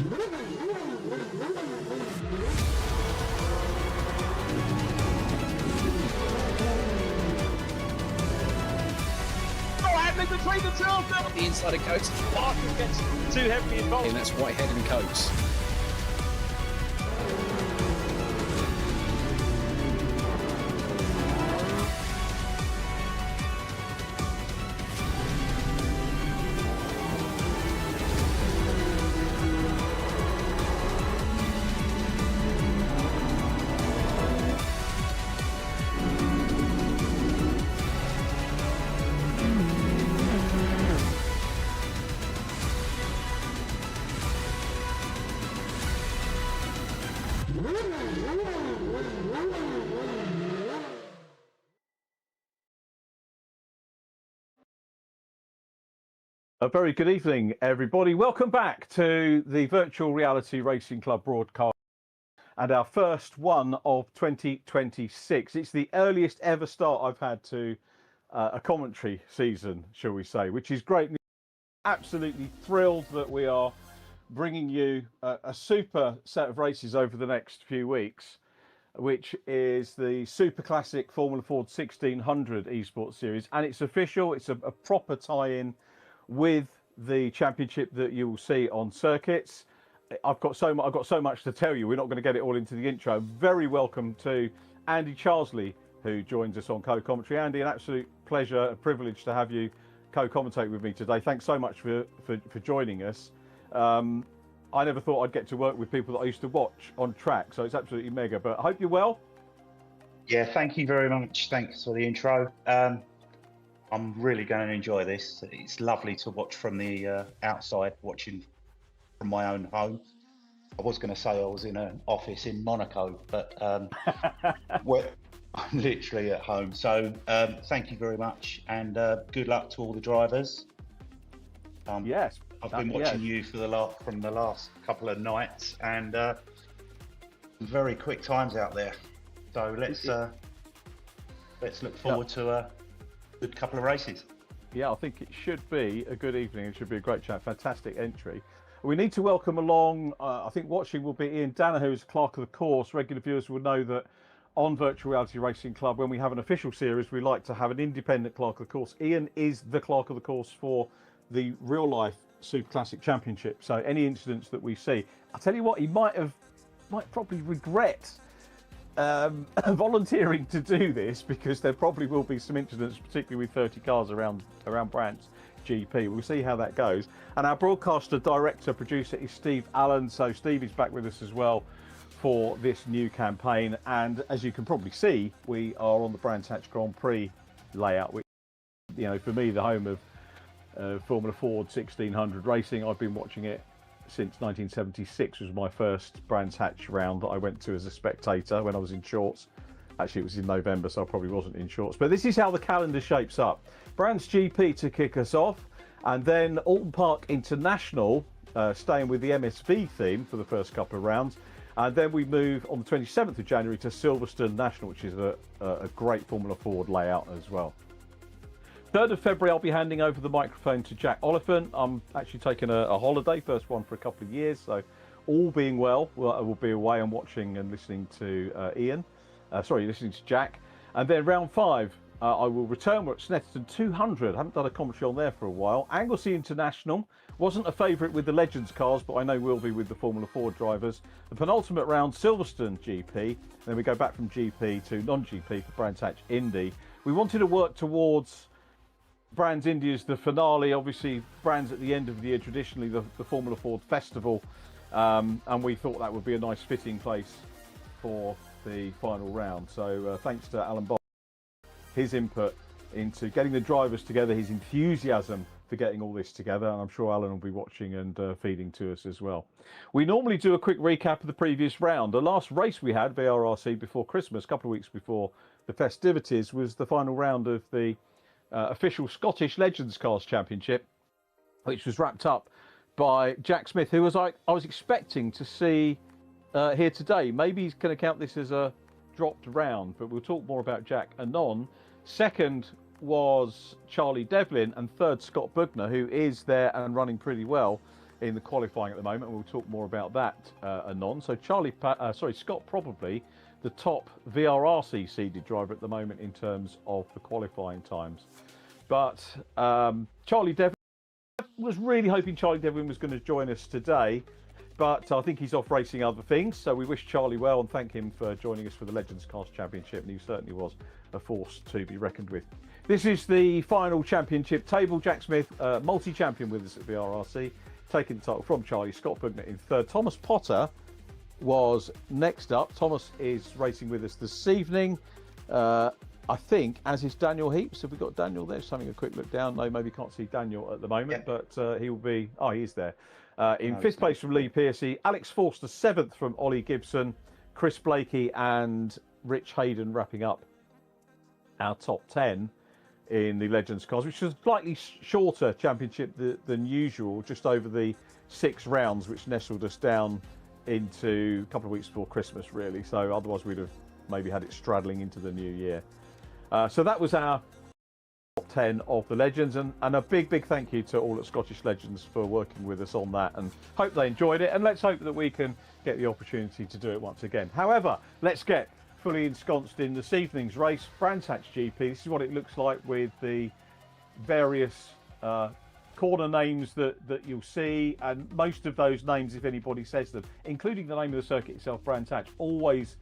Between the two of them. The inside of Coates. Martin gets too heavily involved. And that's Whitehead and Coates. A very good evening, everybody. Welcome back to the Virtual Reality Racing Club broadcast and our first one of 2026. It's the earliest ever start I've had to a commentary season, shall we say, which is great. Absolutely thrilled that we are bringing you a super set of races over the next few weeks, which is the Super Classic Formula Ford 1600 Esports Series. And it's official. It's a proper tie-in with the championship that you will see on circuits. I've got so much to tell you. We're not going to get it all into the intro. Very welcome to Andy Charsley, who joins us on co-commentary. Andy, an absolute pleasure, a privilege to have you co-commentate with me today. Thanks so much for joining us. I never thought I'd get to work with people that I used to watch on track, so it's absolutely mega. But I hope you're well. Yeah, thank you very much. Thanks for the intro. I'm really going to enjoy this. It's lovely to watch from the outside, watching from my own home. I was going to say I was in an office in Monaco, but I'm literally at home. So thank you very much, and good luck to all the drivers. Yes, I've been watching you for from the last couple of nights, and very quick times out there. So let's look forward to a good couple of races. Yeah, I think it should be a good evening. It should be a great chat. Fantastic entry. We need to welcome along, I think watching will be Ian Danaher, who's clerk of the course. Regular viewers will know that on Virtual Reality Racing Club, when we have an official series, we like to have an independent clerk of the course. Ian is the clerk of the course for the real life Super Classic Championship. So any incidents that we see, I'll tell you what, he might probably regret volunteering to do this, because there probably will be some incidents, particularly with 30 cars around Brands GP. We'll see how that goes. And our broadcaster, director, producer is Steve Allen. So Steve is back with us as well for this new campaign. And as you can probably see, we are on the Brands Hatch Grand Prix layout, which, you know, for me, the home of Formula Ford 1600 racing. I've been watching it since 1976. Was my first Brands Hatch round that I went to as a spectator when I was in shorts. Actually, it was in November, so I probably wasn't in shorts. But this is how the calendar shapes up. Brands GP to kick us off, and then Oulton Park International, staying with the MSV theme for the first couple of rounds. And then we move on the 27th of January to Silverstone National, which is a great Formula Ford layout as well. 3rd of February, I'll be handing over the microphone to Jack Oliphant. I'm actually taking a holiday, first one for a couple of years. So all being well, I will be away and watching and listening to listening to Jack. And then round 5, I will return. We're at Snetterton 200. I haven't done a commentary on there for a while. Anglesey International. Wasn't a favourite with the Legends cars, but I know will be with the Formula Ford drivers. The penultimate round, Silverstone GP. Then we go back from GP to non-GP for Brands Hatch Indy. We wanted to work towards Brands Indy as the finale. Obviously, Brands at the end of the year, traditionally the Formula Ford Festival. And we thought that would be a nice fitting place for the final round. So thanks to Alan Bob, his input into getting the drivers together, his enthusiasm for getting all this together, and I'm sure Alan will be watching and feeding to us as well. We normally do a quick recap of the previous round. The last race we had, VRRC, before Christmas, a couple of weeks before the festivities, was the final round of the official Scottish Legends Cars Championship, which was wrapped up by Jack Smith, who I was expecting to see here today. Maybe he's going to count this as a dropped round, but we'll talk more about Jack anon. Second was Charlie Devlin, and third Scott Bugner, who is there and running pretty well in the qualifying at the moment. We'll talk more about that anon. So Scott probably the top VRRC seeded driver at the moment in terms of the qualifying times. But Charlie Devlin, was really hoping Charlie Devlin was going to join us today, but I think he's off racing other things. So we wish Charlie well and thank him for joining us for the Legends Cast Championship, and he certainly was a force to be reckoned with. This is the final championship table. Jack Smith, multi-champion with us at VRRC, taking the title from Charlie. Scott Bugner in third. Thomas Potter was next up. Thomas is racing with us this evening, I think, as is Daniel Heaps. Have we got Daniel there? Just having a quick look down. No, maybe can't see Daniel at the moment, but he will be. Oh, he is there. In fifth place from Lee Piercy, Alex Forster seventh from Ollie Gibson, Chris Blakey and Rich Hayden wrapping up our top 10 in the Legends cars, which was a slightly shorter championship than usual, just over the 6 rounds, which nestled us down into a couple of weeks before Christmas, really. So otherwise we'd have maybe had it straddling into the new year. So that was our top 10 of the Legends, and a big thank you to all at Scottish Legends for working with us on that, and hope they enjoyed it, and let's hope that we can get the opportunity to do it once again. However, let's get fully ensconced in this evening's race, Brands Hatch GP. This is what it looks like with the various corner names that you'll see, and most of those names, if anybody says them, including the name of the circuit itself, Brands Hatch, always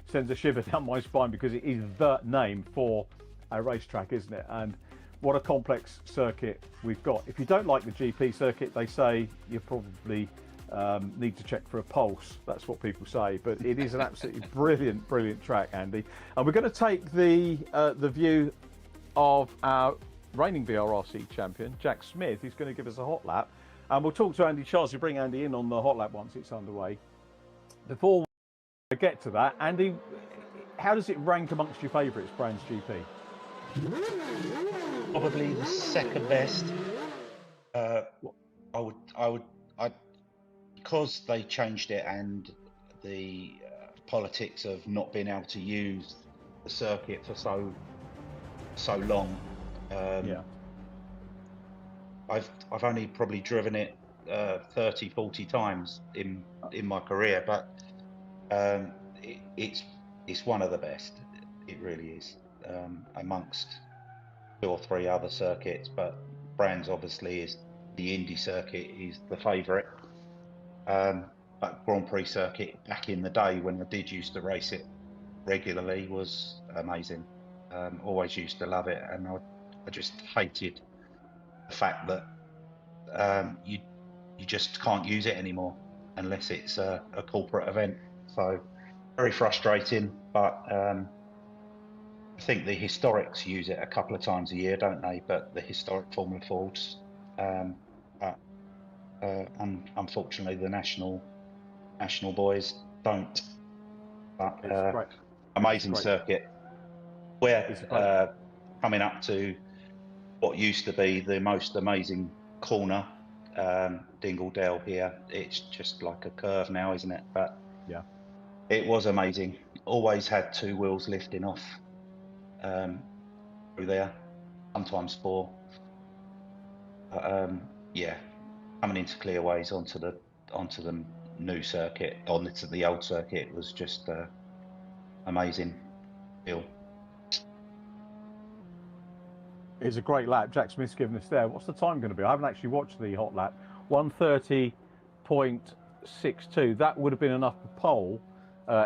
sends a shiver down my spine, because it is the name for a racetrack, isn't it? And what a complex circuit we've got. If you don't like the GP circuit, they say you probably need to check for a pulse. That's what people say, but it is an absolutely brilliant track, Andy. And we're going to take the view of our reigning VRRC champion, Jack Smith, who's going to give us a hot lap, and we'll talk to Andy Charles. We'll bring Andy in on the hot lap once it's underway. Before we get to that, Andy, how does it rank amongst your favourites, Brands GP? Probably the second best. Because they changed it, and the politics of not being able to use the circuit for so long. I've only probably driven it 30-40 times in my career, but it's one of the best. It really is, amongst 2 or 3 other circuits. But Brands obviously is the Indy circuit is the favourite. But Grand Prix circuit back in the day when I did used to race it regularly was amazing. Always used to love it, and I just hated the fact that you just can't use it anymore unless it's a corporate event. So very frustrating, but I think the historics use it a couple of times a year, don't they? But the historic Formula Fords, unfortunately, the national boys don't. But amazing circuit. We're coming up to what used to be the most amazing corner, Dingledale here. It's just like a curve now, isn't it? But yeah, it was amazing. Always had 2 wheels lifting off through there, sometimes 4. Yeah, coming into clearways onto the new circuit, onto the old circuit, was just amazing feel. It's a great lap. Jack Smith's given us there. What's the time going to be? I haven't actually watched the hot lap. 1:30.62. That would have been enough to pole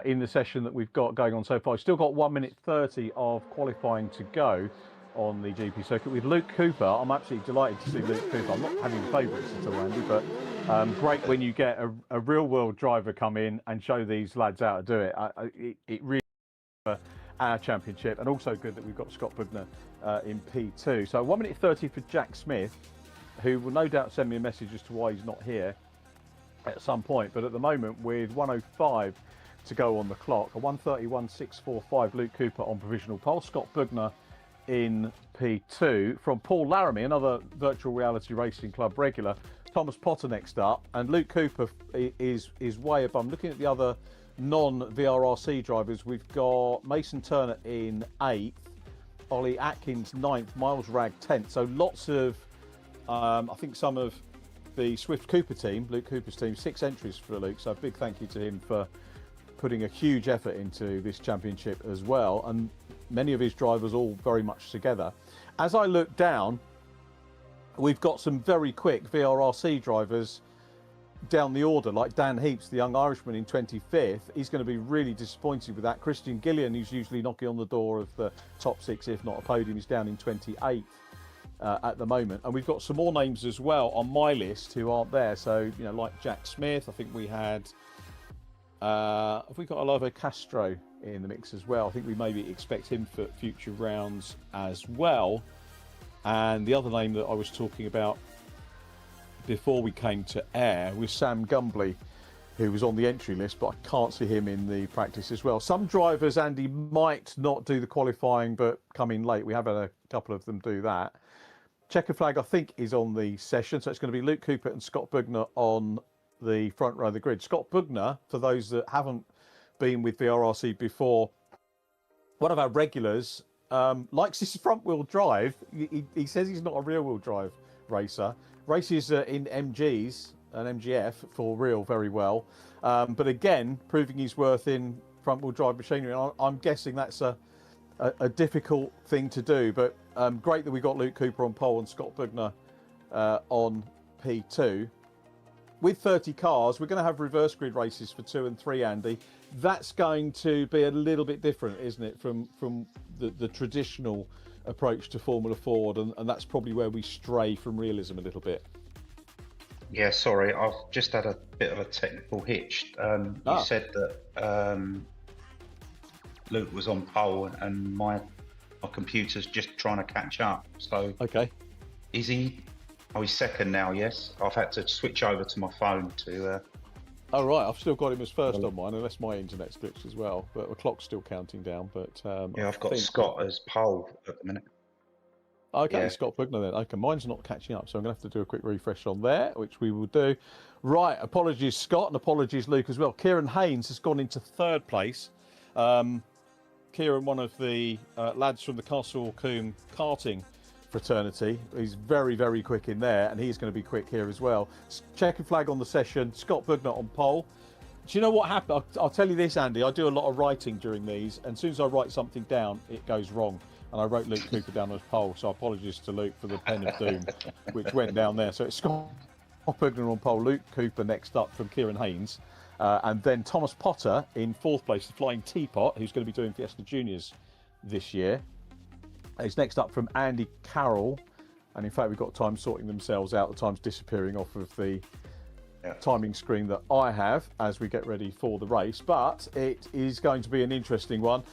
in the session that we've got going on so far. Still got 1:30 of qualifying to go on the GP circuit with Luke Cooper. I'm absolutely delighted to see Luke Cooper. I'm not having favourites at all, Andy, but great when you get a real world driver come in and show these lads how to do it. It really is our championship, and also good that we've got Scott Bugner in P2. So 1:30 for Jack Smith, who will no doubt send me a message as to why he's not here at some point. But at the moment, with 1:05 to go on the clock, a 1:31.645 Luke Cooper on provisional pole. Scott Bugner in P2 from Paul Laramie, another virtual reality racing club regular. Thomas Potter next up, and Luke Cooper is way above. I'm looking at the other non-VRRC drivers. We've got Mason Turner in 8th, Ollie Atkins 9th, Miles Ragg 10th. So lots of, I think some of the Swift Cooper team, Luke Cooper's team, 6 entries for Luke. So a big thank you to him for putting a huge effort into this championship as well. And many of his drivers all very much together. As I look down, we've got some very quick VRRC drivers down the order, like Dan Heaps, the young Irishman in 25th. He's going to be really disappointed with that. Christian Gillian, who's usually knocking on the door of the top 6, if not a podium, is down in 28th at the moment. And we've got some more names as well on my list who aren't there. So, you know, like Jack Smith, I think we had, have we got Olivo Castro in the mix as well? I think we maybe expect him for future rounds as well. And the other name that I was talking about before we came to air was Sam Gumbley, who was on the entry list, but I can't see him in the practice as well. Some drivers, Andy, might not do the qualifying but come in late. We have had a couple of them do that. Checker flag, I think, is on the session, so it's going to be Luke Cooper and Scott Bugner on the front row of the grid. Scott Bugner, for those that haven't been with VRRC before, one of our regulars, likes his front wheel drive. He says he's not a rear wheel drive racer. Races in MGs and MGF for real very well, but again proving his worth in front wheel drive machinery. And I'm guessing that's a difficult thing to do, but great that we got Luke Cooper on pole and Scott Bugner on P2. With 30 cars, we're going to have reverse grid races for 2 and 3, Andy. That's going to be a little bit different, isn't it, from the traditional approach to Formula Ford, and that's probably where we stray from realism a little bit. Yeah, sorry, I've just had a bit of a technical hitch. You said that Luke was on pole, and my computer's just trying to catch up. So, okay, is he? Oh, he's second now. Yes, I've had to switch over to my phone to. Oh right, I've still got him as first on mine, unless my internet's glitched as well. But the clock's still counting down. But yeah, I've got Scott as pole at the minute. Okay, Yeah. Scott Bugner then. Okay, mine's not catching up, so I'm going to have to do a quick refresh on there, which we will do. Right, apologies Scott, and apologies Luke as well. Kieran Haynes has gone into 3rd place. Kieran, one of the lads from the Castle Combe karting fraternity. He's very, very quick in there, and he's going to be quick here as well. Checkered flag on the session, Scott Bugner on pole. Do you know what happened? I'll tell you this, Andy. I do a lot of writing during these, and as soon as I write something down, it goes wrong. And I wrote Luke Cooper down as pole, so apologies to Luke for the pen of doom, which went down there. So it's Scott Bugner on pole, Luke Cooper next up from Kieran Haynes, and then Thomas Potter in 4th place, the Flying Teapot, who's going to be doing Fiesta Juniors this year. He's next up from Andy Carroll, and in fact we've got times sorting themselves out. The time's disappearing off of the timing screen that I have as we get ready for the race, but it is going to be an interesting one.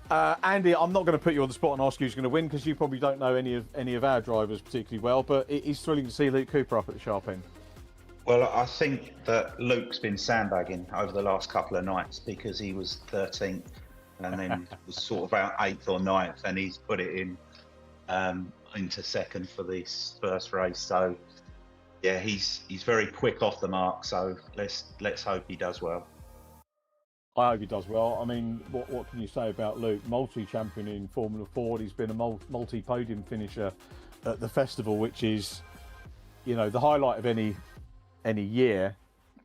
Andy, I'm not going to put you on the spot and ask you who's going to win, because you probably don't know any of our drivers particularly well, but it is thrilling to see Luke Cooper up at the sharp end. Well, I think that Luke's been sandbagging over the last couple of nights, because he was 13th and then was sort of about 8th or 9th, and he's put it in into 2nd for this first race. So yeah, he's very quick off the mark. So let's hope he does well. I hope he does well. I mean, what can you say about Luke? Multi-champion in Formula Ford. He's been a multi-podium finisher at the festival, which is, you know, the highlight of any year,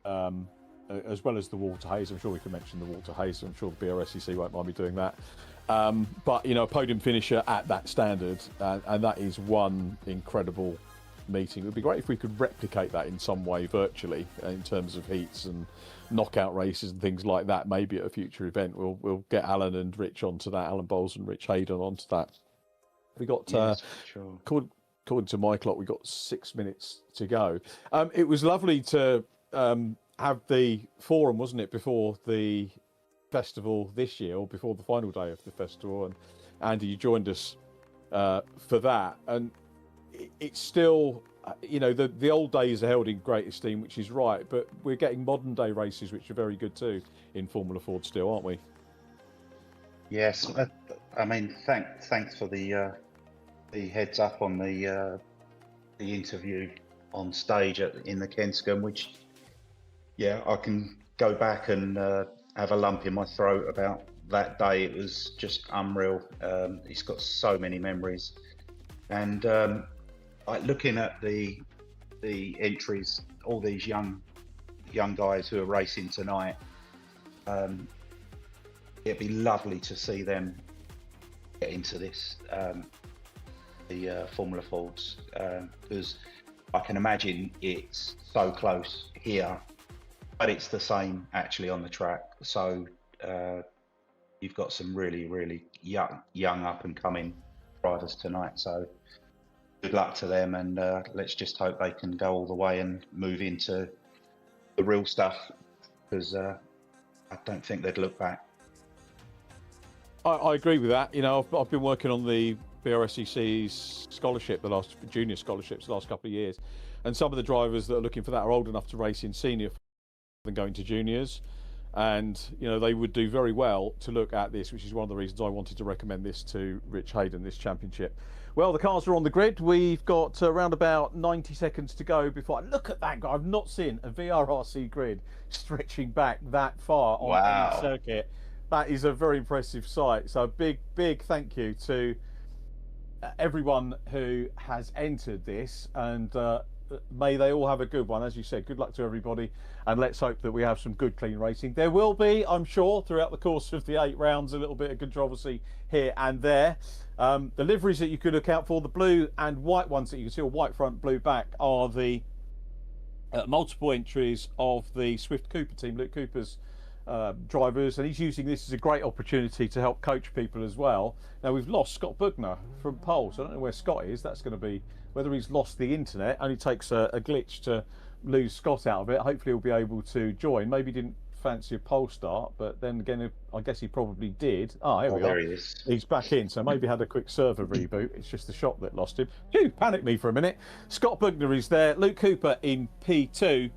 as well as the Walter Hayes. I'm sure we can mention the Walter Hayes. I'm sure the VRRC won't mind me doing that. But, you know, a podium finisher at that standard, and that is one incredible meeting. It would be great if we could replicate that in some way virtually, in terms of heats and knockout races and things like that. Maybe at a future event we'll get Alan and Rich onto that, Alan Bowles and Rich Hayden onto that. We got sure. according to my clock, we got 6 minutes to go. It was lovely to have the forum, wasn't it, before the festival this year, or before the final day of the festival, and Andy, you joined us for that, and it's still, you know, the old days are held in great esteem, which is right, but we're getting modern day races which are very good too in Formula Ford still, aren't we? Yes, I mean, thanks for the heads up on the interview on stage in the Kenscombe, which, yeah, I can go back and have a lump in my throat about that day. It was just unreal. It's got so many memories, and like looking at the the entries, all these young guys who are racing tonight. It'd be lovely to see them get into this, the Formula Fords, because I can imagine it's so close here, but it's the same actually on the track. So you've got some really young up and coming drivers tonight. So good luck to them, and let's just hope they can go all the way and move into the real stuff, because I don't think they'd look back. I agree with that. You know, I've been working on the VRRC's scholarship, junior scholarships, the last couple of years, and some of the drivers that are looking for that are old enough to race in senior than going to juniors, and you know they would do very well to look at this, which is one of the reasons I wanted to recommend this to Rich Hayden, this championship. Well, the cars are on the grid. We've got around about 90 seconds to go before. Look at that guy. I've not seen a VRRC grid stretching back that far on any circuit. That is a very impressive sight. So big thank you to everyone who has entered this, and may they all have a good one. As you said, good luck to everybody, and let's hope that we have some good clean racing. There will be, I'm sure, throughout the course of the 8 rounds, a little bit of controversy here and there. The liveries that you could look out for, the blue and white ones that you can see, or white front, blue back, are the multiple entries of the Swift Cooper team, Luke Cooper's drivers, and he's using this as a great opportunity to help coach people as well. Now we've lost Scott Bugner from pole, so I don't know where Scott is. That's going to be whether he's lost the internet. Only takes a glitch to lose Scott out of it. Hopefully he'll be able to join. Maybe didn't fancy a pole start, but then again I guess he probably did. Here we are. He is. He's back in, so maybe had a quick server reboot. It's just the shot that lost him. Phew, panicked me for a minute. Scott Bugner is there, Luke Cooper in P2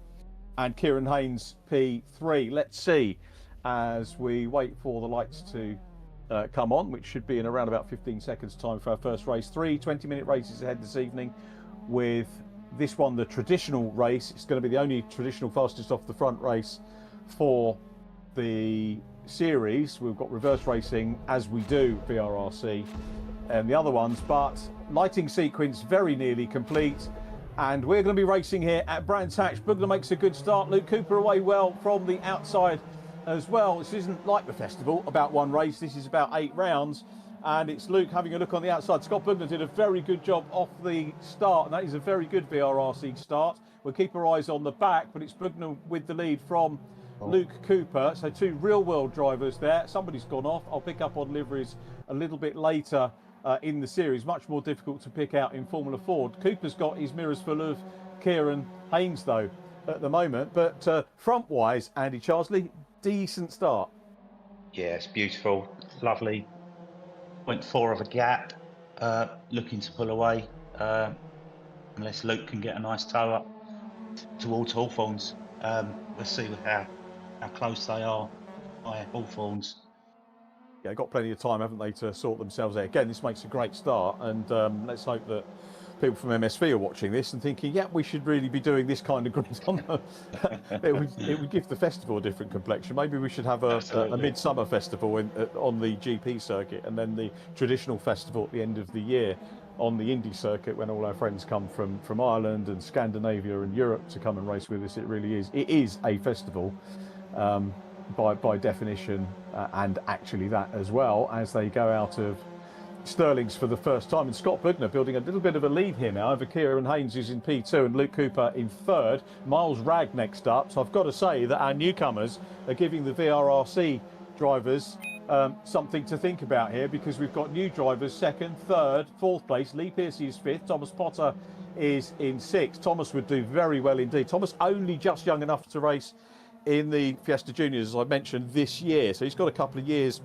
and Kieran Haynes P3. Let's see as we wait for the lights to come on, which should be in around about 15 seconds time for our first race. 3 20-minute races ahead this evening, with this one the traditional race. It's going to be the only traditional fastest off the front race for the series. We've got reverse racing as we do VRRC and the other ones, but lighting sequence very nearly complete. And we're going to be racing here at Brands Hatch. Bugler makes a good start. Luke Cooper away well from the outside as well. This isn't like the festival, about one race. This is about 8 rounds. And it's Luke having a look on the outside. Scott Bugler did a very good job off the start, and that is a very good VRRC start. We'll keep our eyes on the back, but it's Bugler with the lead from Luke Cooper. So 2 real-world drivers there. Somebody's gone off. I'll pick up on liveries a little bit later in the series. Much more difficult to pick out in Formula Ford. Cooper's got his mirrors full of Kieran Haynes, though, at the moment. But front-wise, Andy Charsley, decent start. Yeah, it's beautiful. Lovely. 0.4 of a gap. Looking to pull away. Unless Luke can get a nice toe up towards Hawthorns. Let's see how close they are by Hawthorns. Yeah, got plenty of time, haven't they, to sort themselves out. Again, this makes a great start, and let's hope that people from MSV are watching this and thinking, yeah, we should really be doing this kind of grid on it would give the festival a different complexion. Maybe we should have a midsummer festival on the GP circuit, and then the traditional festival at the end of the year on the Indy circuit, when all our friends come from Ireland and Scandinavia and Europe to come and race with us. It really is. It is a festival. By definition, and actually that as well, as they go out of Stirling's for the first time. And Scott Bugner building a little bit of a lead here now over Kieran Haynes, who's in P2, and Luke Cooper in 3rd. Miles Ragg next up. So I've got to say that our newcomers are giving the VRRC drivers something to think about here, because we've got new drivers 2nd, 3rd, 4th place. Lee Pearcey is 5th. Thomas Potter is in 6th. Thomas would do very well indeed. Thomas only just young enough to race in the Fiesta Juniors, as I mentioned, this year. So he's got a couple of years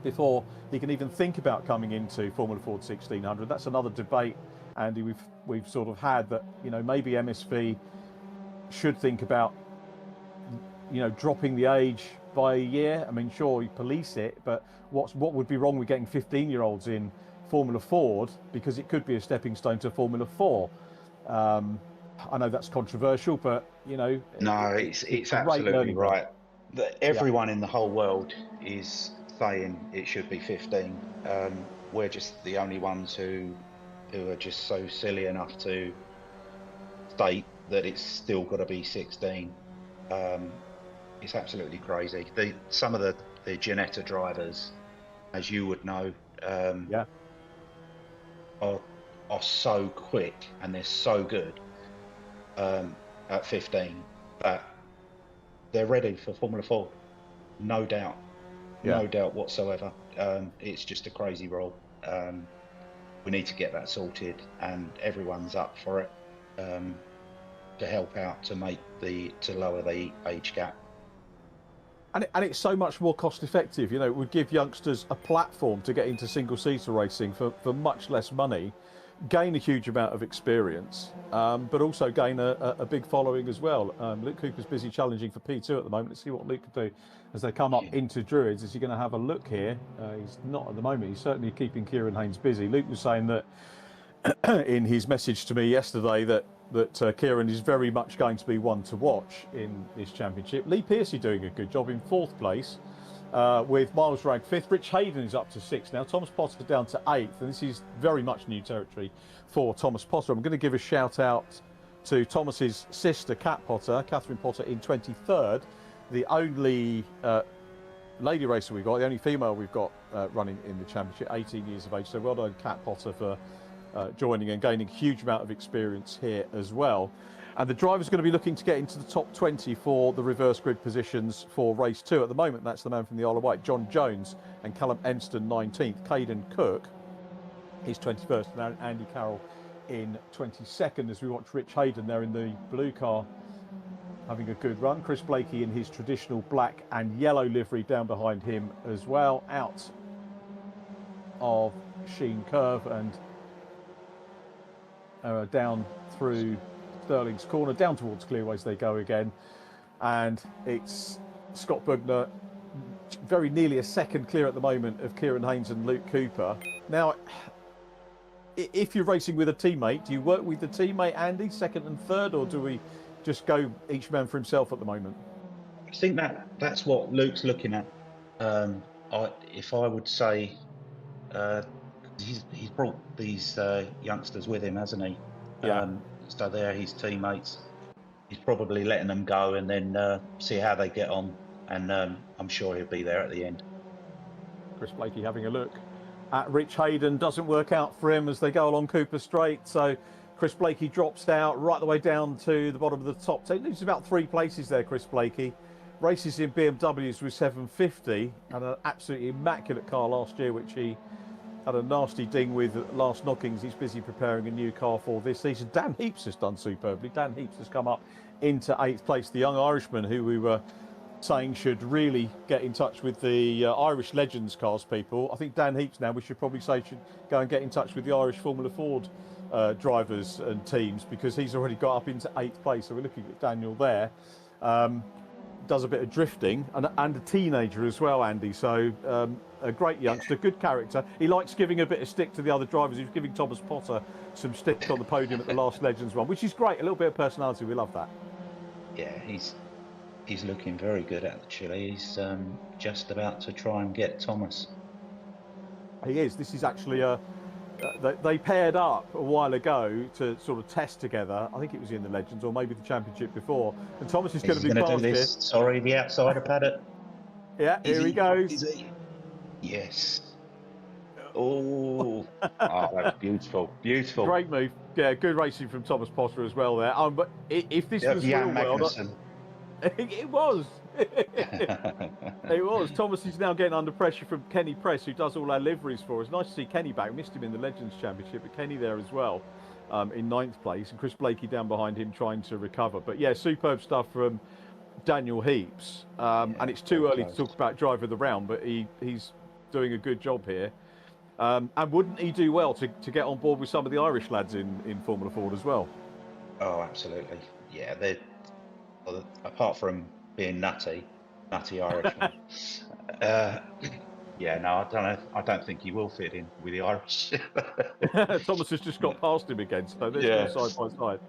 before he can even think about coming into Formula Ford 1600. That's another debate, Andy, we've sort of had, that, you know, maybe MSV should think about, you know, dropping the age by a year. I mean, sure, you police it, but what would be wrong with getting 15-year-olds in Formula Ford, because it could be a stepping stone to Formula 4. I know that's controversial, but you know. No, it's absolutely right. Everyone in the whole world is saying it should be 15. We're just the only ones who are just so silly enough to state that it's still got to be 16. It's absolutely crazy. Some of the Ginetta drivers, as you would know, Yeah. are so quick and they're so good at 15 that they're ready for Formula 4. No doubt. Yeah. No doubt whatsoever. It's just a crazy rule. We need to get that sorted, and everyone's up for it to help out to lower the age gap. And it's so much more cost effective. You know, it would give youngsters a platform to get into single-seater racing for much less money, gain a huge amount of experience, but also gain a big following as well. Luke Cooper's busy challenging for P2 at the moment. Let's see what Luke can do as they come up into Druids. Is he going to have a look here? He's not at the moment. He's certainly keeping Kieran Haynes busy. Luke was saying that in his message to me yesterday that Kieran is very much going to be one to watch in this championship. Lee Pearcey doing a good job in 4th place with Miles Ragg 5th. Rich Hayden is up to 6th now. Thomas Potter down to 8th, and this is very much new territory for Thomas Potter. I'm going to give a shout out to Thomas's sister, Kat Potter, Catherine Potter, in 23rd, the only lady racer we've got, the only female we've got running in the championship, 18 years of age. So well done, Kat Potter, for joining and gaining a huge amount of experience here as well. And the driver's going to be looking to get into the top 20 for the reverse grid positions for race 2. At the moment, that's the man from the Isle of Wight, John Jones, and Callum Enston 19th. Caden Cook is 21st, and Andy Carroll in 22nd, as we watch Rich Hayden there in the blue car having a good run. Chris Blakey in his traditional black and yellow livery down behind him as well, out of Sheen Curve and down through Stirling's Corner, down towards Clearways they go again. And it's Scott Bugner, very nearly a second clear at the moment of Kieran Haynes and Luke Cooper. Now, if you're racing with a teammate, do you work with the teammate, Andy, 2nd and 3rd, or do we just go each man for himself at the moment? I think that's what Luke's looking at. If I would say, he's brought these youngsters with him, hasn't he? Yeah. So they're his teammates. He's probably letting them go and then see how they get on, and I'm sure he'll be there at the end. Chris Blakey having a look at Rich Hayden. Doesn't work out for him as they go along Cooper Straight. So Chris Blakey drops out right the way down to the bottom of the top 10. Loses about 3 places there, Chris Blakey. Races in BMWs with 750 and an absolutely immaculate car last year, which he had a nasty ding with last knockings. He's busy preparing a new car for this season. Dan Heaps has done superbly. Dan Heaps has come up into 8th place. The young Irishman who we were saying should really get in touch with the Irish Legends cars people. I think Dan Heaps now, we should probably say, should go and get in touch with the Irish Formula Ford drivers and teams, because he's already got up into 8th place. So we're looking at Daniel there. Does a bit of drifting and a teenager as well, Andy. So a great youngster, good character. He likes giving a bit of stick to the other drivers. He was giving Thomas Potter some stick on the podium at the last Legends run, which is great. A little bit of personality. We love that. Yeah, he's looking very good actually. He's just about to try and get Thomas. He is. This is actually they paired up a while ago to sort of test together. I think it was in the Legends or maybe the Championship before. And Thomas is going to be fast here. Sorry, the outside of paddock. Yeah, here he goes. Is he? Yes. Oh, that's beautiful, beautiful. Great move. Yeah, good racing from Thomas Potter as well there. But if this was real world, it was. It was. Thomas is now getting under pressure from Kenny Press, who does all our liveries for us. Nice to see Kenny back. Missed him in the Legends Championship, but Kenny there as well in 9th place. And Chris Blakey down behind him trying to recover. But yeah, superb stuff from Daniel Heaps. And it's too early to talk about driver of the round, but he's doing a good job here. And wouldn't he do well to get on board with some of the Irish lads in Formula Ford as well? Oh, absolutely. Yeah, they're, apart from being nutty Irishman. Yeah, no, I don't think he will fit in with the Irish. Thomas has just got past him again, so they're side by side.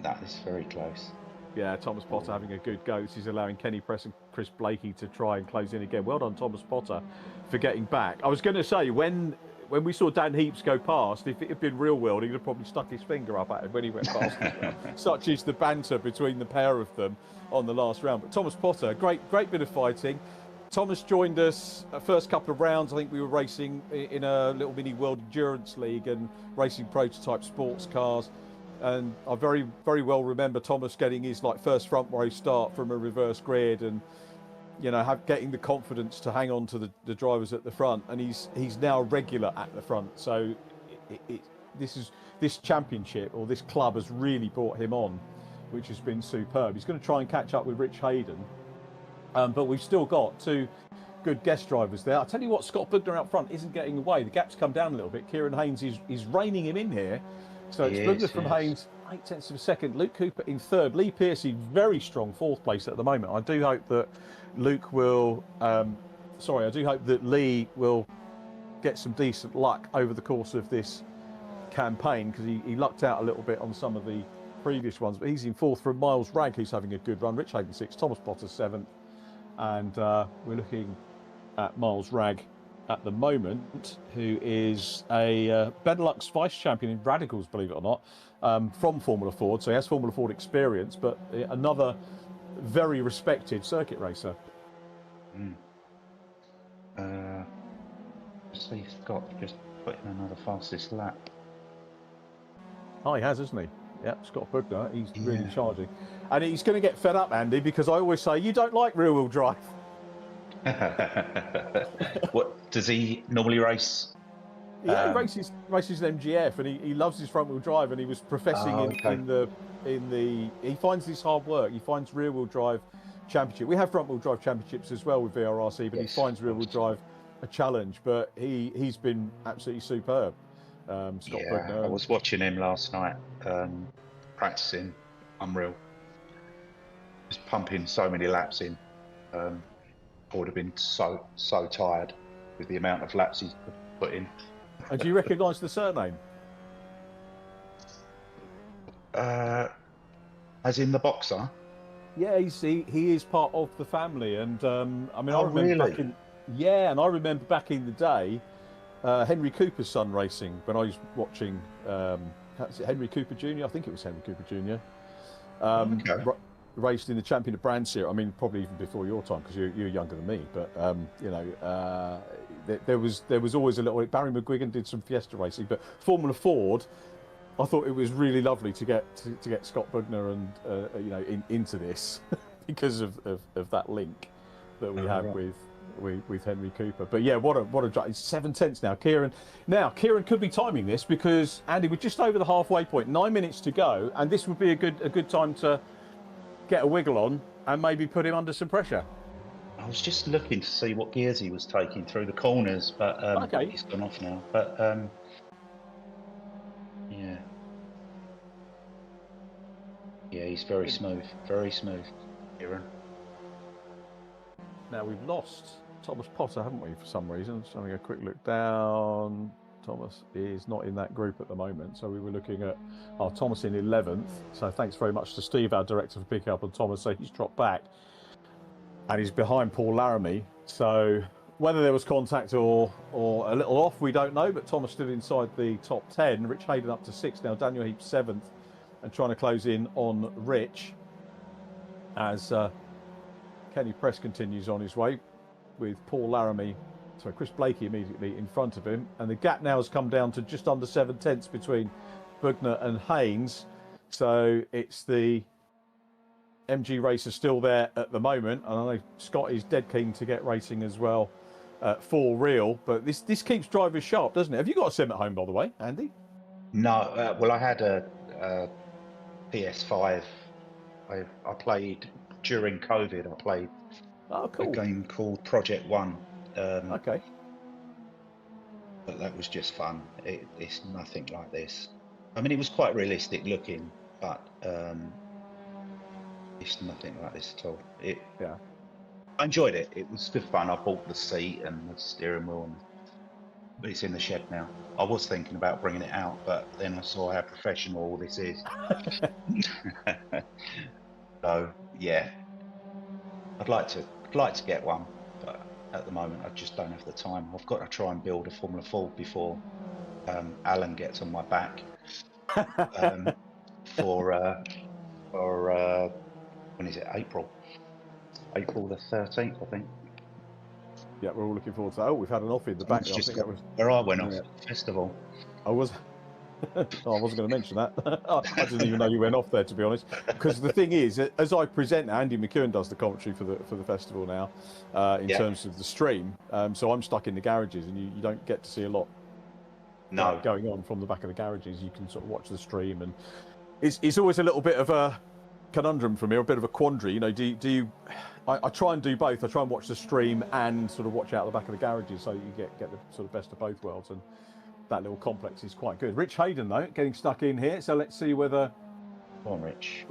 No, this is very close. Yeah, Thomas Potter having a good go. This is allowing Kenny Press and Chris Blakey to try and close in again. Well done, Thomas Potter, for getting back. I was going to say, when when we saw Dan Heaps go past, if it had been real world, he'd have probably stuck his finger up at him when he went past as well. Such is the banter between the pair of them on the last round. But Thomas Potter, great bit of fighting. Thomas joined us first couple of rounds. I think we were racing in a little mini World Endurance League and racing prototype sports cars. And I very, very well remember Thomas getting his first front row start from a reverse grid, and getting the confidence to hang on to the drivers at the front. And he's now regular at the front. So this championship or this club has really brought him on, which has been superb. He's going to try and catch up with Rich Hayden. But we've still got two good guest drivers there. I'll tell you what, Scott Bugner out front isn't getting away. The gap's come down a little bit. Kieran Haynes is reining him in here. So it's Bugner from Haynes, 0.8 of a second. Luke Cooper in third. Lee Pearcey, very strong fourth place at the moment. I do hope that Luke will... I do hope that Lee will get some decent luck over the course of this campaign, because he lucked out a little bit on some of the previous ones. But he's in fourth from Miles Ragg, who's having a good run. Rich Hayden sixth. Thomas Potter seventh. And we're looking at Miles Ragg at the moment, who is a Benelux vice champion in radicals, believe it or not, from Formula Ford. So he has Formula Ford experience, but another very respected circuit racer. See Scott just put in another fastest lap. Oh, he has, hasn't he? Yeah, Scott Bugner, he's really charging. And he's going to get fed up, Andy, because I always say, you don't like rear-wheel drive. What does he normally race? Yeah, he races an MGF, and he loves his front-wheel drive, and he was professing he finds this hard work. He finds rear-wheel drive championship. We have front-wheel drive championships as well with VRRC, but he finds rear-wheel drive a challenge. But he's been absolutely superb. Scott Bugner. I was watching him last night, practicing. Unreal. Just pumping so many laps in. I would have been so tired with the amount of laps he's put in. And do you recognise the surname? As in the boxer? Yeah, he is part of the family, and I remember really? I remember back in the day, Henry Cooper's son racing when I was watching. Henry Cooper Jr. I think it was Henry Cooper Jr. Raced in the Champion of Brand Series. I mean, probably even before your time, because you're younger than me. But there was always a little. Barry McGuigan did some Fiesta racing, but Formula Ford. I thought it was really lovely to get Scott Bugner and into this because of that link that we have with Henry Cooper. But yeah, what a drive. It's 7/10 now. Kieran could be timing this, because Andy, we're just over the halfway point. 9 minutes to go, and this would be a good time to get a wiggle on and maybe put him under some pressure. I was just looking to see what gears he was taking through the corners, but he's gone off now. But yeah, he's very smooth, Kieran. Now we've lost Thomas Potter, haven't we, for some reason? Just having a quick look down. Thomas is not in that group at the moment, so we were looking at Thomas in 11th. So thanks very much to Steve, our director, for picking up on Thomas. So he's dropped back, and he's behind Paul Laramie. So whether there was contact or a little off, we don't know. But Thomas still inside the top 10. Rich Hayden up to 6th now. Daniel Heap 7th, and trying to close in on Rich as Kenny Press continues on his way with Paul Laramie. So Chris Blakey immediately in front of him, and the gap now has come down to just under 7/10 between Bugner and Haynes. So it's the MG racer still there at the moment, and I know Scott is dead keen to get racing as well for real. But this keeps drivers sharp, doesn't it? Have you got a sim at home, by the way, Andy? No, well, I had a PS5. I played during COVID. I played a game called Project One. Okay. But that was just fun. It's nothing like this. I mean, it was quite realistic looking, but it's nothing like this at all. I enjoyed it. It was good fun. I bought the seat and the steering wheel, but it's in the shed now. I was thinking about bringing it out, but then I saw how professional all this is. So yeah, I'd like to get one, but at the moment. I just don't have the time. I've got to try and build a Formula 4 before Alan gets on my back for when is it? April the 13th, I think. Yeah, we're all looking forward to that. Oh, we've had an off in the back. Just I think that was where I went off at the festival. I was. Oh, I wasn't going to mention that. I didn't even know you went off there, to be honest. Because the thing is, as I present, Andy McEwen does the commentary for the festival now, in terms of the stream. So I'm stuck in the garages, and you don't get to see a lot going on from the back of the garages. You can sort of watch the stream, and it's always a little bit of a conundrum for me, or a bit of a quandary. You know, do you? I try and do both. I try and watch the stream and sort of watch out the back of the garages, so you get the sort of best of both worlds. And that little complex is quite good. Rich Hayden, though, getting stuck in here. So let's see whether Rich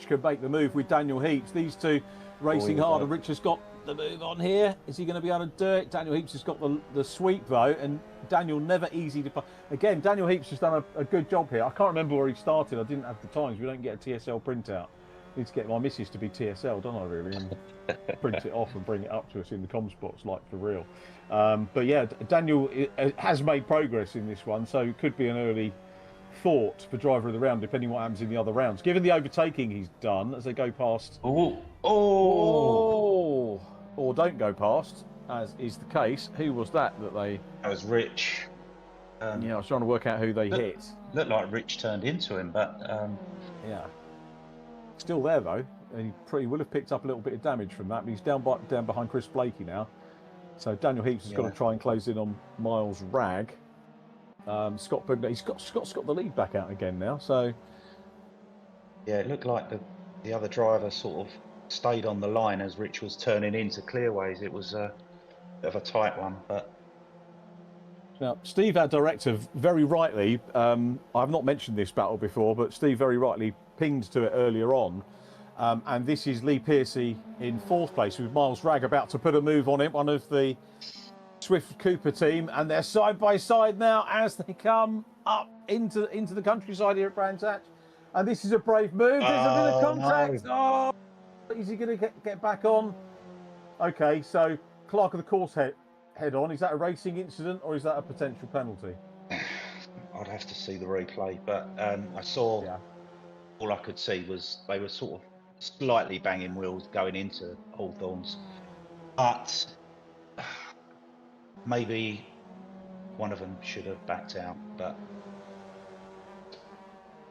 can make the move with Daniel Heaps. These two racing hard, and Rich has got the move on here. Is he going to be able to do it? Daniel Heaps has got the sweep, though, and Daniel never easy to... Again, Daniel Heaps has done a good job here. I can't remember where he started. I didn't have the times. We don't get a TSL printout. I need to get my missus to be TSL, don't I, really? And print it off and bring it up to us in the comms box, like, for real. But yeah, Daniel has made progress in this one, so it could be an early thought for driver of the round, depending what happens in the other rounds. Given the overtaking he's done as they go past... or don't go past, as is the case. Who was that they... That was Rich. Yeah, I was trying to work out who they hit. Looked like Rich turned into him, but... Yeah. Still there, though. And he probably will have picked up a little bit of damage from that, but he's down behind Chris Blakey now. So Daniel Heaps has got to try and close in on Miles Ragg. Scott Bugner, Scott's got the lead back out again now. So yeah, it looked like the other driver sort of stayed on the line as Rich was turning into clearways. It was a bit of a tight one, but now Steve, our director, very rightly, I've not mentioned this battle before, but Steve very rightly pinged to it earlier on. And this is Lee Piercy in fourth place with Miles Ragg about to put a move on it, one of the Swift Cooper team, and they're side by side now as they come up into the countryside here at Brands Hatch. And this is a brave move. There's a bit of contact. No. Oh, is he going to get back on? Okay, so Clerk of the Course head on. Is that a racing incident or is that a potential penalty? I'd have to see the replay, but I saw. Yeah. All I could see was they were sort of slightly banging wheels going into Hawthorns, but maybe one of them should have backed out. But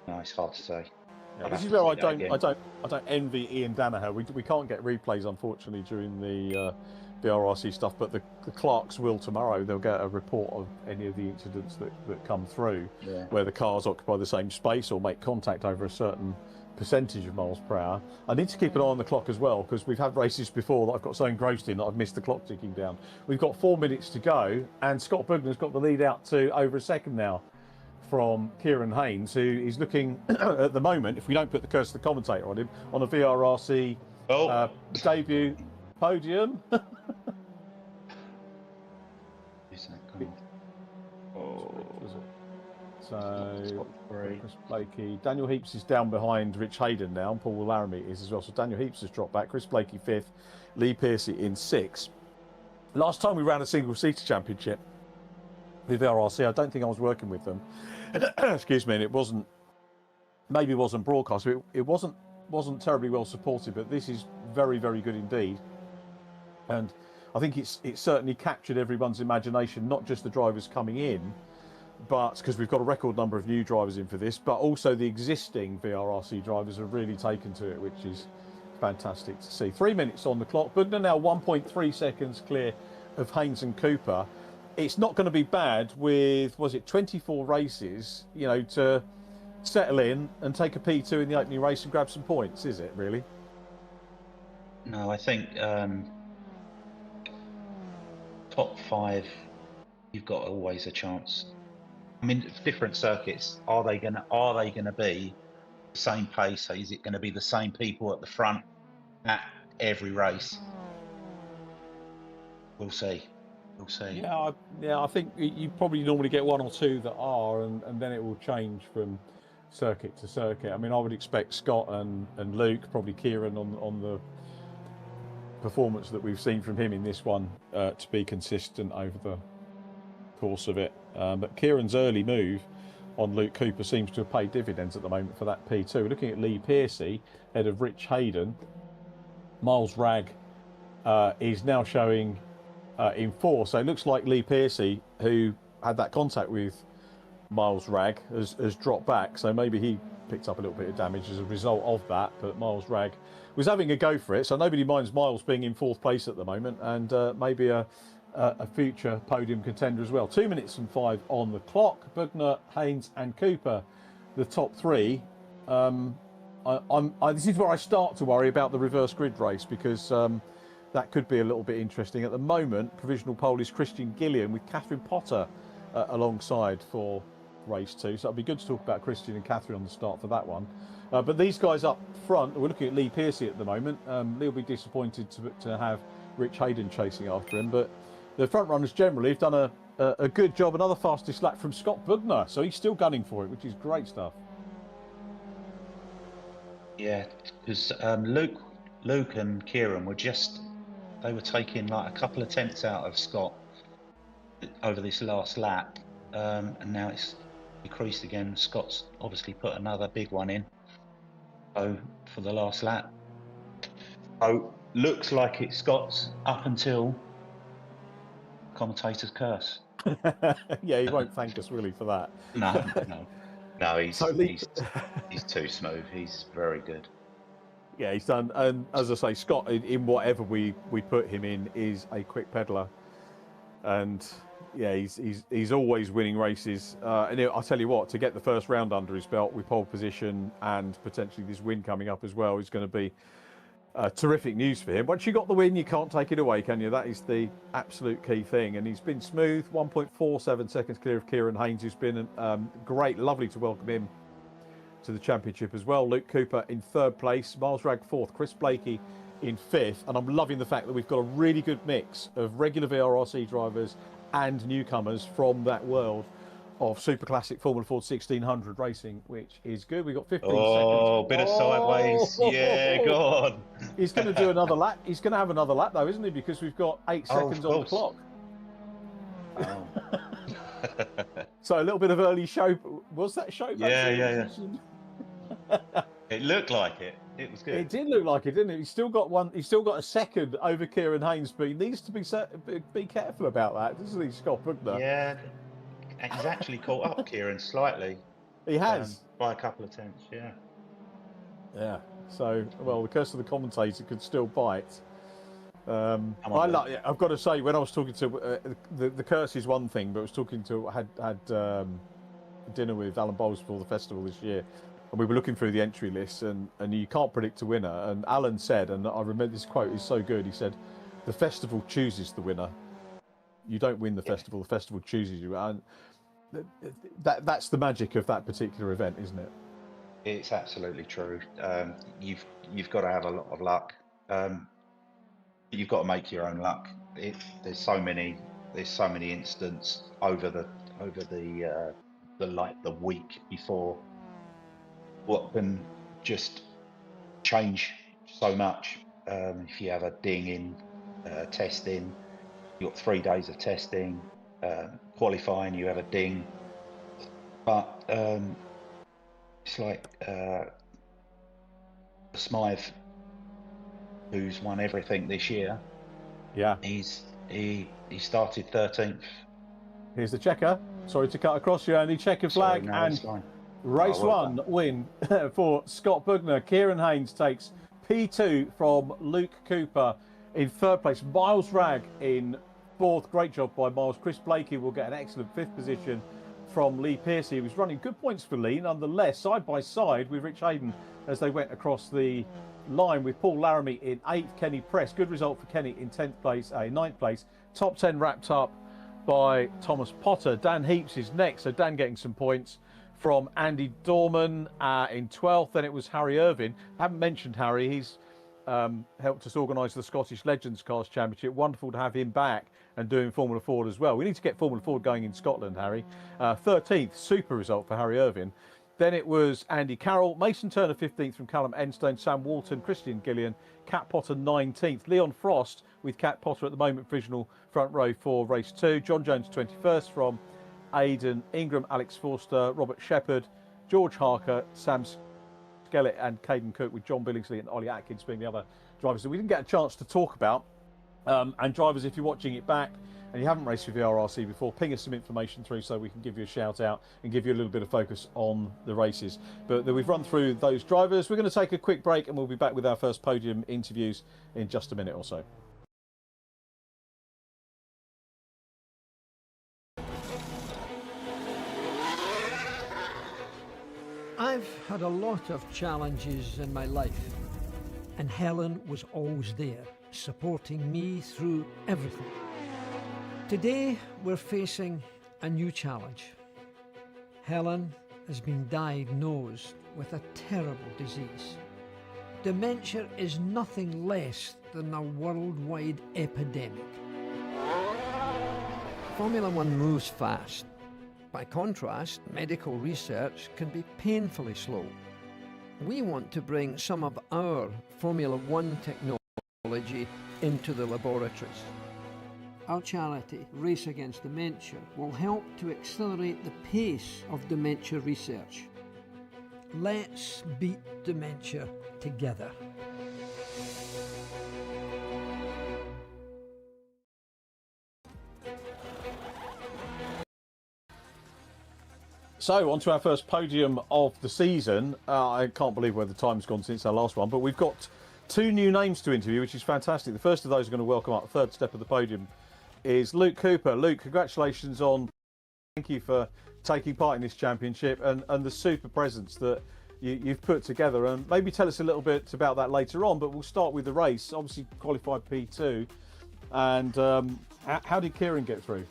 no, it's hard to say. Yeah, this is where I don't envy Ian Danaher. We can't get replays, unfortunately, during the VRRC stuff, but the clerks will tomorrow. They'll get a report of any of the incidents that come through, where the cars occupy the same space or make contact over a certain percentage of miles per hour. I need to keep an eye on the clock as well, because we've had races before that I've got so engrossed in that I've missed the clock ticking down. We've got 4 minutes to go, and Scott Bugner's got the lead out to over a second now from Kieran Haynes, who is looking at the moment, if we don't put the curse of the commentator on him, on a VRRC debut podium. So Chris Blakey, Daniel Heaps is down behind Rich Hayden now, and Paul Laramie is as well. So Daniel Heaps has dropped back. Chris Blakey fifth, Lee Piercy in sixth. Last time we ran a single-seater championship with VRRC, I don't think I was working with them. Excuse me, and it wasn't broadcast. It wasn't terribly well supported, but this is very, very good indeed. And I think it's certainly captured everyone's imagination, not just the drivers coming in, but because we've got a record number of new drivers in for this, but also the existing VRRC drivers have really taken to it, which is fantastic to see. 3 minutes on the clock. Bugner now 1.3 seconds clear of Haynes and Cooper. It's not going to be bad with, 24 races, to settle in and take a P2 in the opening race and grab some points, is it, really? No, I think top five, you've got always a chance. I mean, different circuits. Are they gonna be the same pace? Is it going to be the same people at the front at every race? We'll see. We'll see. Yeah, I think you probably normally get one or two that are, and then it will change from circuit to circuit. I mean, I would expect Scott and Luke, probably Kieran on the performance that we've seen from him in this one to be consistent over the course of it. But Kieran's early move on Luke Cooper seems to have paid dividends at the moment for that P2. We're looking at Lee Pearcey, head of Rich Hayden. Miles Ragg is now showing in 4. So it looks like Lee Pearcey, who had that contact with Miles Ragg, has dropped back. So maybe he picked up a little bit of damage as a result of that. But Miles Ragg was having a go for it. So nobody minds Miles being in 4th place at the moment, and maybe a future podium contender as well. 2 minutes and 5 on the clock. Bugner, Haynes and Cooper, the top 3. This is where I start to worry about the reverse grid race, because that could be a little bit interesting. At the moment, provisional pole is Christian Gillian with Catherine Potter alongside for race 2. So it'll be good to talk about Christian and Catherine on the start for that one. But these guys up front, we're looking at Lee Pearcey at the moment. Lee will be disappointed to have Rich Hayden chasing after him, but the front runners generally have done a good job. Another fastest lap from Scott Bugner, so he's still gunning for it, which is great stuff. Yeah, because Luke and Kieran were they were taking like a couple of tenths out of Scott over this last lap, and now it's decreased again. Scott's obviously put another big one in for the last lap. So looks like it's Scott's up until commentator's curse. Yeah, he won't thank us really for that. No, he's too smooth. He's very good. Yeah, he's done. And as I say, Scott, in whatever we put him in, is a quick peddler, and yeah, he's always winning races. And I'll tell you what, to get the first round under his belt with pole position and potentially this win coming up as well is going to be terrific news for him. Once you got the win, you can't take it away, can you? That is the absolute key thing. And he's been smooth, 1.47 seconds clear of Kieran Haynes, who's been great. Lovely to welcome him to the championship as well. Luke Cooper in 3rd place, Miles Ragg 4th, Chris Blakey in 5th. And I'm loving the fact that we've got a really good mix of regular VRRC drivers and newcomers from that world of super classic Formula Ford 1600 racing, which is good. We've got 15 seconds. Oh, bit of sideways. Yeah, go on. He's going to do another lap. He's going to have another lap, though, isn't he? Because we've got 8 seconds on the clock. Oh. So a little bit of early show. Was that show? Yeah. It looked like it. It was good. It did look like it, didn't it? He's still got one. He's still got a second over Kieran Haynes, but he needs to be careful about that, doesn't he, Scott Bugner? Yeah. He's actually caught up Kieran slightly. He has. By a couple of tenths, yeah. Yeah. So, well, the curse of the commentator could still bite. I've got to say, when I was talking to the curse is one thing, but I was talking to had dinner with Alan Bowles for the festival this year, and we were looking through the entry list, and you can't predict a winner. And Alan said, and I remember this quote is so good. He said, "The festival chooses the winner. You don't win the festival. The festival chooses you." And that's the magic of that particular event, isn't it? It's absolutely true. You've got to have a lot of luck. You've got to make your own luck. There's so many incidents over the week before what can just change so much. If you have a ding in testing, you've got 3 days of testing. Qualifying, you have a ding. But it's like Smythe, who's won everything this year. Yeah. He started 13th. Here's the checker. Sorry to cut across you, Andy. Checker flag and race 1 win for Scott Bugner. Kieran Haynes takes P2 from Luke Cooper in 3rd place. Miles Ragg in 4th. Great job by Miles. Chris Blakey will get an excellent 5th position from Lee Pearcey, who was running good points for Lee, nonetheless, side by side with Rich Hayden as they went across the line, with Paul Laramie in 8th, Kenny Press. Good result for Kenny in 10th place, 9th place. Top 10 wrapped up by Thomas Potter. Dan Heaps is next, so Dan getting some points from Andy Dorman in 12th. Then it was Harry Irvine. I haven't mentioned Harry. He's helped us organise the Scottish Legends Cars Championship. Wonderful to have him back and doing Formula Ford as well. We need to get Formula Ford going in Scotland, Harry. 13th, super result for Harry Irvine. Then it was Andy Carroll, Mason Turner 15th from Callum Enstone, Sam Walton, Christian Gillian, Cat Potter 19th, Leon Frost with Cat Potter at the moment provisional front row for race 2, John Jones 21st from Aidan Ingram, Alex Forster, Robert Shepherd, George Harker, Sam Skellett and Caden Cook, with John Billingsley and Ollie Atkins being the other drivers that we didn't get a chance to talk about. And drivers, if you're watching it back and you haven't raced with VRRC before, ping us some information through so we can give you a shout out and give you a little bit of focus on the races. But we've run through those drivers. We're going to take a quick break and we'll be back with our first podium interviews in just a minute or so. I've had a lot of challenges in my life, and Helen was always there, supporting me through everything. Today, we're facing a new challenge. Helen has been diagnosed with a terrible disease. Dementia is nothing less than a worldwide epidemic. Formula One moves fast. By contrast, medical research can be painfully slow. We want to bring some of our Formula One technology into the laboratories. Our charity, Race Against Dementia, will help to accelerate the pace of dementia research. Let's beat dementia together. So, on to our first podium of the season. I can't believe where the time's gone since our last one, but we've got two new names to interview, which is fantastic. The first of those are going to welcome up the third step of the podium is Luke Cooper. Luke, congratulations on, thank you for taking part in this championship and the super presence that you've put together. And maybe tell us a little bit about that later on, but we'll start with the race. Obviously qualified P2. And how did Kieran get through?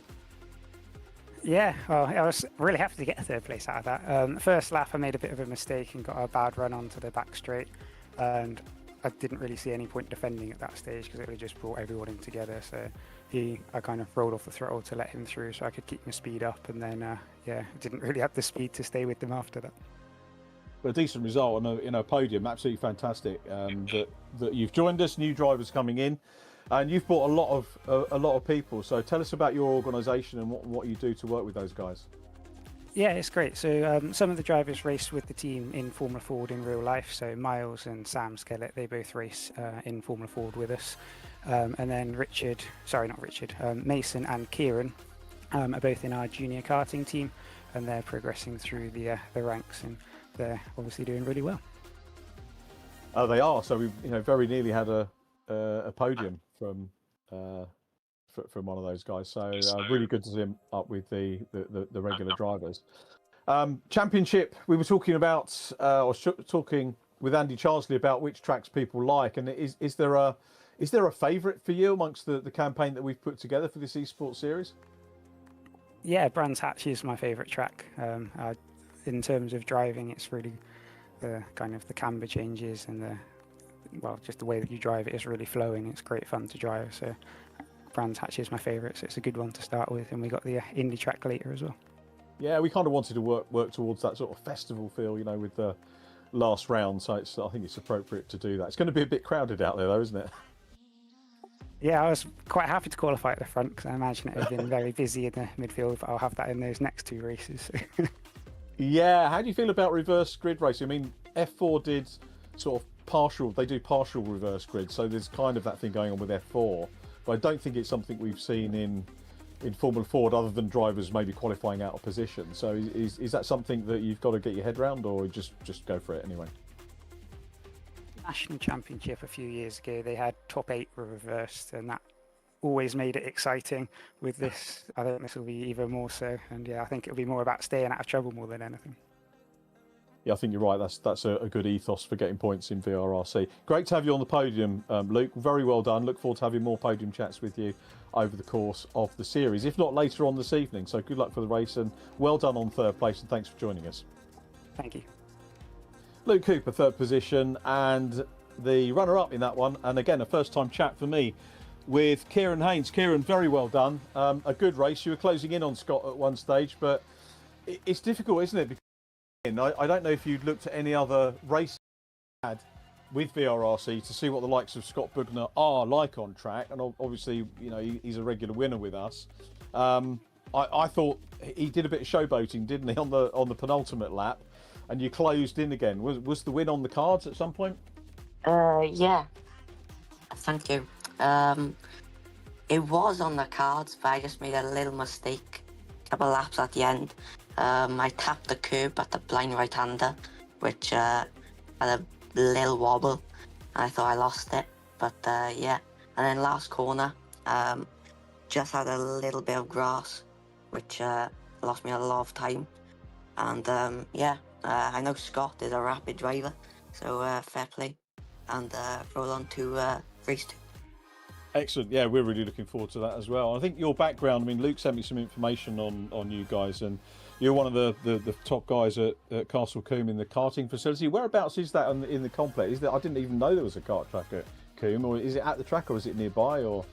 Yeah, well, I was really happy to get a third place out of that. The first lap, I made a bit of a mistake and got a bad run onto the back straight, and I didn't really see any point defending at that stage because it would have just brought everyone in together. So I kind of rolled off the throttle to let him through so I could keep my speed up, and then didn't really have the speed to stay with them after that. But a decent result in a podium, absolutely fantastic. That you've joined us, new drivers coming in. And you've brought a lot of people. So tell us about your organisation and what you do to work with those guys. Yeah, it's great. So some of the drivers race with the team in Formula Ford in real life. So Miles and Sam Skellett, they both race in Formula Ford with us. And then Mason and Kieran are both in our junior karting team, and they're progressing through the ranks, and they're obviously doing really well. Oh, they are. So we very nearly had a podium from one of those guys. So really good to see him up with the regular drivers. Championship, we were talking about talking with Andy Charsley about which tracks people like, and is there a favourite for you amongst the campaign that we've put together for this esports series? Yeah, Brands Hatch is my favourite track. In terms of driving, it's really the kind of the camber changes and just the way that you drive it is really flowing. It's great fun to drive. So Brands Hatch is my favourite, so it's a good one to start with. And we got the Indy track later as well. Yeah, we kind of wanted to work towards that sort of festival feel, with the last round. So I think it's appropriate to do that. It's going to be a bit crowded out there, though, isn't it? Yeah, I was quite happy to qualify at the front because I imagine it would have been very busy in the midfield, but I'll have that in those next two races. Yeah, how do you feel about reverse grid racing? I mean, F4 did sort of partial reverse grid, so there's kind of that thing going on with F4, but I don't think it's something we've seen in Formula Ford other than drivers maybe qualifying out of position. So is that something that you've got to get your head around, or just go for it anyway? National Championship a few years ago, they had top 8 were reversed, and that always made it exciting. With this, I think this will be even more so, and I think it'll be more about staying out of trouble more than anything. Yeah, I think you're right. That's a good ethos for getting points in VRRC. Great to have you on the podium, Luke. Very well done. Look forward to having more podium chats with you over the course of the series, if not later on this evening. So good luck for the race, and well done on third place, and thanks for joining us. Thank you. Luke Cooper, third position, and the runner-up in that one. And again, a first-time chat for me with Kieran Haynes. Kieran, very well done. A good race. You were closing in on Scott at one stage, but it's difficult, isn't it? I don't know if you'd looked at any other race had with VRRC to see what the likes of Scott Bugner are like on track, and obviously, you know, he's a regular winner with us. I thought he did a bit of showboating, didn't he, on the penultimate lap, and you closed in again. Was the win on the cards at some point? Yeah. Thank you. It was on the cards, but I just made a little mistake. A couple of laps at the end. I tapped the curb at the blind right-hander, which had a little wobble. I thought I lost it, but yeah. And then last corner, just had a little bit of grass, which lost me a lot of time. And yeah, I know Scott is a rapid driver, so fair play. And roll on to race 2. Excellent. Yeah, we're really looking forward to that as well. I think your background, I mean, Luke sent me some information on you guys, and you're one of the top guys at Castle Combe in the karting facility. Whereabouts is that in the complex? Is that, I didn't even know there was a kart track at Combe, or is it at the track, or is it nearby, or?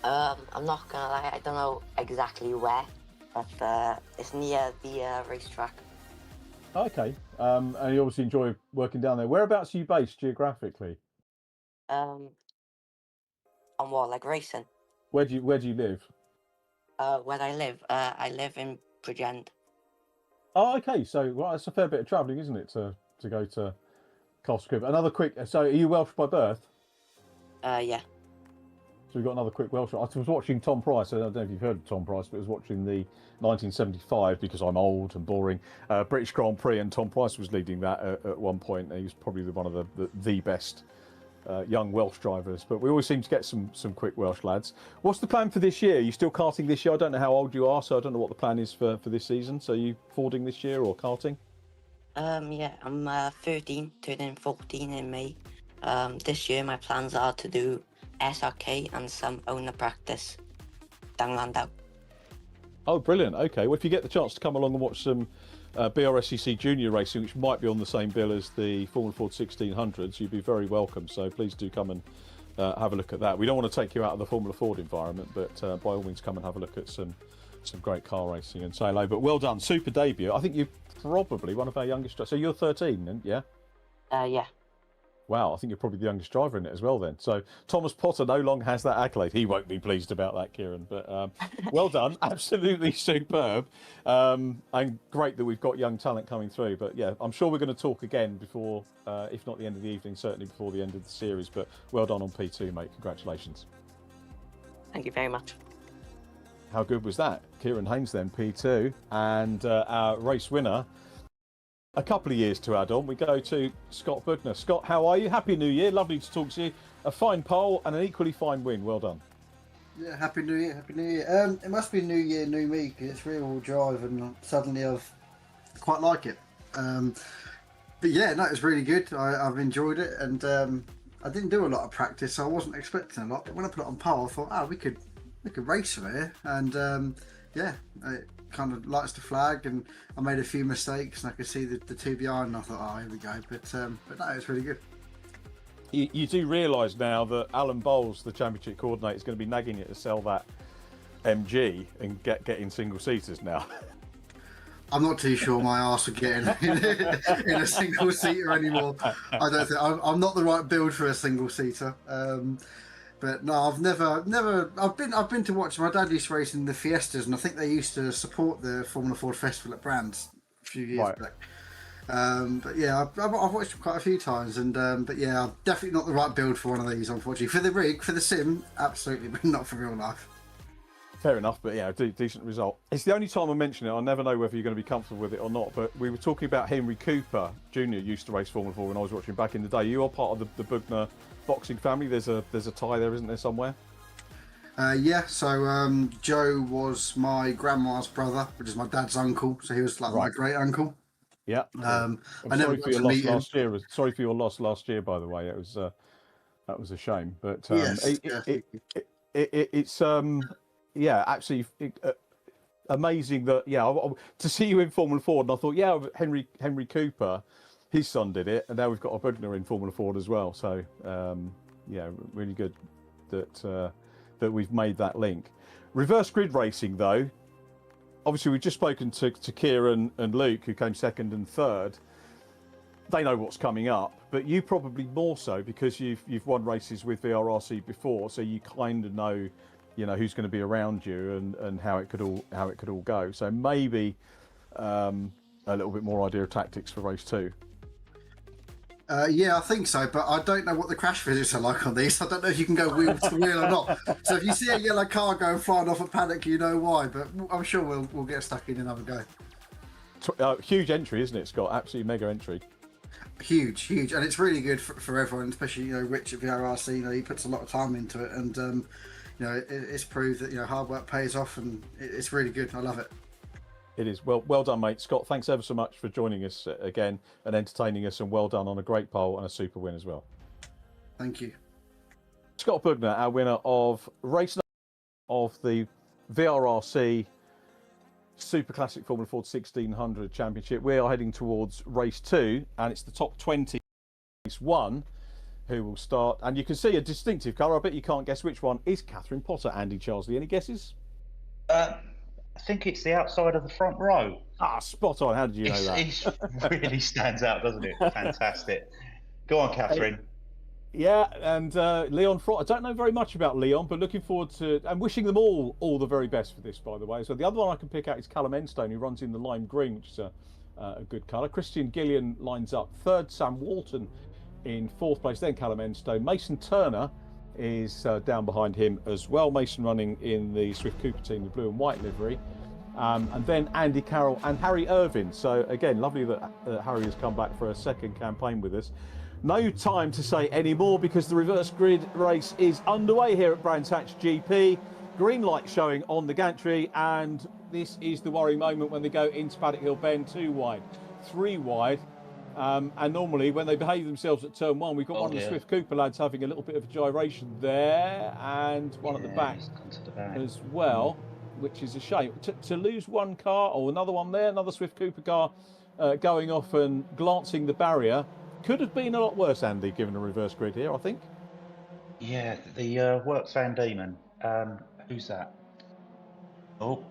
I'm not gonna lie, I don't know exactly where, but it's near the racetrack. Okay. And you obviously enjoy working down there. Whereabouts are you based geographically? On what, like racing? Where do you live? Where I live in Bridgend. Oh, okay. So, well, it's a fair bit of travelling, isn't it, to go to Castle Combe? Another quick. So, are you Welsh by birth? Yeah. So we've got another quick Welsh. I was watching Tom Price. I don't know if you've heard of Tom Price, but I was watching the 1975, because I'm old and boring, British Grand Prix, and Tom Price was leading that at one point. He was probably one of the best young Welsh drivers. But we always seem to get some quick Welsh lads. What's the plan for this year? Are you still karting this year? I don't know how old you are, so I don't know what the plan is for this season. So are you fording this year or karting? Yeah, I'm 13, turning 14 in May. This year my plans are to do SRK and some owner practice down Landau. Oh, brilliant. Okay, well, if you get the chance to come along and watch some BRSCC junior racing, which might be on the same bill as the Formula Ford 1600s, you'd be very welcome. So please do come and have a look at that. We don't want to take you out of the Formula Ford environment, but by all means come and have a look at some great car racing and say hello. But well done, super debut. I think you're probably one of our youngest. So you're 13, yeah? Yeah. Wow, I think you're probably the youngest driver in it as well then. So Thomas Potter no longer has that accolade. He won't be pleased about that, Kieran. But well done, absolutely superb. And great that we've got young talent coming through. But yeah, I'm sure we're going to talk again before, if not the end of the evening, certainly before the end of the series. But well done on P2, mate. Congratulations. Thank you very much. How good was that? Kieran Haynes then, P2. And our race winner, a couple of years to add on, we go to Scott Bugner. Scott, how are you? Happy New Year. Lovely to talk to you. A fine pole and an equally fine win. Well done. Yeah, Happy New Year. Happy New Year. It must be New Year, New Me, because it's rear-wheel drive and suddenly I've quite like it. But yeah, no, it's really good. I've enjoyed it, and I didn't do a lot of practice, so I wasn't expecting a lot. But when I put it on pole, I thought, we could race from here. And yeah, it kind of lights the flag, and I made a few mistakes, and I could see the two behind, and I thought, here we go. But no, it's really good. You do realise now that Alan Bowles, the championship coordinator, is going to be nagging you to sell that MG and get in single seaters now. I'm not too sure my arse would get in a single seater anymore. I don't think I'm not the right build for a single seater. But no, I've been to watch. My dad used to race in the Fiestas, and I think they used to support the Formula Ford Festival at Brands a few years back. But yeah, I've watched them quite a few times, and but yeah, I'm definitely not the right build for one of these, unfortunately. For the rig, for the sim, absolutely, but not for real life. Fair enough, but yeah, decent result. It's the only time I mention it. I never know whether you're going to be comfortable with it or not, but we were talking about Henry Cooper Jr. used to race Formula 4 when I was watching back in the day. You are part of the Bugner boxing family. There's a tie there, isn't there, somewhere? Yeah, so Joe was my grandma's brother, which is my dad's uncle, so he was like my great uncle. Yeah. I never sorry for your loss last year. Sorry for your loss last year, by the way. It was that was a shame, but yes, it's yeah, absolutely amazing that to see you in Formula Ford, and I thought Henry Cooper, his son did it, and now we've got a Bugner in Formula Ford as well. So yeah, really good that we've made that link. Reverse grid racing though, obviously we've just spoken to Kieran and Luke, who came second and third. They know what's coming up, but you probably more so because you've won races with VRRC before, so you kind of know, who's going to be around you and how it could all go. So maybe a little bit more idea of tactics for race 2. Yeah, I think so, but I don't know what the crash physics are like on these. I don't know if you can go wheel to wheel or not. So if you see a yellow car going flying off a paddock, you know why. But I'm sure we'll get stuck in another go. Huge entry, isn't it, Scott? Absolutely mega entry. Huge, and it's really good for everyone, especially Rich at VRRC. He puts a lot of time into it, and it's proved that hard work pays off, and it's really good. I love it. It is. Well done, mate. Scott, thanks ever so much for joining us again and entertaining us, and well done on a great pole and a super win as well. Thank you. Scott Bugner, our winner of race of the VRRC Super Classic Formula Ford 1600 Championship. We are heading towards race 2, and it's the top 20 race 1 who will start. And you can see a distinctive colour. I bet you can't guess which one is Catherine Potter. Andy Charsley, any guesses? I think it's the outside of the front row. Spot on. How did you know that? It really stands out, doesn't it? Fantastic. Go on, Catherine. Yeah, and Leon Frost. I don't know very much about Leon, but looking forward to and wishing them all the very best for this, by the way. So the other one I can pick out is Callum Enstone, who runs in the lime green, which is a good colour. Christian Gillian lines up third. Sam Walton in fourth place. Then Callum Enstone. Mason Turner is down behind him as well. Mason running in the Swift Cooper team, the blue and white livery. And then Andy Carroll and Harry Irvine. So again, lovely that Harry has come back for a second campaign with us. No time to say any more because the reverse grid race is underway here at Brands Hatch GP. Green light showing on the gantry, and this is the worrying moment when they go into Paddock Hill Bend, 2 wide, 3 wide. And normally when they behave themselves at turn 1, we've got one of the Swift Cooper lads having a little bit of a gyration there, and one at the back as well, which is a shame. To lose one car, or another one there, another Swift Cooper car going off and glancing the barrier. Could have been a lot worse, Andy, given a reverse grid here, I think. Yeah, the Works Van Diemen. Who's that? Oh,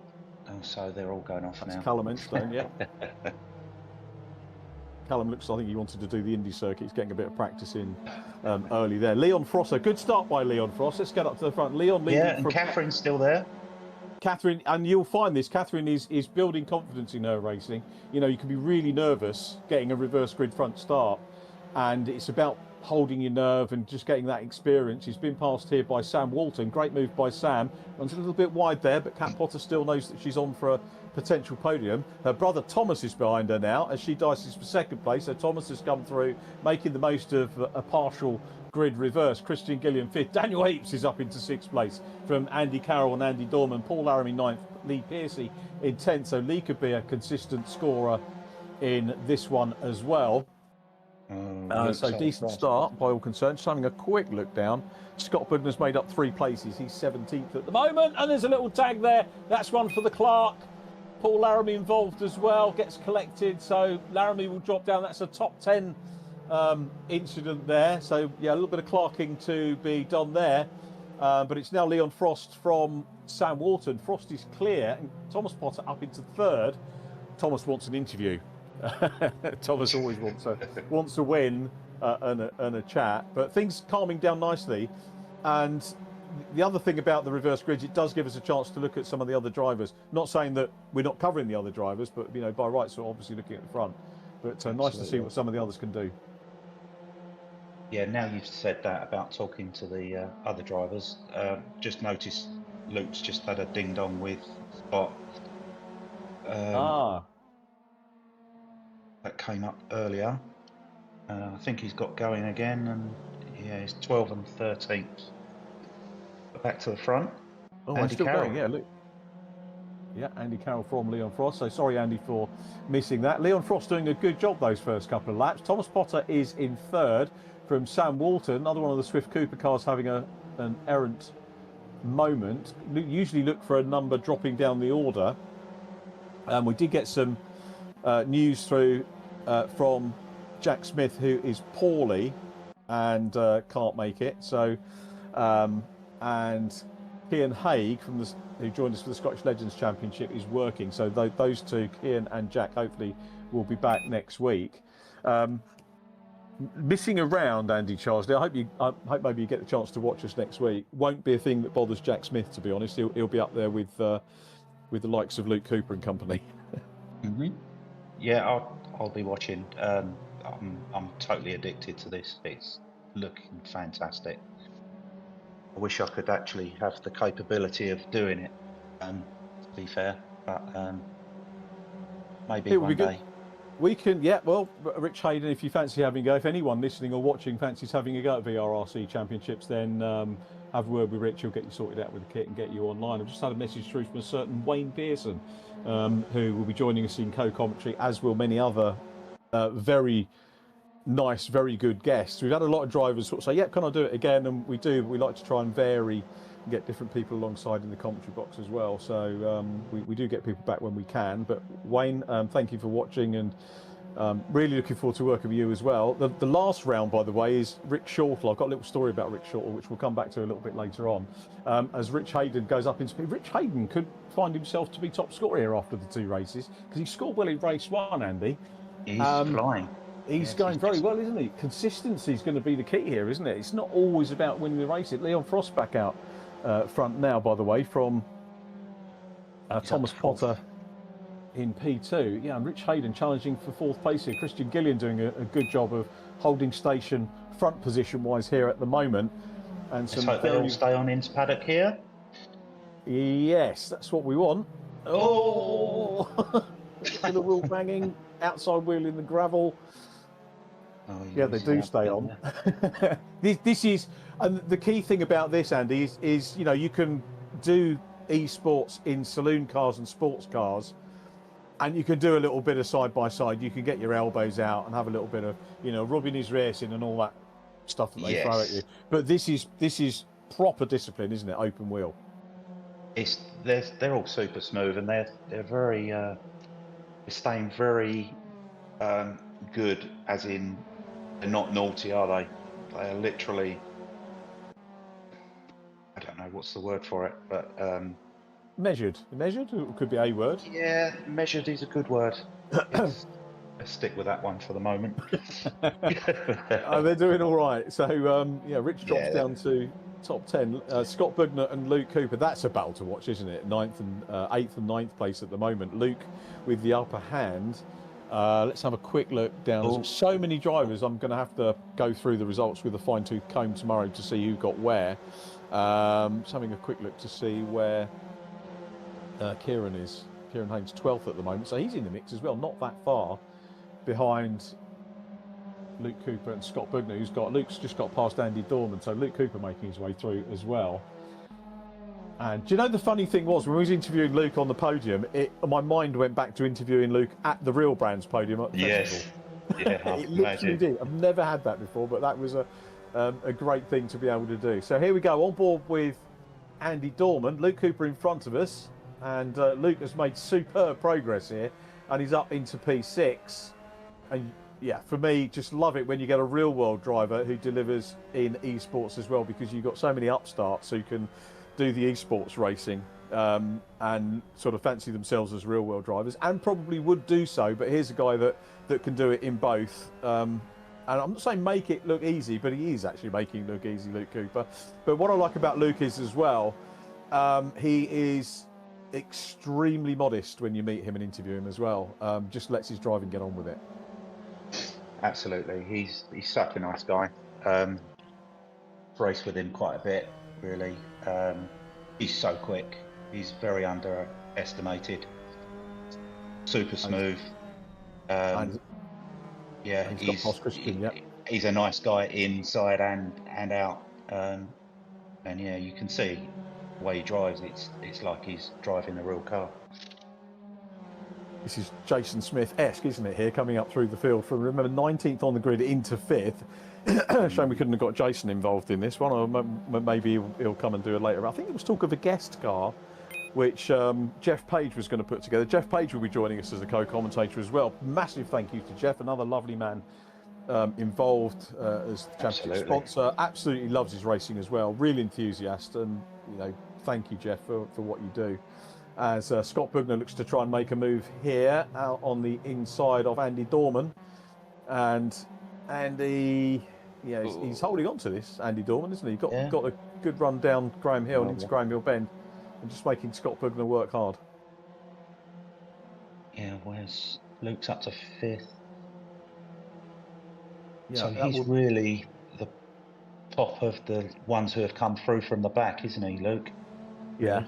so they're all going off now. That's Callum Enstone, yeah. Callum looks, I think he wanted to do the Indy circuit. He's getting a bit of practice in early there. Leon Frost, a good start by Leon Frost. Let's get up to the front. Leon leading. Yeah, and Catherine's still there. Catherine, and you'll find this, Catherine is building confidence in her racing. You can be really nervous getting a reverse grid front start, and it's about holding your nerve and just getting that experience. She's been passed here by Sam Walton. Great move by Sam. Runs a little bit wide there, but Cat Potter still knows that she's on for a potential podium. Her brother Thomas is behind her now as she dices for second place. So Thomas has come through, making the most of a partial grid reverse. Christian Gillian fifth. Daniel Apes is up into 6th place from Andy Carroll and Andy Dorman. Paul Laramie 9th. Lee Piercy in 10th. So Lee could be a consistent scorer in this one as well. So decent start by all concerned. Just having a quick look down. Scott Budner's made up 3 places. He's 17th at the moment, and there's a little tag there. That's one for the Clark. Paul Laramie involved as well, gets collected. So Laramie will drop down. That's a top 10 incident there. So yeah, a little bit of clarking to be done there. But it's now Leon Frost from Sam Walton. Frost is clear, and Thomas Potter up into 3rd. Thomas wants an interview. Thomas always wants a win and a chat, but things calming down nicely. And the other thing about the reverse grids, it does give us a chance to look at some of the other drivers. Not saying that we're not covering the other drivers, but by rights we're obviously looking at the front. But nice to see what some of the others can do. Yeah, now you've said that about talking to the other drivers, just noticed Luke's just had a ding dong with Spot. That came up earlier. I think he's got going again, and yeah, he's 12th and 13th. Back to the front. Oh, Andy still Carroll. Going, yeah, look. Yeah, Andy Carroll from Leon Frost. So sorry, Andy, for missing that. Leon Frost doing a good job those first couple of laps. Thomas Potter is in 3rd from Sam Walton, another one of the Swift Cooper cars having an errant moment. Usually look for a number dropping down the order. We did get some news through from Jack Smith, who is poorly and can't make it. So, and Cian Haig who joined us for the Scottish Legends Championship is working. So those two, Cian and Jack, hopefully will be back next week. Missing around, Andy Charsley. I hope maybe you get the chance to watch us next week. Won't be a thing that bothers Jack Smith, to be honest. He'll be up there with the likes of Luke Cooper and company. Yeah, I'll be watching. I'm totally addicted to this. It's looking fantastic. I wish I could actually have the capability of doing it. To be fair, but maybe one day. We can, yeah. Well, Rich Hayden, if you fancy having a go, if anyone listening or watching fancies having a go at VRRC Championships, then have a word with Rich. He'll get you sorted out with the kit and get you online. I've just had a message through from a certain Wayne Pearson, who will be joining us in co-commentary, as will many other very nice, very good guests. We've had a lot of drivers sort of say, "Yep, can I do it again?" And we do. We like to try and vary and get different people alongside in the commentary box as well. So we do get people back when we can. But Wayne, thank you for watching, and really looking forward to working with you as well. The last round, by the way, is Rick Shortle. I've got a little story about Rick Shortle, which we'll come back to a little bit later on. As Rich Hayden goes up in speed, Rich Hayden could find himself to be top scorer here after the two races, because he scored well in race one, Andy. He's flying. He's going very well, isn't he? Consistency is going to be the key here, isn't it? It's not always about winning the race. Leon Frost back out front now, by the way, from Thomas Potter in P2. Yeah, and Rich Hayden challenging for fourth place here. Christian Gillian doing a good job of holding station front position-wise here at the moment. And Let's hope they all stay on into paddock here. Yes, that's what we want. Oh! The wheel banging, outside wheel in the gravel. Oh, yeah, they do stay on. This is, and the key thing about this, Andy, is you know, you can do esports in saloon cars and sports cars, and you can do a little bit of side by side. You can get your elbows out and have a little bit of, you know, rubbing his racing and all that stuff that they throw at you. But this is proper discipline, isn't it? Open wheel. They're all super smooth, and they're very staying very good, as in they're not naughty, are they? They are literally, I don't know what's the word for it, but measured could be a word. Yeah, measured is a good word. Let's stick with that one for the moment. Oh, they're doing all right. So yeah, Rich drops down to top 10. Scott Bugner and Luke Cooper. That's a battle to watch, isn't it? 8th and 9th place at the moment. Luke with the upper hand. Let's have a quick look down. There's so many drivers. I'm going to have to go through the results with a fine-tooth comb tomorrow to see who got where. Just having a quick look to see where Kieran is. Kieran Haynes 12th at the moment, so he's in the mix as well. Not that far behind Luke Cooper and Scott Bugner, Luke's just got past Andy Dorman, so Luke Cooper making his way through as well. And do you know the funny thing was, when we was interviewing Luke on the podium, my mind went back to interviewing Luke at the Real Brands podium at the festival. Yeah, it literally did. I've never had that before, but that was a great thing to be able to do. So here we go, on board with Andy Dorman, Luke Cooper in front of us, and Luke has made superb progress here, and he's up into P6. And yeah, for me, just love it when you get a real world driver who delivers in esports as well, because you've got so many upstarts who can do the esports racing and sort of fancy themselves as real world drivers, and probably would do so. But here's a guy that can do it in both. And I'm not saying make it look easy, but he is actually making it look easy, Luke Cooper. But what I like about Luke is as well, he is extremely modest when you meet him and interview him as well. Just lets his driving get on with it. Absolutely, he's such a nice guy. Raced with him quite a bit, really. He's so quick. He's very underestimated. Super smooth. Yeah, he's a nice guy inside and out. And yeah, you can see the way he drives. It's like he's driving a real car. This is Jason Smith-esque, isn't it, here, coming up through the field from, remember, 19th on the grid into 5th. Shame we couldn't have got Jason involved in this one, or maybe he'll come and do it later. I think there was talk of a guest car, which Geoff Page was going to put together. Geoff Page will be joining us as a co-commentator as well. Massive thank you to Geoff, another lovely man involved as the championship sponsor. Absolutely loves his racing as well. Real enthusiast, and you know, thank you, Geoff, for what you do. As Scott Bugner looks to try and make a move here out on the inside of Andy Dorman. And Andy, yeah, he's holding on to this, Andy Dorman, isn't he? Got a good run down Graham Hill and into Graham Hill Bend, and just making Scott Bugner work hard. Yeah, where's Luke's up to 5th? Yeah, so he's really the top of the ones who have come through from the back, isn't he, Luke? Yeah.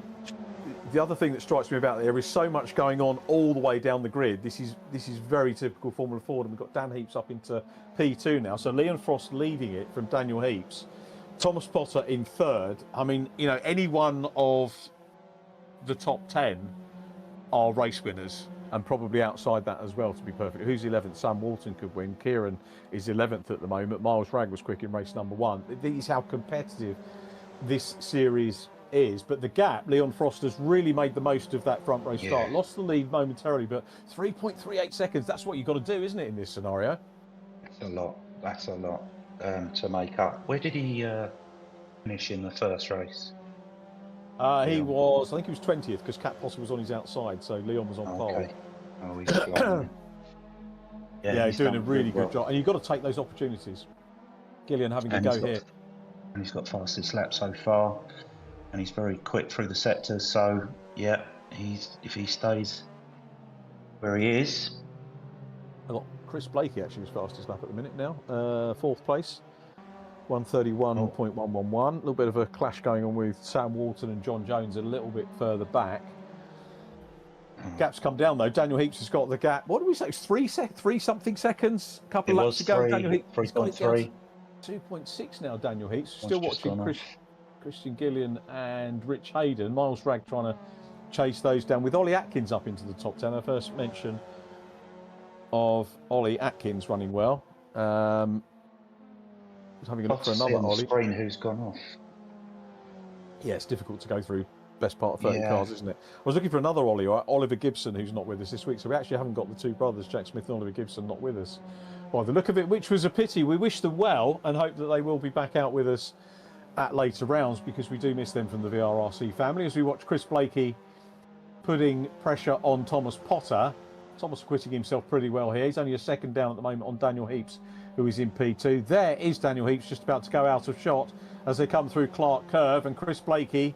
The other thing that strikes me about there is so much going on all the way down the grid. This is very typical Formula Ford, and we've got Dan Heaps up into P2 now. So Leon Frost leading it from Daniel Heaps. Thomas Potter in 3rd. I mean, you know, any one of the top 10 are race winners, and probably outside that as well, to be perfect. Who's 11th? Sam Walton could win. Kieran is 11th at the moment. Miles Ragg was quick in race number 1. This is how competitive this series is. But the gap, Leon Frost has really made the most of that front row start. Lost the lead momentarily, but 3.38 seconds, that's what you've got to do, isn't it, in this scenario? That's a lot to make up. Where did he finish in the first race? He was, I think he was 20th, because Cat Potter was on his outside, so Leon was on pole. Oh, he's flying. He's doing a really good job, and you've got to take those opportunities. Gillian having to go here. And he's got fastest lap so far, and he's very quick through the sectors, so yeah, if he stays where he is. I've got Chris Blakey actually was fastest lap at the minute now, 4th place. 131.111. A little bit of a clash going on with Sam Walton and John Jones a little bit further back. Gap's come down though. Daniel Heaps has got the gap. What do we say? It's 3 something seconds. A couple of laps to go. Daniel Heaps 3.3. 2.6 now. Daniel Heaps still watching Christian Gillian and Rich Hayden. Miles Ragg trying to chase those down with Ollie Atkins up into the top 10. Our first mention of Ollie Atkins running well. Having a look for another Ollie. Screen who's gone off. Yeah, it's difficult to go through best part of 30 cars, isn't it? I was looking for another Ollie, Oliver Gibson, who's not with us this week. So we actually haven't got the two brothers, Jack Smith and Oliver Gibson, not with us by the look of it, which was a pity. We wish them well and hope that they will be back out with us at later rounds, because we do miss them from the VRRC family. As we watch Chris Blakey putting pressure on Thomas Potter. Thomas acquitting himself pretty well here. He's only a second down at the moment on Daniel Heaps, who is in P2. There is Daniel Heaps just about to go out of shot as they come through Clark Curve, and Chris Blakey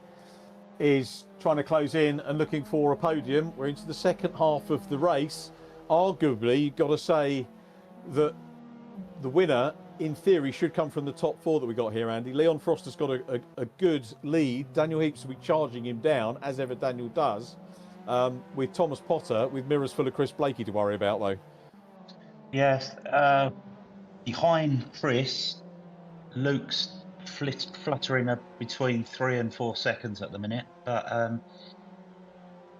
is trying to close in and looking for a podium. We're into the second half of the race. Arguably, you've got to say that the winner, in theory, should come from the top 4 that we got here, Andy. Leon Frost has got a good lead. Daniel Heaps will be charging him down, as ever Daniel does, with Thomas Potter, with mirrors full of Chris Blakey to worry about, though. Yes. Behind Chris, Luke's fluttering between 3 and 4 seconds at the minute, but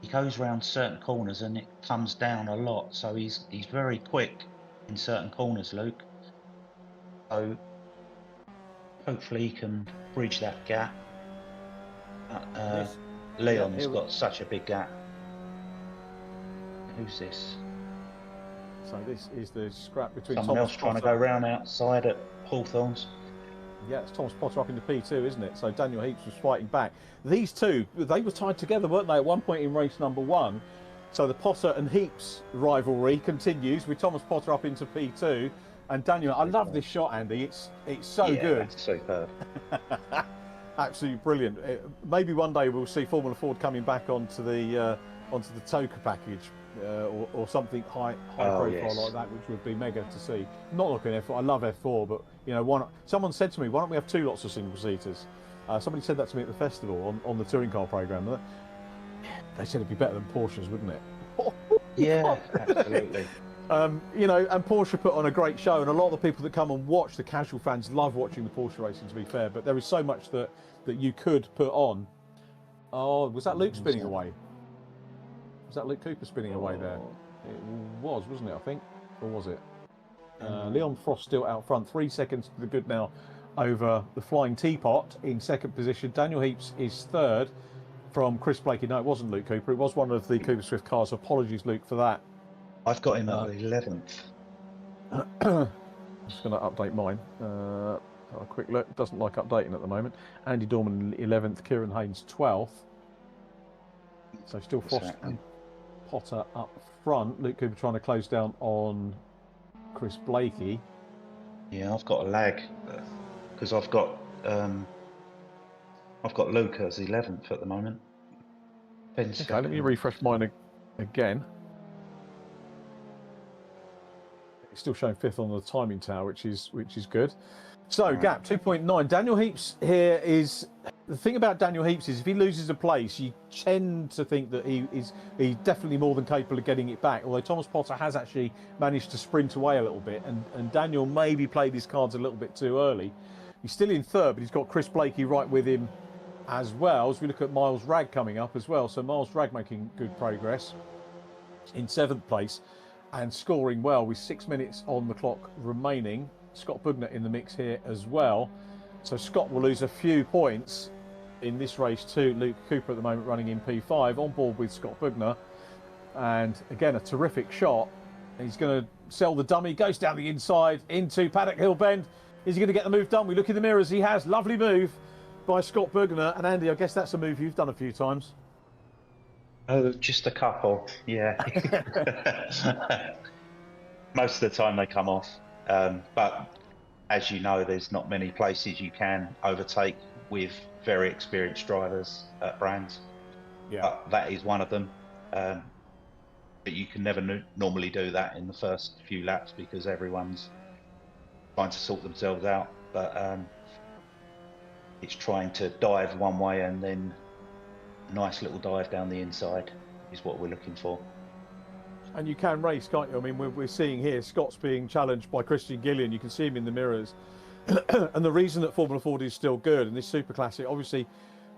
he goes around certain corners and it comes down a lot, so he's very quick in certain corners, Luke. So hopefully he can bridge that gap. Leon's got such a big gap. Who's this? So this is the scrap between someone Thomas else trying Potter. to go round outside at Hawthorns. Yeah, it's Thomas Potter up into P2, isn't it? So Daniel Heaps was fighting back. These two, they were tied together, weren't they, at one point in race number 1? So the Potter and Heaps rivalry continues with Thomas Potter up into P2. And Daniel, I love this shot, Andy. It's so good. That's superb. Absolutely brilliant. Maybe one day we'll see Formula Ford coming back onto the Toka package or something high profile like that, which would be mega to see. Not looking at F4. I love F4, but you know, someone said to me, why don't we have 2 lots of single seaters? Somebody said that to me at the festival on the touring car program. They said it'd be better than Porsches, wouldn't it? Yeah, absolutely. You know, and Porsche put on a great show, and a lot of the people that come and watch, the casual fans, love watching the Porsche racing, to be fair, but there is so much that you could put on. Oh, was that Luke spinning away? Was that Luke Cooper spinning away there? It was, wasn't it, I think? Or was it? Leon Frost still out front, 3 seconds to the good now over the Flying Teapot in second position. Daniel Heaps is third from Chris Blakey. No, it wasn't Luke Cooper, it was one of the Cooper Swift cars. Apologies, Luke, for that. I've got him at 11th. I'm just going to update mine. Have a quick look. Doesn't like updating at the moment. Andy Dorman 11th, Kieran Haynes 12th. So still Frost and Potter up front. Luke Cooper trying to close down on Chris Blakey. Yeah, I've got a lag because I've got Luke as 11th at the moment. Okay, let me refresh mine again. It's still showing 5th on the timing tower, which is good. So Right. gap 2.9. Daniel Heaps here is the thing about Daniel Heaps is if he loses a place, you tend to think that he's definitely more than capable of getting it back. Although Thomas Potter has actually managed to sprint away a little bit, and Daniel maybe played his cards a little bit too early. He's still in 3rd, but he's got Chris Blakey right with him as well. As we look at Miles Ragg coming up as well, so Miles Ragg making good progress in 7th place and scoring well with 6 minutes on the clock remaining. Scott Bugner in the mix here as well. So Scott will lose a few points in this race too. Luke Cooper at the moment running in P5 on board with Scott Bugner. And again, a terrific shot. He's going to sell the dummy, goes down the inside into Paddock Hill Bend. Is he going to get the move done? We look in the mirrors. He has. Lovely move by Scott Bugner. And Andy, I guess that's a move you've done a few times. Oh, just a couple, yeah. Most of the time they come off. But as you know, there's not many places you can overtake with very experienced drivers at brands. Yeah. But that is one of them. But you can never normally do that in the first few laps because everyone's trying to sort themselves out. But it's trying to dive one way and then a nice little dive down the inside is what we're looking for. And you can race, can't you? I mean, we're seeing here Scott's being challenged by Christian Gillian. You can see him in the mirrors. And the reason that Formula Ford is still good, and this Super Classic, obviously,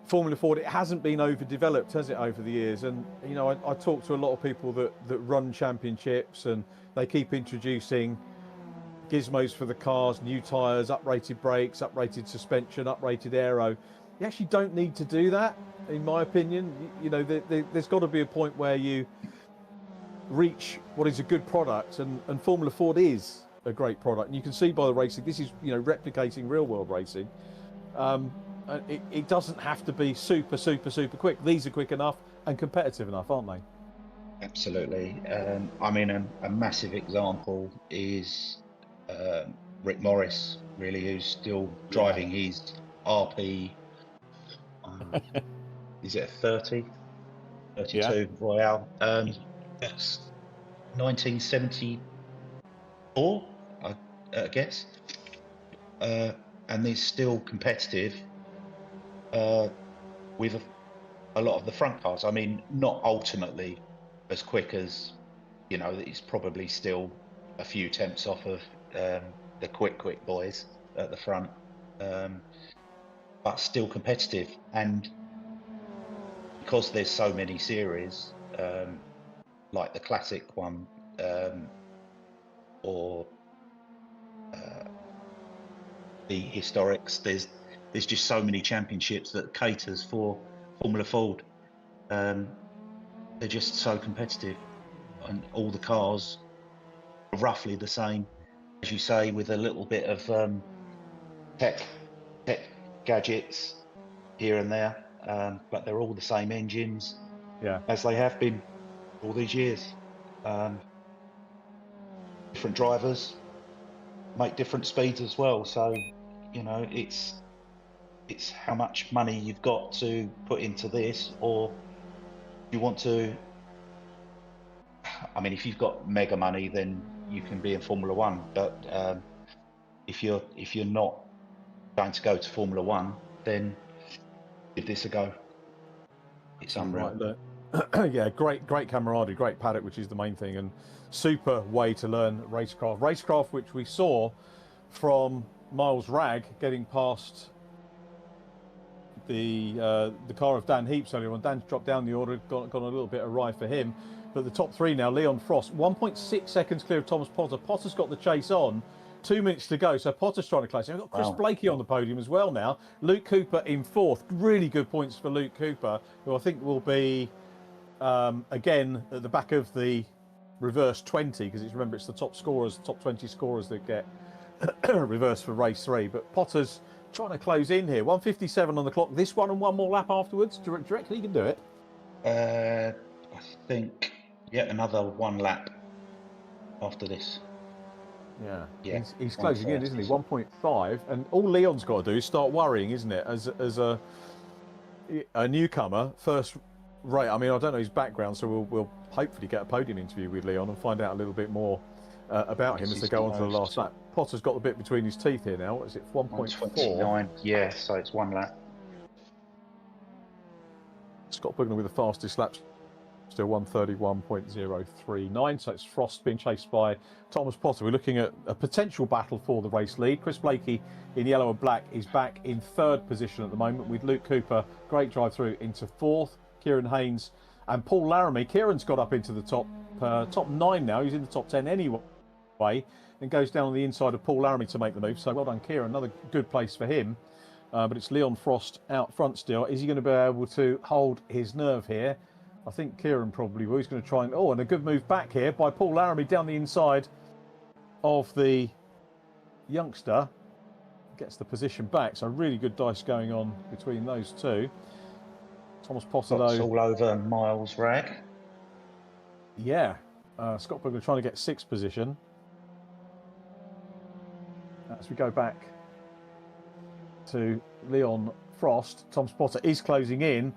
Formula Ford, it hasn't been overdeveloped, has it, over the years? And, you know, I talk to a lot of people that run championships, and they keep introducing gizmos for the cars, new tyres, uprated brakes, uprated suspension, uprated aero. You actually don't need to do that, in my opinion. You know, there's got to be a point where you reach what is a good product, and Formula Ford is a great product, and you can see by the racing this is, you know, replicating real world racing. It doesn't have to be super quick. These are quick enough and competitive enough, aren't they? Absolutely. I mean, a massive example is Rick Morris, really, who's still driving his RP. Is it a 30? 32 Royale? That's 1974, I guess. And they're still competitive with a lot of the front cars. I mean, not ultimately as quick as, you know, it's probably still a few tenths off of the quick boys at the front, but still competitive. And because there's so many series, like the classic one, or the historics, there's just so many championships that caters for Formula Ford. They're just so competitive, and all the cars are roughly the same, as you say, with a little bit of tech gadgets here and there, but they're all the same engines, as they have been all these years. Different drivers make different speeds as well, so, you know, it's how much money you've got to put into this, or you want to. I mean, if you've got mega money, then you can be in Formula One, but if you're not going to go to Formula One, then give this a go. It's unreal. Right, yeah, great camaraderie, great paddock, which is the main thing, and super way to learn racecraft, which we saw from Miles Ragg getting past the car of Dan Heaps earlier on. Dan's dropped down the order, got a little bit awry for him, but the top three now: Leon Frost 1.6 seconds clear of Thomas Potter. Potter's got the chase on, 2 minutes to go, so Potter's trying to close. We've got Chris Blakey on the podium as well now. Luke Cooper in 4th. Really good points for Luke Cooper, who I think will be again at the back of the reverse 20, because remember it's the top 20 scorers that get reverse for race 3. But Potter's trying to close in here. 1:57 on the clock. This one and one more lap afterwards. Do you reckon he can do it? I think, yeah, another one lap after this. Yeah. He's closing in, isn't he? 1.5. And all Leon's got to do is start worrying, isn't it? As a newcomer, first rate. I mean, I don't know his background, so we'll hopefully get a podium interview with Leon and find out a little bit more about him as they go on to the last lap. Potter's got the bit between his teeth here now. Is it 1.4? Yeah, so it's one lap. Scott Bugner with the fastest laps, still 1:31.039. So it's Frost being chased by Thomas Potter. We're looking at a potential battle for the race lead. Chris Blakey in yellow and black is back in 3rd position at the moment, with Luke Cooper, great drive through, into 4th. Kieran Haynes and Paul Laramie. Kieran's got up into the top 9 now. He's in the top 10 anyway, and goes down on the inside of Paul Laramie to make the move. So well done, Kieran. Another good place for him. But it's Leon Frost out front still. Is he going to be able to hold his nerve here? I think Kieran probably will. He's going to try and... Oh, and a good move back here by Paul Laramie down the inside of the youngster. Gets the position back. So really good dice going on between those two. Thomas Potter, though... all over Miles Ragg. Yeah. Scott Bugler trying to get 6th position. As we go back to Leon Frost, Thomas Potter is closing in.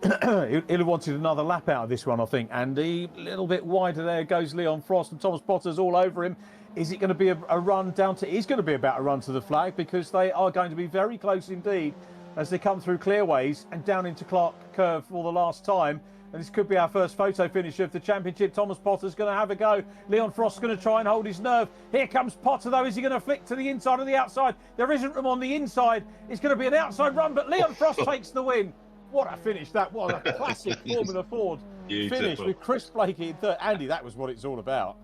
He'll have wanted another lap out of this one, I think, Andy. A little bit wider there goes Leon Frost, and Thomas Potter's all over him. Is it going to be a run down to... It's going to be about a run to the flag, because they are going to be very close indeed as they come through Clearways and down into Clark Curve for the last time. And this could be our first photo finish of the championship. Thomas Potter's going to have a go. Leon Frost's going to try and hold his nerve. Here comes Potter, though. Is he going to flick to the inside or the outside? There isn't room on the inside. It's going to be an outside run, but Leon Frost takes the win. What a finish that was. A classic Formula Ford finish with Chris Blakey in 3rd. Andy, that was what it's all about.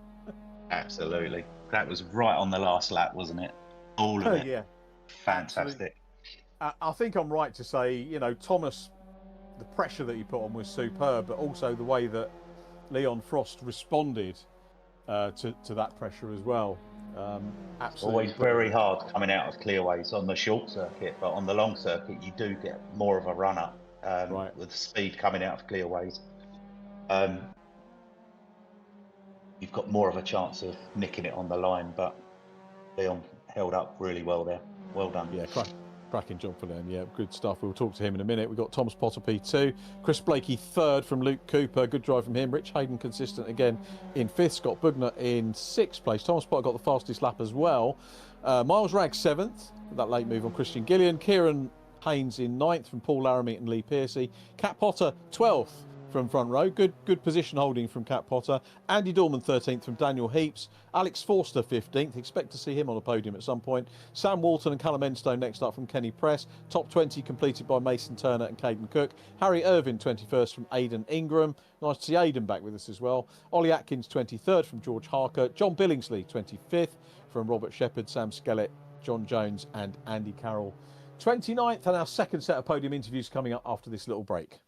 Absolutely. That was right on the last lap, wasn't it? All of it. Yeah. Fantastic. I think I'm right to say, you know, Thomas... The pressure that he put on was superb, but also the way that Leon Frost responded to that pressure as well. Absolutely. Always very hard coming out of Clearways on the short circuit, but on the long circuit you do get more of a run-up with speed coming out of Clearways. You've got more of a chance of nicking it on the line, but Leon held up really well there. Well done. Yeah, cracking job for them. Yeah, good stuff. We'll talk to him in a minute. We've got Thomas Potter P2, Chris Blakey 3rd from Luke Cooper. Good drive from him. Rich Hayden consistent again in 5th. Scott Bugner in 6th place. Thomas Potter got the fastest lap as well. Miles Ragg 7th. That late move on Christian Gillian. Kieran Haynes in 9th from Paul Laramie and Lee Piercy. Cat Potter 12th from front row. Good position holding from Cat Potter. Andy Dorman 13th from Daniel Heaps. Alex Forster 15th. Expect to see him on a podium at some point. Sam Walton and Callum Enstone next up from Kenny Press. Top 20 completed by Mason Turner and Caden Cook. Harry Irvin 21st from Aidan Ingram. Nice to see Aidan back with us as well. Ollie Atkins 23rd from George Harker. John Billingsley 25th from Robert Shepherd, Sam Skellett, John Jones and Andy Carroll 29th. And our second set of podium interviews coming up after this little break.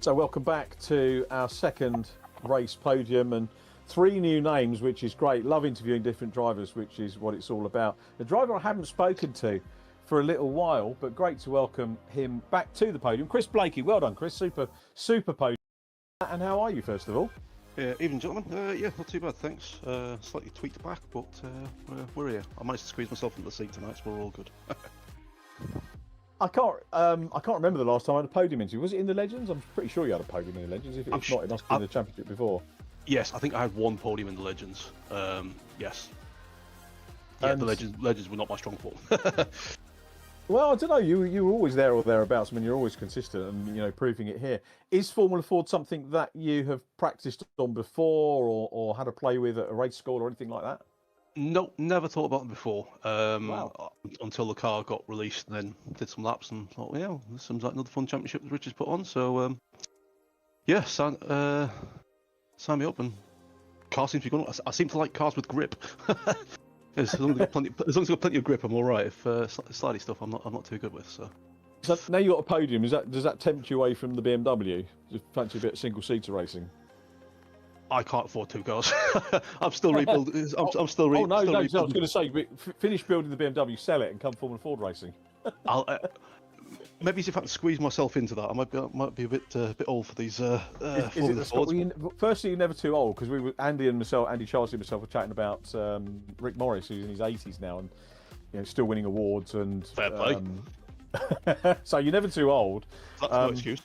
So welcome back to our second race podium, and 3 new names, which is great. Love interviewing different drivers, which is what it's all about. The driver I haven't spoken to for a little while, but great to welcome him back to the podium. Chris Blakey, well done, Chris. Super podium. And how are you, first of all? Evening, gentlemen. Yeah, not too bad, thanks. Slightly tweaked back, but we're here. I managed to squeeze myself into the seat tonight, so we're all good. I can't remember the last time I had a podium interview. Was it in the Legends? I'm pretty sure you had a podium in the Legends. If not, it must have been the Championship before. Yes, I think I had one podium in the Legends. Yes. Yeah, the Legends were not my strong form. Well, I don't know. You were always there or thereabouts. I mean, you're always consistent, and proving it here. Is Formula Ford something that you have practiced on before, or had a play with at a race school or anything like that? No, never thought about it before. Wow. Until the car got released, and then did some laps, and thought, yeah, this seems like another fun championship that Rich has put on. So, yeah, sign me up. And car seems to be going. I seem to like cars with grip. As long as I've got plenty of grip, I'm all right. If slidey stuff, I'm not too good with. So now you got a podium. Does that tempt you away from the BMW? Just fancy a bit of single-seater racing? I can't afford 2 cars. I'm still rebuilding. I'm still rebuilding. Oh no! I was going to say, finish building the BMW, sell it, and come Formula Ford racing. I'll maybe if I can squeeze myself into that. I might be a bit old for these. Formula Fords. Firstly, you're never too old, because Andy Charles and myself were chatting about Rick Morris, who's in his 80s now, and still winning awards and. Fair play. So you're never too old. That's no excuse.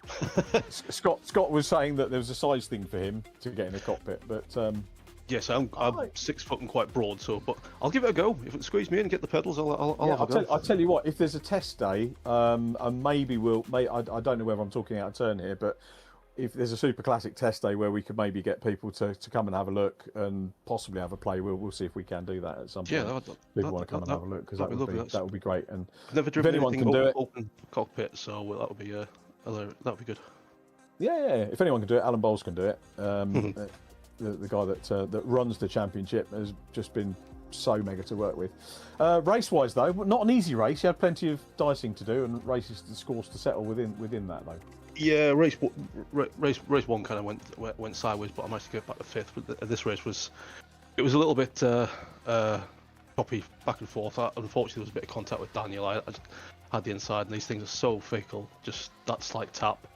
Scott was saying that there was a size thing for him to get in a cockpit, but yes, I'm 6 foot and quite broad, but I'll give it a go. If it squeeze me in and get the pedals, I'll have a go. I'll tell you what. If there's a test day, and maybe I don't know whether I'm talking out of turn here, but if there's a super classic test day where we could maybe get people to come and have a look and possibly have a play, we'll see if we can do that at some point. Yeah, people want to come and have a look, because that would be great. And I've never driven anyone anything can do it. Open cockpit, so that would be good. Yeah. If anyone can do it, Alan Bowles can do it. The guy that runs the championship has just been so mega to work with. Race-wise, though, not an easy race. You had plenty of dicing to do and scores to settle within that, though. Yeah, race one kind of went sideways, but I managed to get back to 5th. But this race was a little bit choppy back and forth. Unfortunately, there was a bit of contact with Daniel. I just had the inside, and these things are so fickle. Just that slight tap,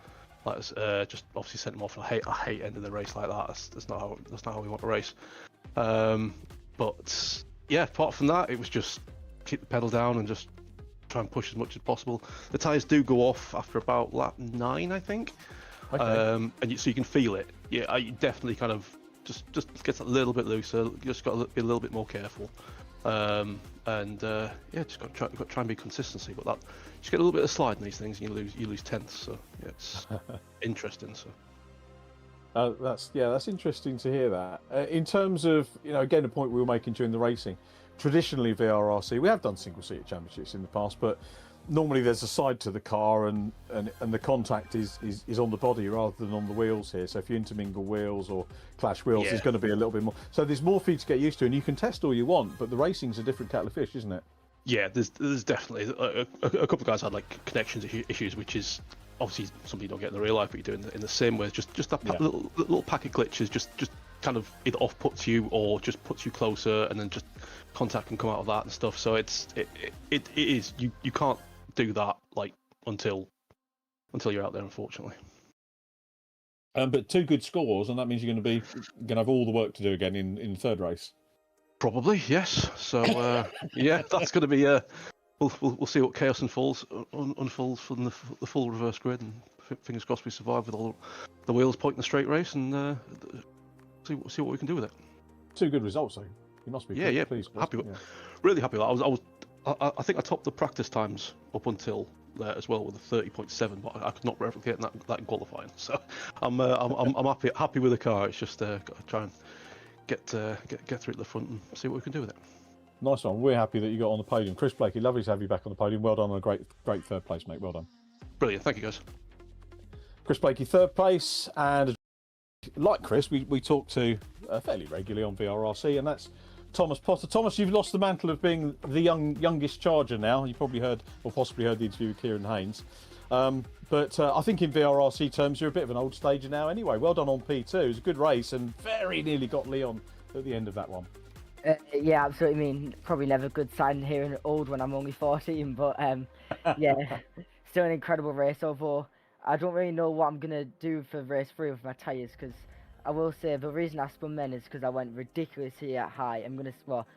just obviously sent him off. And I hate ending the race like that. That's not how we want to race. But yeah, apart from that, it was just keep the pedal down and just try and push as much as possible. The tyres do go off after about lap 9, I think. Okay. So you can feel it. Yeah, you definitely kind of just gets a little bit looser. You just got to be a little bit more careful. Yeah, just got to try and be consistency. But just get a little bit of slide in these things, and you lose tenths. So yeah, it's interesting. So. That's interesting to hear that. In terms of again, the point we were making during the racing. Traditionally, VRRC, we have done single-seater championships in the past, but normally there's a side to the car, and the contact is on the body rather than on the wheels here. So if you intermingle wheels or clash wheels, there's going to be a little bit more. So there's more for you to get used to, and you can test all you want, but the racing's a different kettle of fish, isn't it? Yeah, there's definitely a couple of guys had like connections issues, which is obviously something you don't get in the real life, but you do in the sim, where just that little packet glitches just kind of either off puts you or just puts you closer, and then just contact can come out of that and stuff. So it is you can't do that like until you're out there, unfortunately. But 2 good scores, and that means you're going to have all the work to do again in the 3rd race. Probably, yes. So yeah, that's going to be we'll see what chaos unfolds from the full reverse grid, and fingers crossed we survive with all the wheels pointing the straight race, and see what we can do with it. 2 good results, though. You must be pleased. Really happy with that. I think I topped the practice times up until there as well with a 30.7, but I could not replicate that in qualifying. So I'm happy with the car. It's just got to try and get through to the front and see what we can do with it. Nice one. We're happy that you got on the podium. Chris Blakey, lovely to have you back on the podium. Well done on a great 3rd place, mate. Well done. Brilliant. Thank you, guys. Chris Blakey, 3rd place, and like Chris, we talk to fairly regularly on VRRC, and that's Thomas Potter. Thomas, you've lost the mantle of being the youngest charger now. You probably heard, or possibly heard, the interview with Kieran Haynes. But I think in VRRC terms, you're a bit of an old stager now anyway. Well done on P2. It was a good race and very nearly got Leon at the end of that one. Yeah, absolutely. I mean, probably never a good sign hearing old when I'm only 14, but yeah, still an incredible race. Although I don't really know what I'm going to do for race 3 with my tyres, because I will say the reason I spun men is because I went ridiculously high.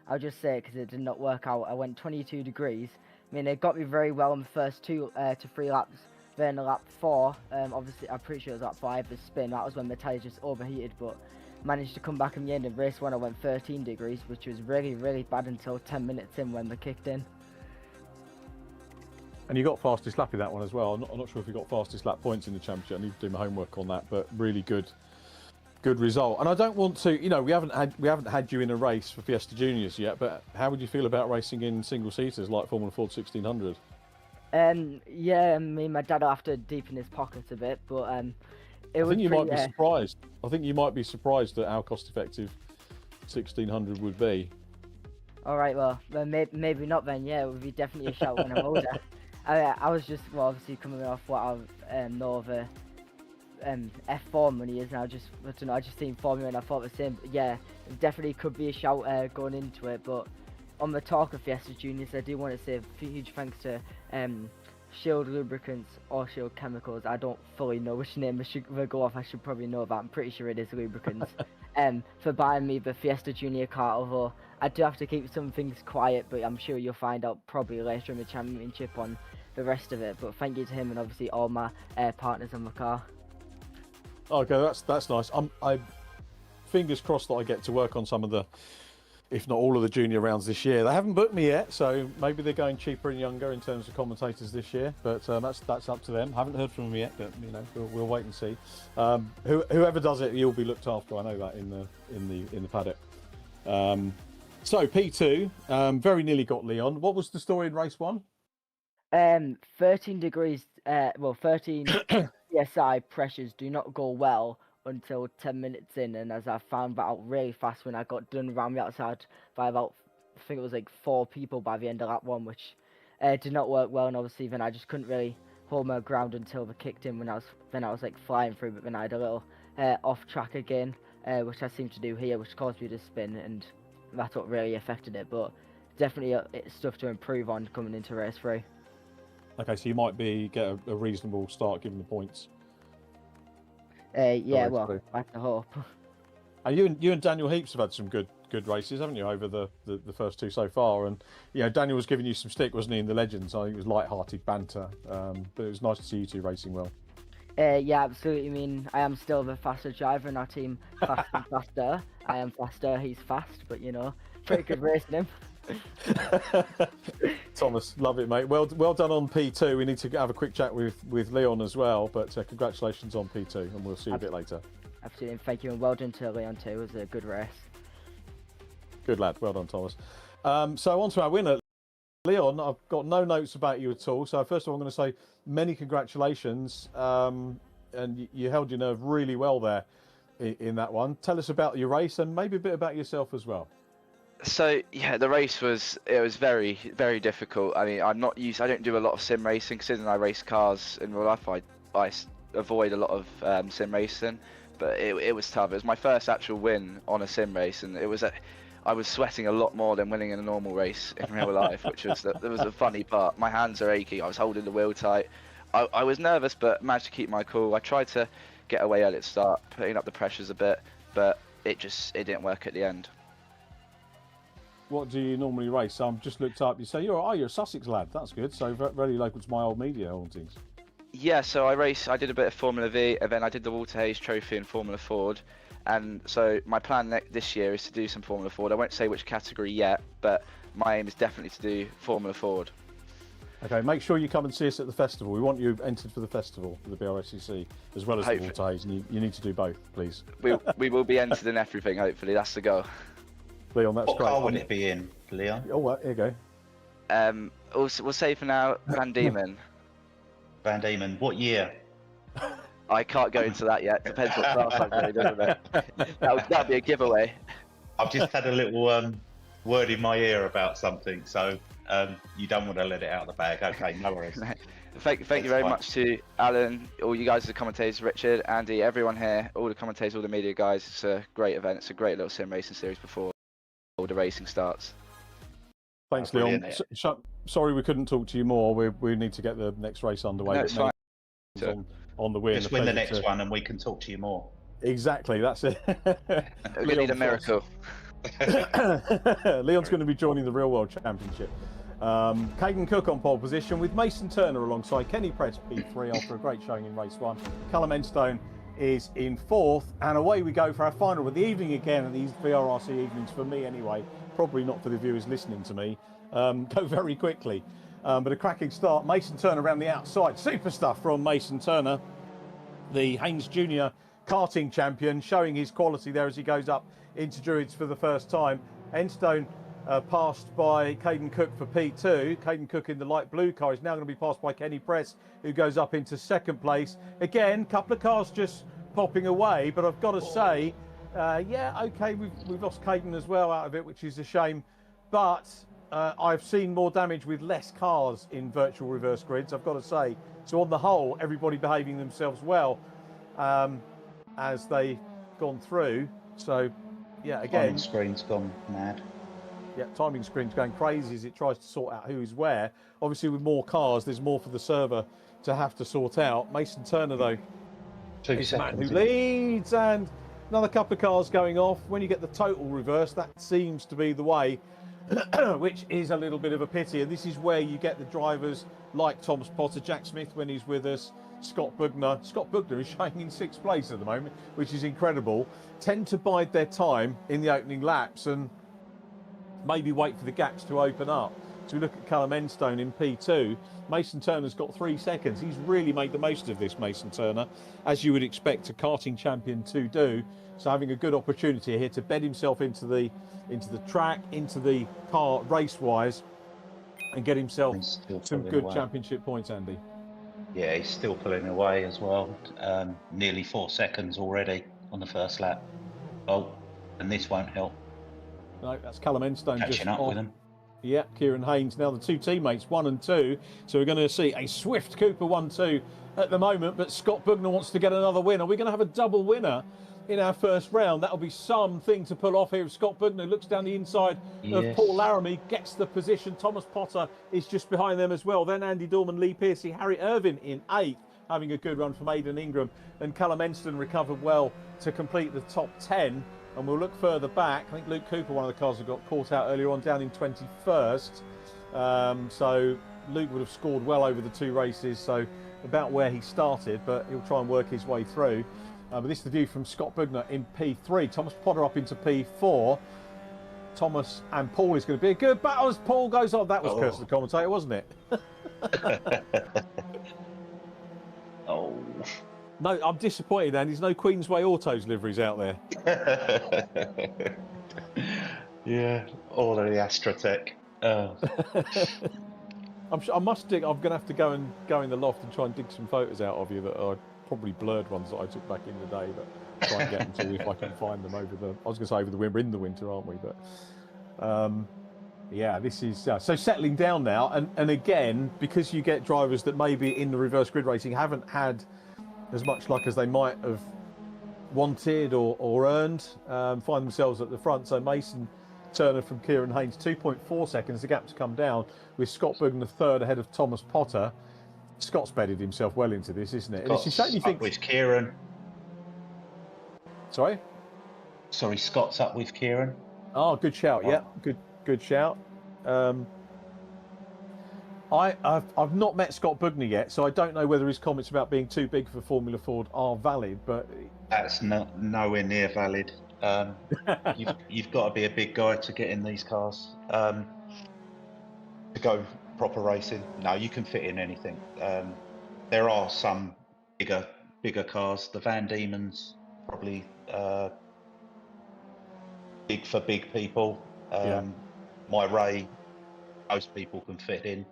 I'll just say it because it did not work out. I went 22 degrees, I mean, it got me very well in the first 2 to 3 laps. Then lap 4, obviously, I'm pretty sure it was lap 5, the spin. That was when the tyres just overheated, but managed to come back in the end. And race 1, I went 13 degrees, which was really, really bad until 10 minutes in when they kicked in. And you got fastest lap in that one as well. I'm not sure if you got fastest lap points in the championship. I need to do my homework on that, but really good result. And I don't want to, you know, we haven't had you in a race for Fiesta Juniors yet, but how would you feel about racing in single seaters like Formula Ford 1600? Yeah, I mean, my dad will have to deepen his pockets a bit, but I think you might be surprised. I think you might be surprised at how cost-effective 1600 would be. All right, well, maybe not then. Yeah, it would be definitely a shout when I'm older. I was just, well, obviously coming off what I know of F4 money is, and I don't know, I just seen Formula and I thought the same. But yeah, it definitely could be a shout going into it. But on the talk of Fiesta Juniors, I do want to say a huge thanks to Shield Lubricants or Shield Chemicals. I don't fully know which name I should go off. I should probably know that. I'm pretty sure it is Lubricants. For buying me the Fiesta Junior car, although I do have to keep some things quiet, but I'm sure you'll find out probably later in the championship on the rest of it. But thank you to him and obviously all my partners on the car. Okay, that's nice. I fingers crossed that I get to work on some of the, if not all of the junior rounds this year. They haven't booked me yet, so maybe they're going cheaper and younger in terms of commentators this year. But that's up to them. Haven't heard from them yet, but you know we'll wait and see. Whoever does it, you'll be looked after. I know that in the paddock. So P2, very nearly got Leon. What was the story in race 1? 13 degrees. 13 psi pressures do not go well until 10 minutes in, and as I found that out really fast when I got done around the outside by about, I think it was like 4 people by the end of lap 1, which did not work well. And obviously then I just couldn't really hold my ground until they kicked in when I was like flying through, but then I had a little off track again, which I seem to do here, which caused me to spin, and that's what really affected it. But definitely it's stuff to improve on coming into race 3. Okay, so you might get a reasonable start given the points. Yeah, well, I hope. And you and Daniel Heaps have had some good races, haven't you, over the first 2 so far? And you know, Daniel was giving you some stick, wasn't he, in the Legends? I think it was light-hearted banter, but it was nice to see you 2 racing well. Yeah, absolutely. I mean, I am still the faster driver in our team, fast and faster. I am faster, he's fast, but you know, pretty good racing him. Thomas, love it, mate. Well done on P2. We need to have a quick chat with Leon as well, but congratulations on P2, and we'll see you a bit later. Absolutely, thank you, and well done to Leon too. It was a good race. Good lad, well done, Thomas. So on to our winner, Leon. I've got no notes about you at all, so first of all I'm going to say many congratulations, and you held your nerve really well there in that one. Tell us about your race and maybe a bit about yourself as well. So yeah, the race was very, very difficult. I mean, I don't do a lot of sim racing, considering I race cars in real life. I avoid a lot of sim racing, but it was tough. It was my first actual win on a sim race, and I was sweating a lot more than winning in a normal race in real life, which was the funny part. My hands are aching. I was holding the wheel tight. I was nervous, but managed to keep my cool. I tried to get away early at the start, putting up the pressures a bit, but it didn't work at the end. What do you normally race? So I've just looked up. You say you're a Sussex lad. That's good. So very local to my old media hauntings. Yeah, so I did a bit of Formula V, and then I did the Walter Hayes Trophy in Formula Ford. And so my plan this year is to do some Formula Ford. I won't say which category yet, but my aim is definitely to do Formula Ford. Okay, make sure you come and see us at the festival. We want you entered for the festival, the VRRC, as well as the Walter Hayes. And you need to do both, please. We will be entered in everything, hopefully. That's the goal. Leon, that's what great. What car would it be in, Leon? Oh, well, here you go. We'll say for now, Van Diemen. Van Diemen, what year? I can't go into that yet. Depends what class I'm doing, doesn't it? That'll be a giveaway. I've just had a little word in my ear about something, so you don't want to let it out of the bag. Okay, no worries. Thank you very much to Alan, all you guys, the commentators, Richard, Andy, everyone here, all the commentators, all the media guys. It's a great event. It's a great little sim racing series before all the racing starts. Thanks, Leon. Sorry we couldn't talk to you more. We need to get the next race underway. No, it's fine. On the win. Just win the next one and we can talk to you more. Exactly, that's it. We need a miracle. Leon's going to be joining the Real World Championship. Caden Cook on pole position with Mason Turner alongside Kenny Press P3 after a great showing in race 1. Callum Enstone is in 4th, and away we go for our final of the evening again, and these VRRC evenings for me anyway, probably not for the viewers listening to me, go very quickly. But a cracking start. Mason Turner around the outside. Super stuff from Mason Turner, the Haynes Junior karting champion, showing his quality there as he goes up into Druids for the first time. Enstone passed by Caden Cook for P2. Caden Cook in the light blue car is now going to be passed by Kenny Press, who goes up into 2nd place. Again, couple of cars just popping away, but I've got to say, yeah, okay, we've lost Caden as well out of it, which is a shame. But I've seen more damage with less cars in virtual reverse grids, I've got to say. So on the whole, everybody behaving themselves well as they've gone through. So, yeah, again... Timing screen's gone mad. Yeah, timing screen's going crazy as it tries to sort out who is where. Obviously, with more cars, there's more for the server to have to sort out. Mason Turner, though, is the man who leads, and another couple of cars going off. When you get the total reverse, that seems to be the way, which is a little bit of a pity. And this is where you get the drivers like Thomas Potter, Jack Smith when he's with us, Scott Bugner. Scott Bugner is showing in 6th place at the moment, which is incredible. Tend to bide their time in the opening laps and maybe wait for the gaps to open up. So we look at Callum Enstone in P2. Mason Turner's got 3 seconds. He's really made the most of this, Mason Turner, as you would expect a karting champion to do. So having a good opportunity here to bed himself into the track, into the car race-wise, and get himself some good championship points, Andy. Yeah, he's still pulling away as well. Nearly 4 seconds already on the first lap. Oh, and this won't help. No, that's Callum Enstone Catching up with him. Yeah, Kieran Haynes, now the 2 teammates, 1 and 2. So we're going to see a swift Cooper 1-2 at the moment, but Scott Bugner wants to get another win. Are we going to have a double winner in our first round? That'll be something to pull off here. Scott Bugner looks down the inside of Paul Laramie, gets the position. Thomas Potter is just behind them as well. Then Andy Dorman, Lee Piercy, Harry Irvin in 8th, having a good run from Aidan Ingram. And Callum Enstone recovered well to complete the top 10. And we'll look further back. I think Luke Cooper, one of the cars that got caught out earlier on, down in 21st. So Luke would have scored well over the 2 races, so about where he started, but he'll try and work his way through. But this is the view from Scott Bugner in P3. Thomas Potter up into P4. Thomas and Paul is going to be a good battle as Paul goes on. That was Curse the commentator, wasn't it? Oh. No, I'm disappointed, Andy. There's no Queensway Autos liveries out there. Yeah, all of the Astrotech. I'm going to have to go in the loft and try and dig some photos out of you that are probably blurred ones that I took back in the day, but try and get them to you if I can find them over the. I was going to say over the winter, in the winter, aren't we? But yeah, this is so settling down now, and again, because you get drivers that maybe in the reverse grid racing haven't had as much luck as they might have wanted or earned, find themselves at the front. So Mason Turner from Kieran Haynes, 2.4 seconds. The gap's come down with Scott Bugner 3rd ahead of Thomas Potter. Scott's bedded himself well into this, isn't it? And it's a shame you think with Kieran. Sorry, Scott's up with Kieran. Oh, good shout. Yeah, good shout. I've not met Scott Bugner yet, so I don't know whether his comments about being too big for Formula Ford are valid. But that's nowhere near valid. You've got to be a big guy to get in these cars. To go proper racing. No, you can fit in anything. There are some bigger cars. The Van Diemen's probably big for big people. My Ray, most people can fit in.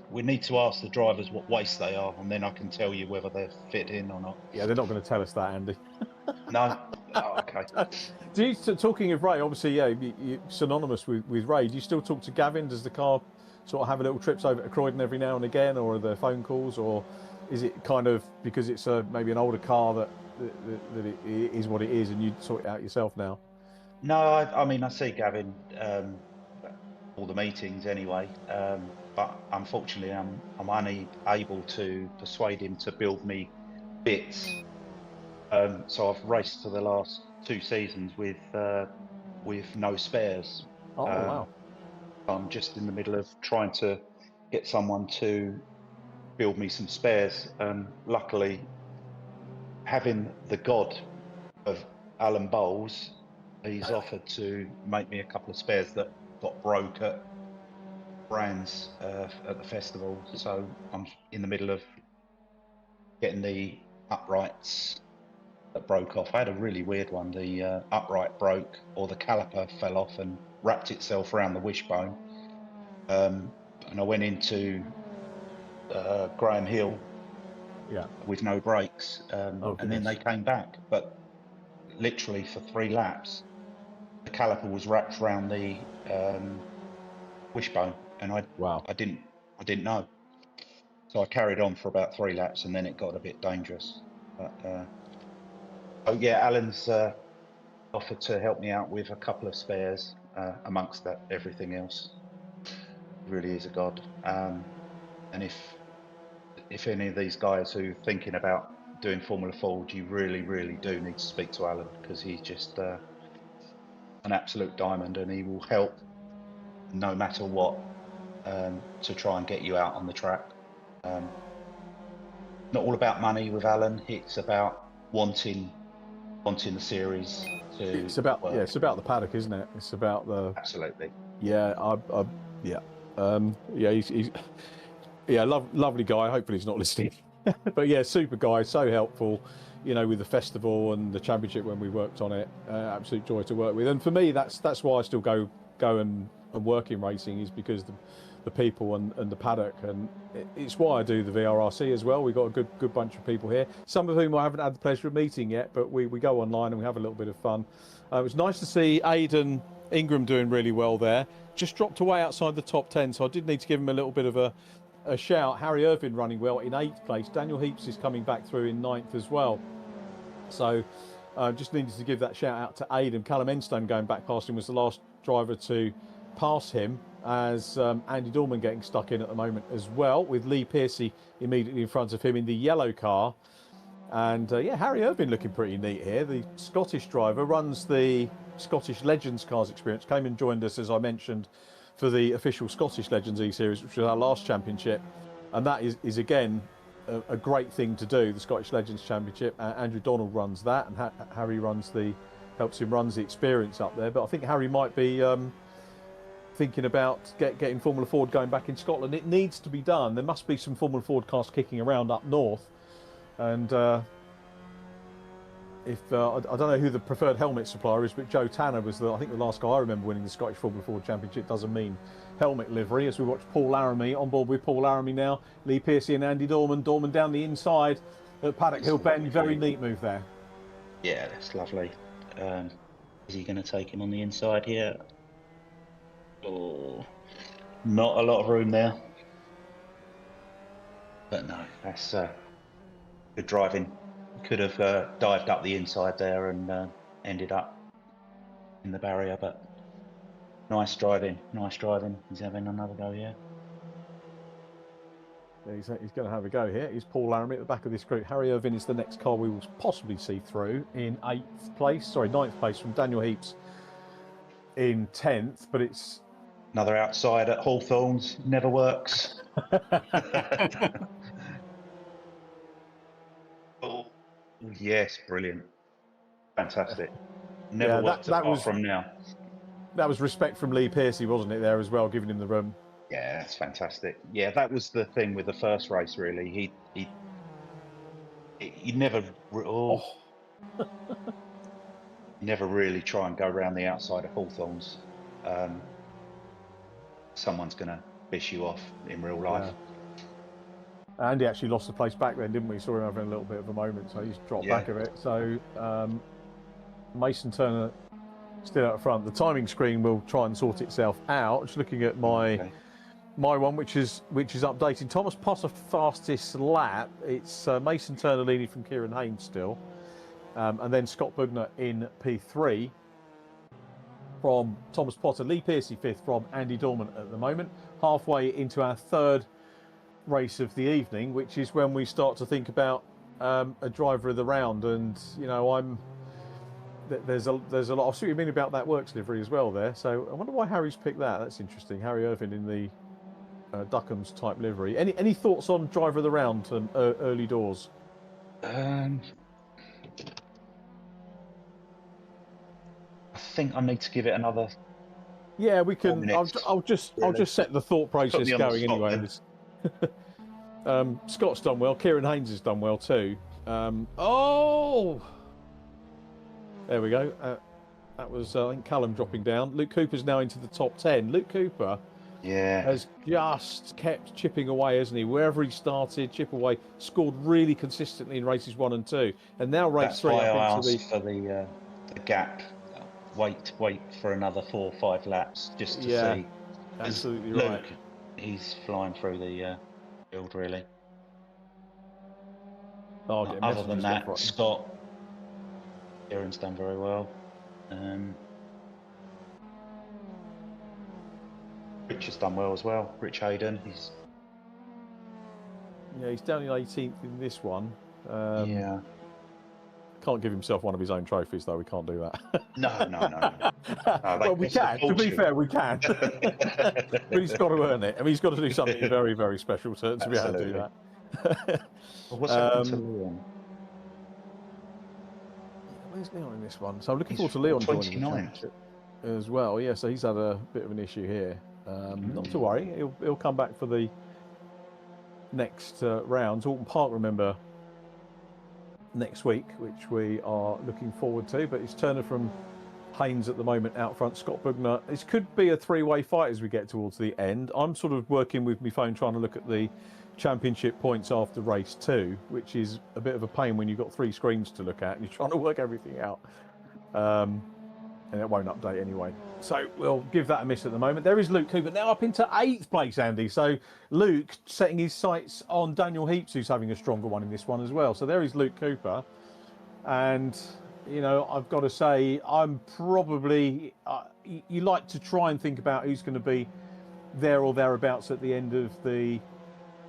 We need to ask the drivers what waist they are, and then I can tell you whether they're fit in or not. Yeah, they're not going to tell us that, Andy. No. Oh, okay. Talking of Ray, obviously, yeah, you're synonymous with Ray. Do you still talk to Gavin? Does the car sort of have a little trips over to Croydon every now and again, or are there phone calls, or is it kind of because it's maybe an older car that it is what it is, and you sort it out yourself now? No, I see Gavin all the meetings anyway, but unfortunately I'm unable to persuade him to build me bits. So I've raced for the last 2 seasons with no spares. Oh wow! I'm just in the middle of trying to get someone to build me some spares. Luckily, having the god of Alan Bowles, he's offered to make me a couple of spares that got broke at brands at the festival. So I'm in the middle of getting the uprights that broke off. I had a really weird one. The upright broke, or the caliper fell off and wrapped itself around the wishbone. And I went into Graham Hill with no brakes, and then they came back. But literally for 3 laps, the caliper was wrapped around the wishbone, and I didn't know. So I carried on for about 3 laps, and then it got a bit dangerous. But oh yeah, Alan's offered to help me out with a couple of spares amongst that everything else. He really is a god. And if any of these guys who are thinking about doing Formula Ford, you really do need to speak to Alan, because he's just an absolute diamond, and he will help no matter what to try and get you out on the track. Not all about money with Alan. It's about wanting the series to. It's about work. it's about the paddock, isn't it? It's about the. Absolutely. Yeah, he's lovely guy. Hopefully he's not listening. But yeah, super guy, so helpful. With the festival and the championship when we worked on it, absolute joy to work with. And for me, that's why I still go and work in racing, is because the people and the paddock, and it's why I do the VRRC as well. We've got a good bunch of people here, some of whom I haven't had the pleasure of meeting yet, but we go online and we have a little bit of fun. It was nice to see Aidan Ingram doing really well there. Just dropped away outside the top 10, so I did need to give him a little bit of a shout. Harry Irvin running well in 8th place. Daniel Heaps is coming back through in 9th as well. So just needed to give that shout out to Aidan. Callum Enstone going back past him was the last driver to pass him, as Andy Dorman getting stuck in at the moment as well, with Lee Pearcey immediately in front of him in the yellow car. And yeah, Harry Irvin looking pretty neat here. The Scottish driver runs the Scottish Legends Cars Experience, came and joined us, as I mentioned, for the official Scottish Legends E-Series, which was our last championship. And that is again, a great thing to do, the Scottish Legends Championship. Andrew Donald runs that, and Harry helps him runs the experience up there. But I think Harry might be thinking about getting Formula Ford going back in Scotland. It needs to be done. There must be some Formula Ford cars kicking around up north. And if I don't know who the preferred helmet supplier is, but Joe Tanner was I think the last guy I remember winning the Scottish Formula Ford Championship. Doesn't mean helmet livery, as we watch Paul Laramie on board with Paul Laramie now, Lee Pearcey and Andy Dorman down the inside at Paddock Hill Bend. Very neat move there. Yeah, that's lovely. Is he going to take him on the inside here? Oh, not a lot of room there. But no, that's good driving. Could have dived up the inside there and ended up in the barrier, but nice driving. He's having another go, yeah. He's going to have a go here. He's Paul Laramie at the back of this group. Harry Irvin is the next car we will possibly see through in 9th place from Daniel Heaps in 10th, but it's another outside at Hawthorns, never works. Oh, yes, brilliant. Fantastic. Never worked apart from now. That was respect from Lee Pearcey, wasn't it, there as well, giving him the room? Yeah, that's fantastic. Yeah, that was the thing with the first race, really. He never... never really try and go around the outside of Hawthorns. Someone's going to bish you off in real life. Yeah. Andy actually lost the place back then, didn't we? Saw him having a little bit of a moment, so he's dropped back a bit. So Mason Turner still out front. The timing screen will try and sort itself out. Just looking at my one, which is updating. Thomas Potter fastest lap. It's Mason Turner leading from Kieran Haynes still, and then Scott Bugner in P3 from Thomas Potter. Lee Pearcey 5th from Andy Dorman at the moment. Halfway into our 3rd race of the evening, which is when we start to think about a driver of the round. And you know, there's a lot. I see what you mean about that works livery as well there. So I wonder why Harry's picked that. That's interesting. Harry Irvin in the Duckham's type livery. Any thoughts on driver of the round and early doors? I think I need to give it another. Yeah, we can. I'll just set the thought process going anyway. Scott's done well. Kieran Haynes has done well too. There we go. That was I think Callum dropping down. Luke Cooper's now into the top 10. Luke Cooper has just kept chipping away, hasn't he? Wherever he started, chip away. Scored really consistently in races 1 and 2, and now race 3. That's why I asked for the gap. Wait for another 4 or 5 laps just to see. Absolutely Luke, right. He's flying through the field really. Other than that, Scott, Kieran's done very well. Rich has done well as well. Rich Hayden, he's down in 18th in this one. Can't give himself one of his own trophies though. We can't do that. No. Well, we can. To be fair, we can. But he's got to earn it. I mean, he's got to do something very, very special to be able to do that. Well, what's happened to Leon? Where's Leon in this one? So I'm looking forward to Leon joining the championship as well. Yeah, so he's had a bit of an issue here. Not to worry, he'll come back for the next rounds. Oulton Park, remember, next week, which we are looking forward to. But it's Turner from Haynes at the moment out front. Scott Bugner. This could be a 3-way fight as we get towards the end. I'm sort of working with my phone trying to look at the championship points after race 2, which is a bit of a pain when you've got 3 screens to look at and you're trying to work everything out. And it won't update anyway. So we'll give that a miss at the moment. There is Luke Cooper now up into 8th place, Andy. So Luke setting his sights on Daniel Heaps, who's having a stronger one in this one as well. So there is Luke Cooper. And, I've got to say, I'm probably... you like to try and think about who's going to be there or thereabouts at the end of the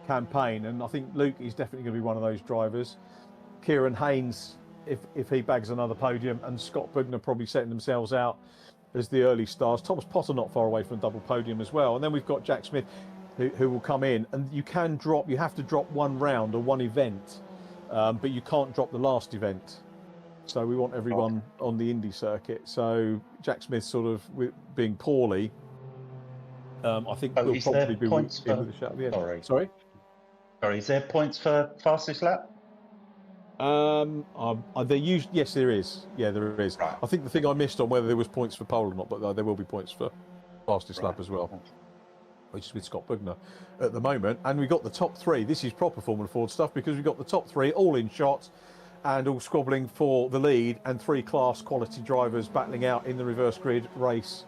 campaign. And I think Luke is definitely going to be one of those drivers. Kieran Haynes, if he bags another podium, and Scott Bugner probably setting themselves out as the early stars. Thomas Potter not far away from a double podium as well. And then we've got Jack Smith who will come in, and you have to drop one round or one event, but you can't drop the last event. So we want everyone on the Indy circuit. So Jack Smith sort of being poorly, I think we'll probably be with a shout at the end. Sorry, is there points for fastest lap? Yes, there is. Yeah, there is. Right. I think the thing I missed on whether there was points for pole or not, but there will be points for fastest lap as well, which is with Scott Bugner at the moment. And we've got the top 3. This is proper Formula Ford stuff because we've got the top 3 all in shot and all squabbling for the lead, and 3 class quality drivers battling out in the reverse grid race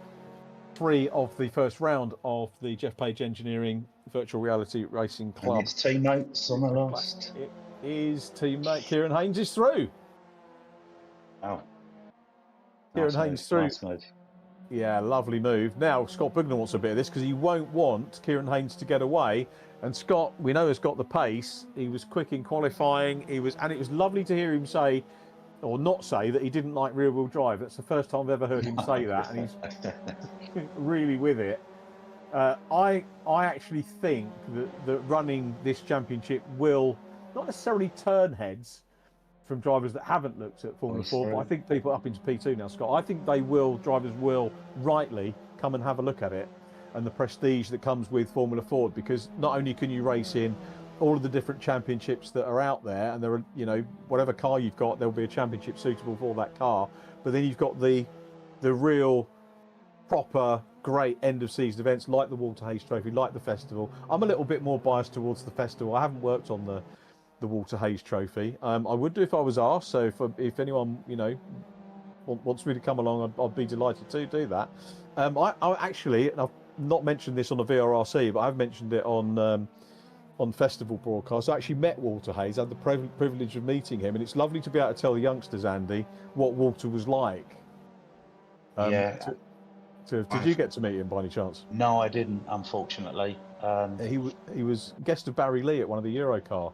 3 of the first round of the Geoff Page Engineering Virtual Reality Racing Club. And his teammates on the last. His teammate Kieran Haynes is through. Oh. Kieran Haynes through. Nice move. Yeah, lovely move. Now Scott Bugner wants a bit of this because he won't want Kieran Haynes to get away. And Scott, we know, has got the pace. He was quick in qualifying. And it was lovely to hear him say, or not say, that he didn't like rear-wheel drive. That's the first time I've ever heard him say that, and he's really with it. I actually think that running this championship will not necessarily turn heads from drivers that haven't looked at Formula 4, but I think people up into P2 now, Scott, I think drivers will rightly come and have a look at it, and the prestige that comes with Formula Ford, because not only can you race in all of the different championships that are out there, and there are, whatever car you've got, there'll be a championship suitable for that car, but then you've got the real proper great end of season events like the Walter Hayes Trophy, like the festival. I'm a little bit more biased towards the festival. I haven't worked on the Walter Hayes Trophy. I would do if I was asked. So if anyone wants me to come along, I'd be delighted to do that. I actually, and I've not mentioned this on the VRRC, but I've mentioned it on festival broadcasts. I actually met Walter Hayes. I had the privilege of meeting him, and it's lovely to be able to tell the youngsters, Andy, what Walter was like. Did you get to meet him by any chance? No, I didn't, unfortunately. He was guest of Barry Lee at one of the Eurocar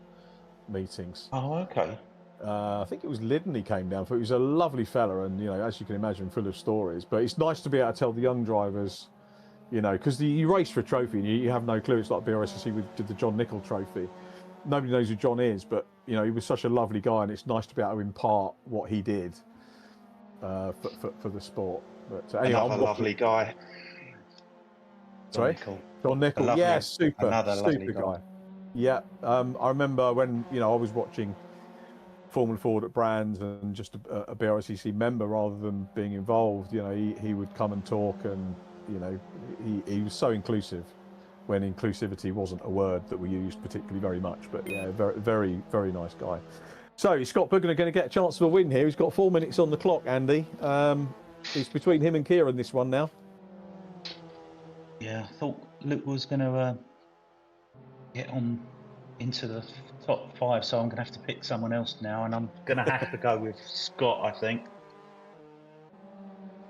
meetings. Oh, okay. I think it was Lyddon he came down for. He was a lovely fella, and as you can imagine, full of stories. But it's nice to be able to tell the young drivers, because you race for a trophy and you have no clue. It's like VRRC did the John Nicol Trophy. Nobody knows who John is, but he was such a lovely guy, and it's nice to be able to impart what he did for the sport. But anyway, another lovely guy. Sorry, John Nicol. Yeah, super guy. Yeah, I remember when I was watching Formula Ford at Brands and just a BRCC member rather than being involved. He would come and talk, and he was so inclusive when inclusivity wasn't a word that we used particularly very much. But yeah, very, very, very nice guy. So is Scott Bugner going to get a chance of a win here? He's got 4 minutes on the clock, Andy. It's between him and Kieran, this one now. Yeah, I thought Luke was going to get on into the top 5, so I'm going to have to pick someone else now, and I'm going to have to go with Scott, I think.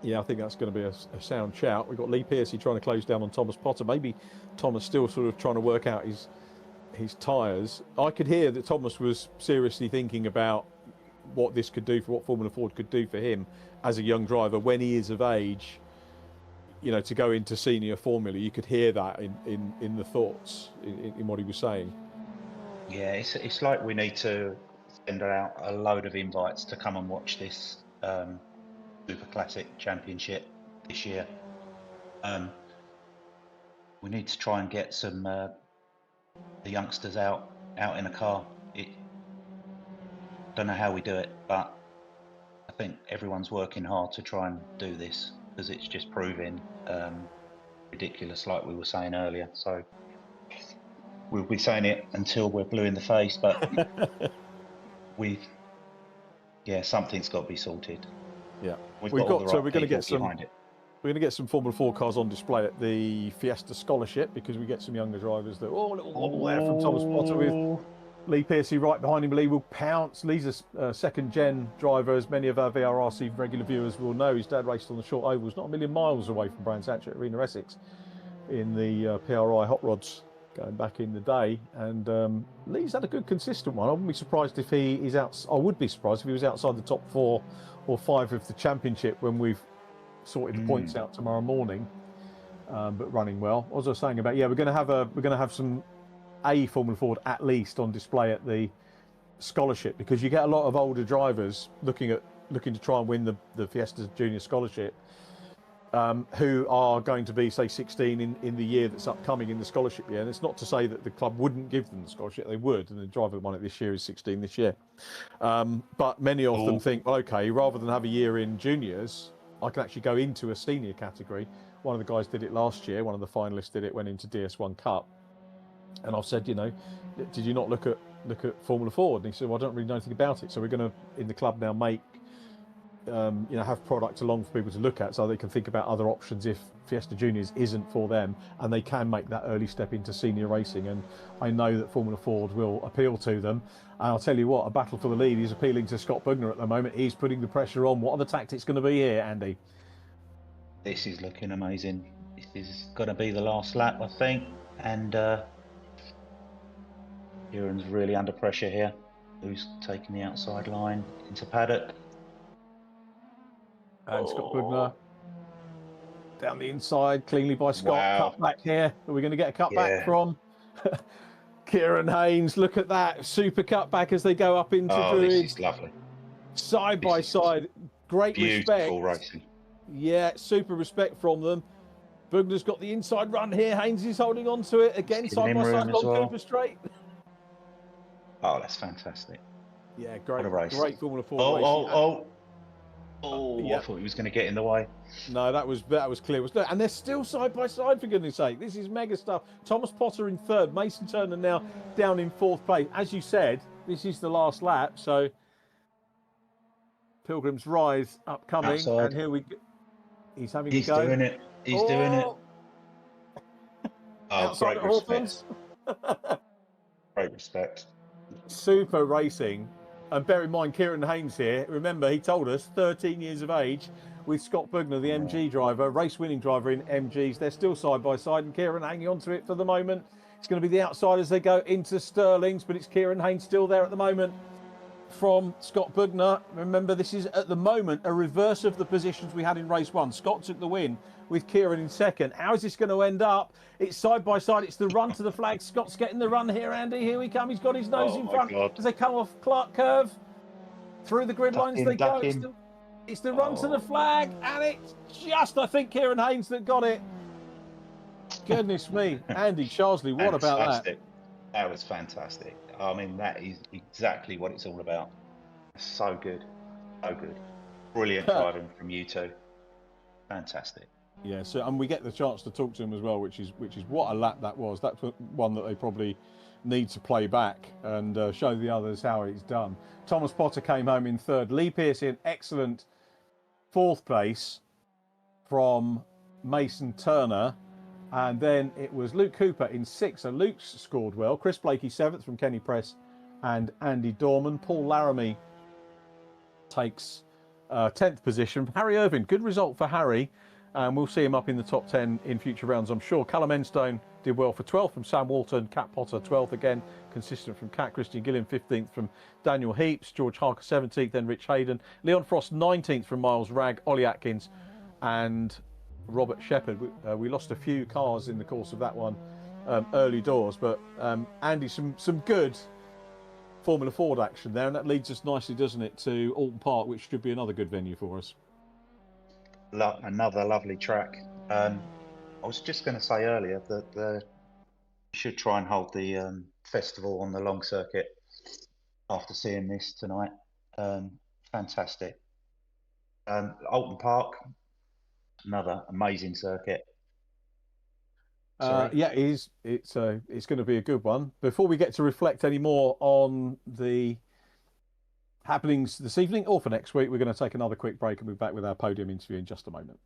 Yeah, I think that's going to be a sound shout. We've got Lee Pearcey trying to close down on Thomas Potter. Maybe Thomas still sort of trying to work out his tyres. I could hear that Thomas was seriously thinking about what this could do for what Formula Ford could do for him as a young driver when he is of age, to go into senior formula. You could hear that in the thoughts in what he was saying. Yeah, it's like we need to send out a load of invites to come and watch this Super Classic Championship this year. We need to try and get some the youngsters out in a car. Don't know how we do it, but I think everyone's working hard to try and do this, because it's just proving ridiculous, like we were saying earlier. So we'll be saying it until we're blue in the face, but something's got to be sorted. Yeah, we're going to get some behind it. We're going to get some Formula 4 cars on display at the Fiesta Scholarship, because we get some younger drivers that, a little wobble there from Thomas Potter with Lee Pearcey right behind him. Lee will pounce. Lee's a second-gen driver, as many of our VRRC regular viewers will know. His dad raced on the short ovals, not a million miles away from Brands Hatch at Arena Essex in the PRI hot rods going back in the day. And Lee's had a good consistent one. I wouldn't be surprised if he is out. I would be surprised if he was outside the top 4 or 5 of the championship when we've sorted the points out tomorrow morning. But running well. What was I saying about? Yeah, we're going to have some Formula Ford at least on display at the Scholarship, because you get a lot of older drivers looking to try and win the Fiesta Junior Scholarship, who are going to be, say, 16 in the year that's upcoming in the scholarship year. And it's not to say that the club wouldn't give them the scholarship; they would. And the driver that won it this year is 16 this year. But many of them think, well, okay, rather than have a year in juniors, I can actually go into a senior category. One of the guys did it last year. One of the finalists did it. Went into DS1 Cup. And I've said, did you not look at Formula Ford? And he said, well, I don't really know anything about it. So we're going to, in the club now, make, have products along for people to look at, so they can think about other options if Fiesta Juniors isn't for them, and they can make that early step into senior racing. And I know that Formula Ford will appeal to them. And I'll tell you what, a battle for the lead is appealing to Scott Bugner at the moment. He's putting the pressure on. What are the tactics going to be here, Andy? This is looking amazing. This is going to be the last lap, I think. And Kieran's really under pressure here. Who's taking the outside line into paddock? And Scott Bugner down the inside, cleanly by Scott. Wow. Cut back here. Are we going to get a cut back from Kieran Haynes? Look at that super cut back as they go up into Druid. This is lovely. Side by side. Great Beautiful respect. Racing. Yeah, super respect from them. Bugner's got the inside run here. Haynes is holding on to it again, side by side on Cooper Straight. Oh, that's fantastic. Yeah, great. What a race. Great Formula 4 racing. I thought he was going to get in the way. No, that was clear. And they're still side by side, for goodness sake. This is mega stuff. Thomas Potter in third, Mason Turner now down in fourth place. As you said, this is the last lap, so Pilgrim's Rise upcoming. Outside. And here we go. He's having He's a go. doing it. He's doing it. Oh, great respect. Great respect. Super racing. And bear in mind, Kieran Haynes here, remember, he told us 13 years of age with Scott Bugner, the MG driver, race-winning driver in MGs. They're still side by side, and Kieran hanging on to it for the moment. It's going to be the outside as they go into Sterling's, but it's Kieran Haynes still there at the moment. from Scott Bugner. Remember, this is at the moment a reverse of the positions we had in race 1. Scott took the win with Kieran in second. How is this going to end up? It's side by side. It's the run to the flag. Scott's getting the run here, Andy. Here we come. He's got his nose in front as they come off Clark Curve. Through the grid lines they go. It's the run to the flag, and it's just, I think, Kieran Haynes that got it. Goodness me. Andy Sharsley, what about that? That was fantastic. I mean, that is exactly what it's all about. So good. So good. Brilliant driving from you two. Fantastic. Yeah, so and we get the chance to talk to him as well, which is what a lap that was. That's one that they probably need to play back and show the others how it's done. Thomas Potter came home in third. Lee Pearce in excellent fourth place from Mason Turner. And then it was Luke Cooper in sixth. So Luke's scored well. Chris Blakey seventh from Kenny Press and Andy Dorman. Paul Laramie takes 10th position. Harry Irvin, good result for Harry. And we'll see him up in the top 10 in future rounds, I'm sure. Callum Enstone did well for 12th from Sam Walton. Cat Potter 12th again, consistent from Cat. Christian Gilliam 15th from Daniel Heaps. George Harker 17th, then Rich Hayden. Leon Frost 19th from Miles Ragg. Ollie Atkins and Robert Shepherd. We lost a few cars in the course of that one early doors, but Andy, some good Formula Ford action there, and that leads us nicely, doesn't it, to Oulton Park, which should be another good venue for us. Another lovely track. I was just going to say earlier that we should try and hold the festival on the long circuit after seeing this tonight. Fantastic. Oulton Park, another amazing circuit. Yeah, it's going to be a good one. Before we get to reflect any more on the happenings this evening or for next week, we're going to take another quick break and be back with our podium interview in just a moment.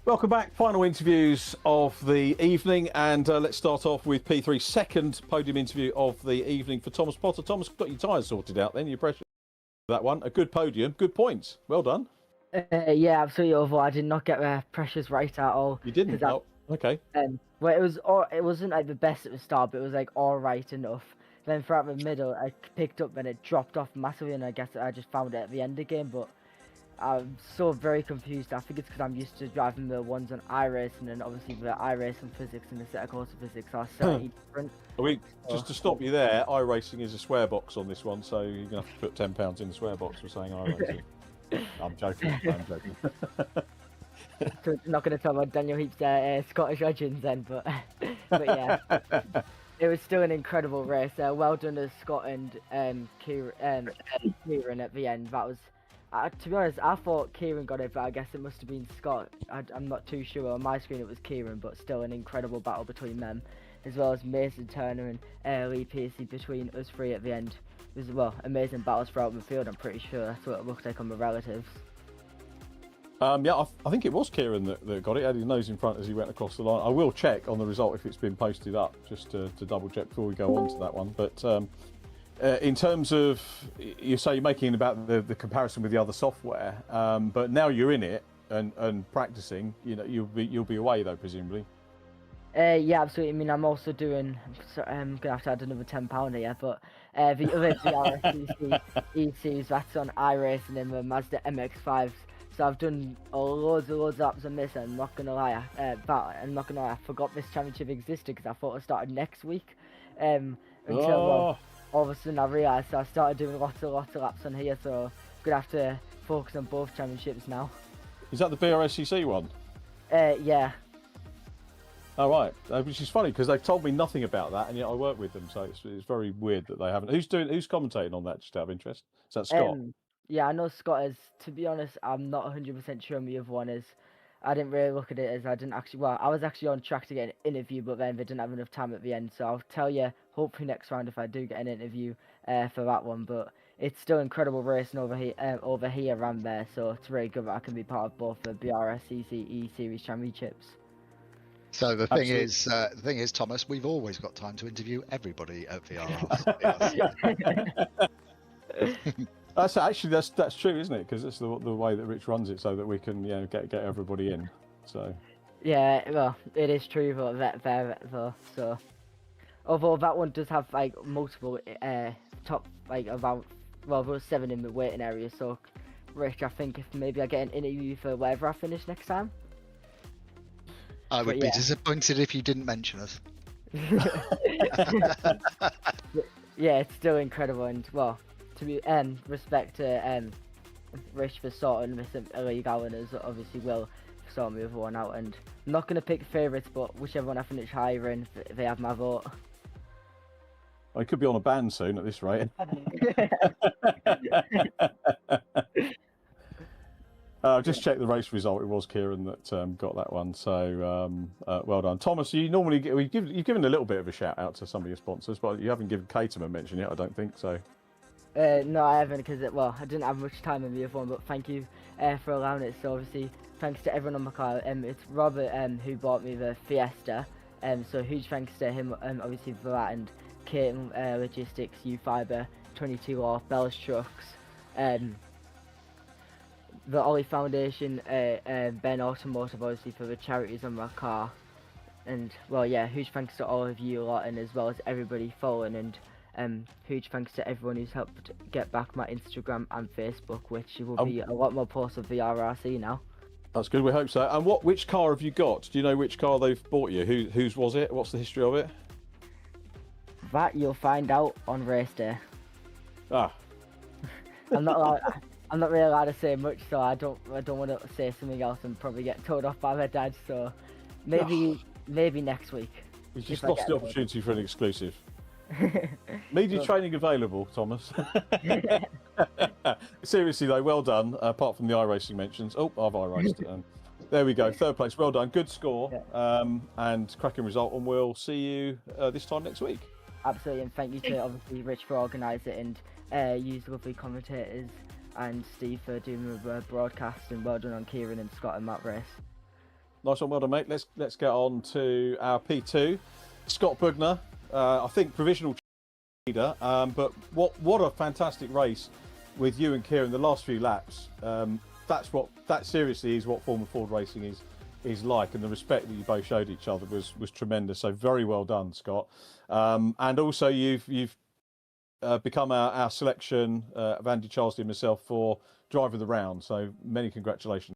Welcome back. Final interviews of the evening, and let's start off with P3's second podium interview of the evening for Thomas Potter. Thomas, got your tyres sorted out then, your pressure. That one, a good podium, good points. Well done. Yeah, absolutely. Although I did not get the pressures right at all. You didn't? Oh, okay. Well, it wasn't like the best at the start, but it was like all right enough. Then throughout the middle, I picked up and it dropped off massively, and I guess I just found it at the end again, but I'm so very confused. I think it's because I'm used to driving the ones on iRacing, and obviously the iRacing physics and the set of course physics are slightly different. Just to stop you there, iRacing is a swear box on this one, so you're going to have to put £10 in the swear box for saying iRacing. I'm joking. So I'm not going to talk about Daniel Heap's Scottish Legends then, but yeah, it was still an incredible race. Well done to Scott and Kieran at the end. That was. To be honest, I thought Kieran got it, but I guess it must have been Scott. I'm not too sure. On my screen it was Kieran, but still an incredible battle between them, as well as Mason Turner and Lee Pearcey between us three at the end. It was, well, amazing battles throughout the field, I'm pretty sure. That's what it looked like on the relatives. Yeah, I think it was Kieran that got it. He had his nose in front as he went across the line. I will check on the result if it's been posted up, just to double check before we go on to that one. But in terms of, you say you're making about the comparison with the other software, but now you're in it, and practicing, you'll be away though, presumably. Yeah, absolutely. I mean, I'm also doing. I'm gonna have to add another £10 here, but the other VRRC E-Series, that's on iRacing in the Mazda MX-5s. So I've done loads of laps on this, and I'm not gonna lie. I forgot this championship existed because I thought it started next week. Until well, all of a sudden I realised, so I started doing lots of laps on here. So I'm gonna have to focus on both championships now. Is that the VRSCC one? Yeah. Oh, right. Which is funny because they've told me nothing about that, and yet I work with them, so it's very weird that they haven't. Who's commentating on that? Just out of interest, is that Scott? Yeah, I know Scott is. To be honest, I'm not 100% sure the other one is. I didn't really look at it as I didn't actually. Well, I was actually on track to get an interview, but then they didn't have enough time at the end. So I'll tell you hopefully next round if I do get an interview for that one. But it's still incredible racing over here and there. So it's really good that I can be part of both the BRSCC E-Series championships. So the thing is, Thomas, we've always got time to interview everybody at VRRC. That's true, isn't it? Because it's the way that Rich runs it, so that we can get everybody in. So yeah, well, it is true, but so although that one does have like multiple top about there was 7 in the waiting area. So Rich, I think if maybe I get an interview for wherever I finish next time. I would be disappointed if you didn't mention us. Yeah, it's still incredible, and well, to be respect to Rich for sorting this league out, and as obviously will sort the other one out. And I'm not gonna pick favourites, but whichever one I finish higher in, they have my vote. I could be on a ban soon at this rate. Just checked the race result. It was Kieran that got that one. So well done, Thomas. You've given a little bit of a shout out to some of your sponsors, but you haven't given Caterham a mention yet. I don't think so. No, I haven't, because I didn't have much time in the other one. But thank you for allowing it. So obviously, thanks to everyone on my car. It's Robert who bought me the Fiesta. So huge thanks to him. Obviously for that, and Caterham Logistics, U-Fiber, 22 off, Bell's Trucks. The Ollie Foundation, Ben Automotive, obviously for the charities on my car, and well, yeah, huge thanks to all of you lot, and as well as everybody following, and huge thanks to everyone who's helped get back my Instagram and Facebook, which will be a lot more posts of VRRC now. That's good. We hope so. And which car have you got? Do you know which car they've bought you? Whose was it? What's the history of it? That you'll find out on race day. Ah. I'm not really allowed to say much, so I don't want to say something else and probably get told off by my dad. So maybe next week. You just lost the opportunity for an exclusive. Media training available, Thomas. Seriously though, well done. Apart from the iRacing mentions. Oh, I've iRaced. There we go. 3rd place. Well done. Good score. And cracking result. And we'll see you this time next week. Absolutely. And thank you to obviously Rich for organising it, and use lovely commentators, and Steve for doing the broadcast, and well done on Kieran and Scott and Matt race. Nice one, well done, mate. Let's get on to our P2. Scott Bugner, I think provisional leader, but what a fantastic race with you and Kieran the last few laps. That seriously is what Formula Ford racing is like, and the respect that you both showed each other was tremendous. So very well done, Scott. And also you've become our selection of Andy Charlesley and myself for driver of the round. So many congratulations.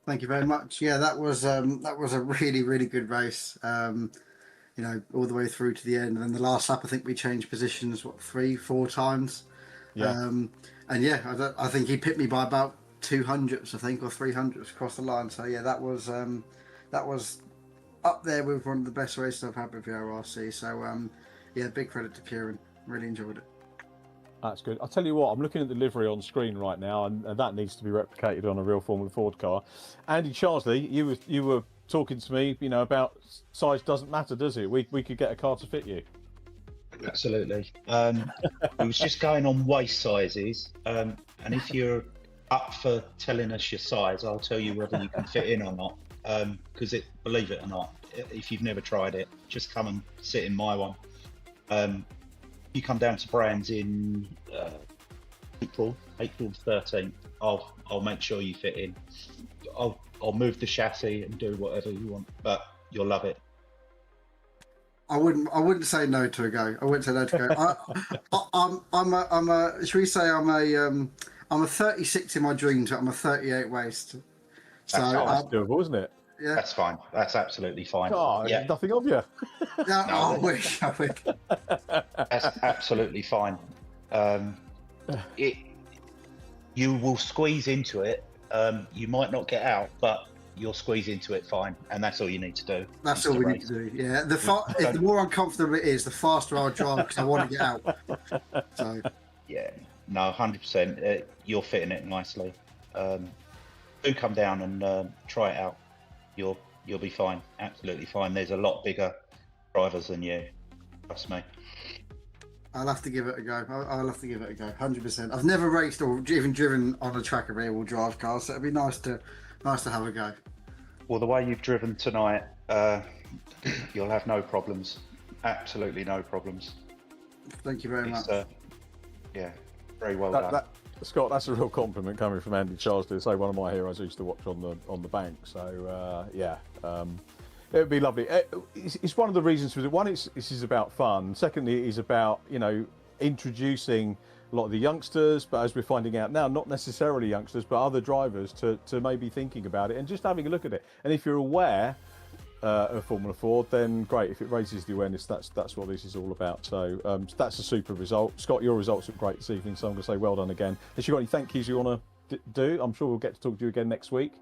Thank you very much. Yeah, that was a really, really good race. All the way through to the end. And then the last lap, I think we changed positions 3-4 times. Yeah. And yeah, I think he pipped me by about 200ths, I think, or 300ths across the line. So yeah, that was up there with one of the best races I've had with VRRC. So yeah, big credit to Kieran. Really enjoyed it. That's good. I'll tell you what, I'm looking at the livery on screen right now, and that needs to be replicated on a real Formula Ford car. Andy Charlesley, you were talking to me, about size doesn't matter, does it? We could get a car to fit you. Absolutely. It was just going on waist sizes, and if you're up for telling us your size, I'll tell you whether you can fit in or not. Because believe it or not, if you've never tried it, just come and sit in my one. You come down to Brands in April 13th, I'll make sure you fit in. I'll move the chassis and do whatever you want, but you'll love it. I wouldn't say no to a go. I wouldn't say no to go. Should we say I'm a 36 in my dreams, but I'm a 38 waste. So That's doable, isn't it? Yeah, That's fine. That's absolutely fine. Oh, Yeah, nothing of you. yeah. No. I wish. that's absolutely fine. You will squeeze into it. You might not get out, but you'll squeeze into it fine, and that's all you need to do. That's all we need to do. Yeah, the more uncomfortable it is, the faster I'll drive because I want to get out. So Yeah, no, 100%. You're fitting it nicely. Do come down and try it out. You'll be fine. Absolutely fine. There's a lot bigger drivers than you. Trust me. I'll have to give it a go. I'll have to give it a go. 100%. I've never raced or even driven on a track of rear-wheel drive cars, so it'd be nice to have a go. Well, the way you've driven tonight, you'll have no problems. Absolutely no problems. Thank you very much. Yeah, very well done. Scott, that's a real compliment coming from Andy Charles, to say one of my heroes I used to watch on the bank. So it would be lovely. It's one of the reasons for it. One, this is about fun. Secondly, it is about introducing a lot of the youngsters, but as we're finding out now, not necessarily youngsters, but other drivers to maybe thinking about it and just having a look at it. And if you're aware of Formula 4, then great. If it raises the awareness, that's what this is all about. So that's a super result. Scott, your results look great this evening, so I'm going to say well done again. Has you got any thank yous you want to do? I'm sure we'll get to talk to you again next week.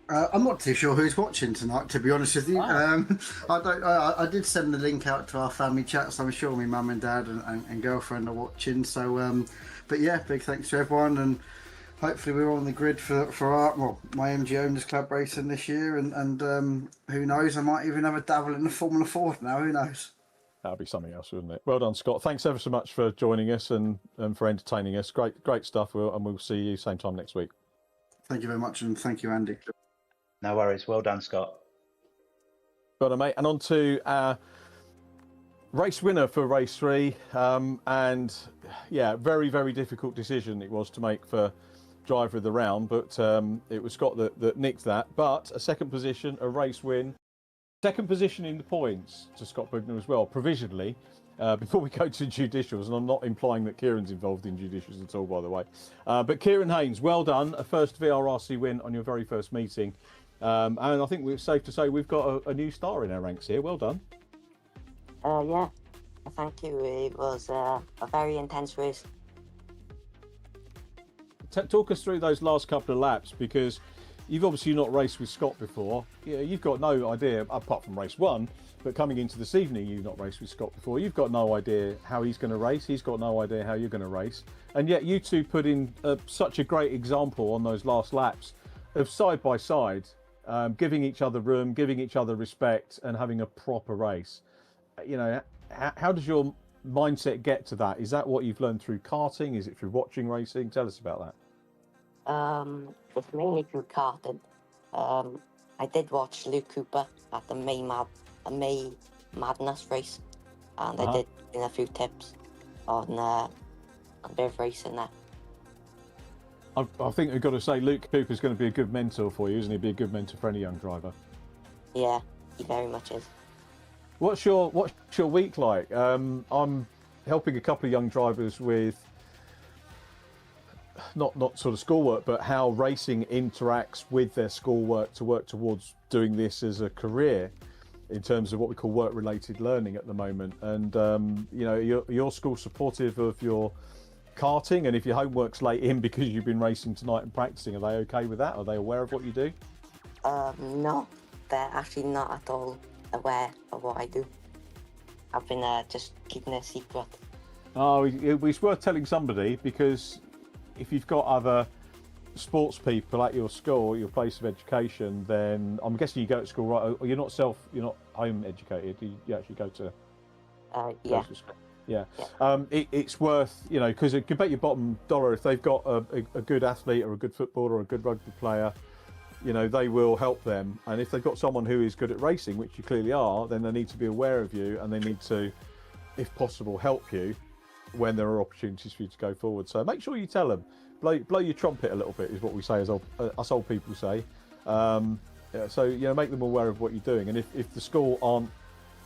I'm not too sure who's watching tonight, to be honest with you. I did send the link out to our family chat, so I'm sure my mum and dad and girlfriend are watching. So, but yeah, big thanks to everyone, and hopefully we're on the grid for my MG Owners Club racing this year, and who knows, I might even have a dabble in the Formula 4 now. Who knows? That'd be something else, wouldn't it? Well done, Scott. Thanks ever so much for joining us and for entertaining us. Great stuff. We'll see you same time next week. Thank you very much, and thank you, Andy. No worries. Well done, Scott. Well done, mate. And on to our race winner for race 3. And yeah, very, very difficult decision it was to make for driver of the round, but it was Scott that nicked that. But a second position, a race win, second position in the points to Scott Bugner as well, provisionally. Before we go to judicials, and I'm not implying that Kieran's involved in judicials at all, by the way. But Kieran Haynes, well done. A first VRRC win on your very first meeting. And I think we're safe to say we've got a new star in our ranks here. Well done. Yeah, thank you. It was a very intense race. Talk us through those last couple of laps, because you've obviously not raced with Scott before. You've got no idea, apart from race 1, but coming into this evening, you've not raced with Scott before. You've got no idea how he's going to race. He's got no idea how you're going to race. And yet you two put in such a great example on those last laps of side by side, giving each other room, giving each other respect, and having a proper race. How does your mindset get to that? Is that what you've learned through karting? Is it through watching racing? Tell us about that. It's mainly through karting. I did watch Luke Cooper at the May Madness race, and I did a few tips on a bit of racing there. I think we've got to say Luke Cooper's going to be a good mentor for you, isn't he? Be a good mentor for any young driver. Yeah, he very much is. What's your week like? I'm helping a couple of young drivers with not sort of schoolwork, but how racing interacts with their schoolwork to work towards doing this as a career, in terms of what we call work-related learning at the moment. And your school supportive of your karting, and if your homework's late in because you've been racing tonight and practicing, are they okay with that? Are they aware of what you do? No, they're actually not at all aware of what I do. I've been just keeping it a secret. Oh, it's worth telling somebody, because if you've got other sports people at your school, your place of education, then I'm guessing you go to school, right? Or you're not home educated. You actually go to yeah. Yeah. It's worth, because you can bet your bottom dollar if they've got a good athlete or a good footballer or a good rugby player, they will help them. And if they've got someone who is good at racing, which you clearly are, then they need to be aware of you, and they need to, if possible, help you when there are opportunities for you to go forward. So make sure you tell them, blow your trumpet a little bit, is what we say, as us old people say. Yeah, so make them aware of what you're doing, and if the school aren't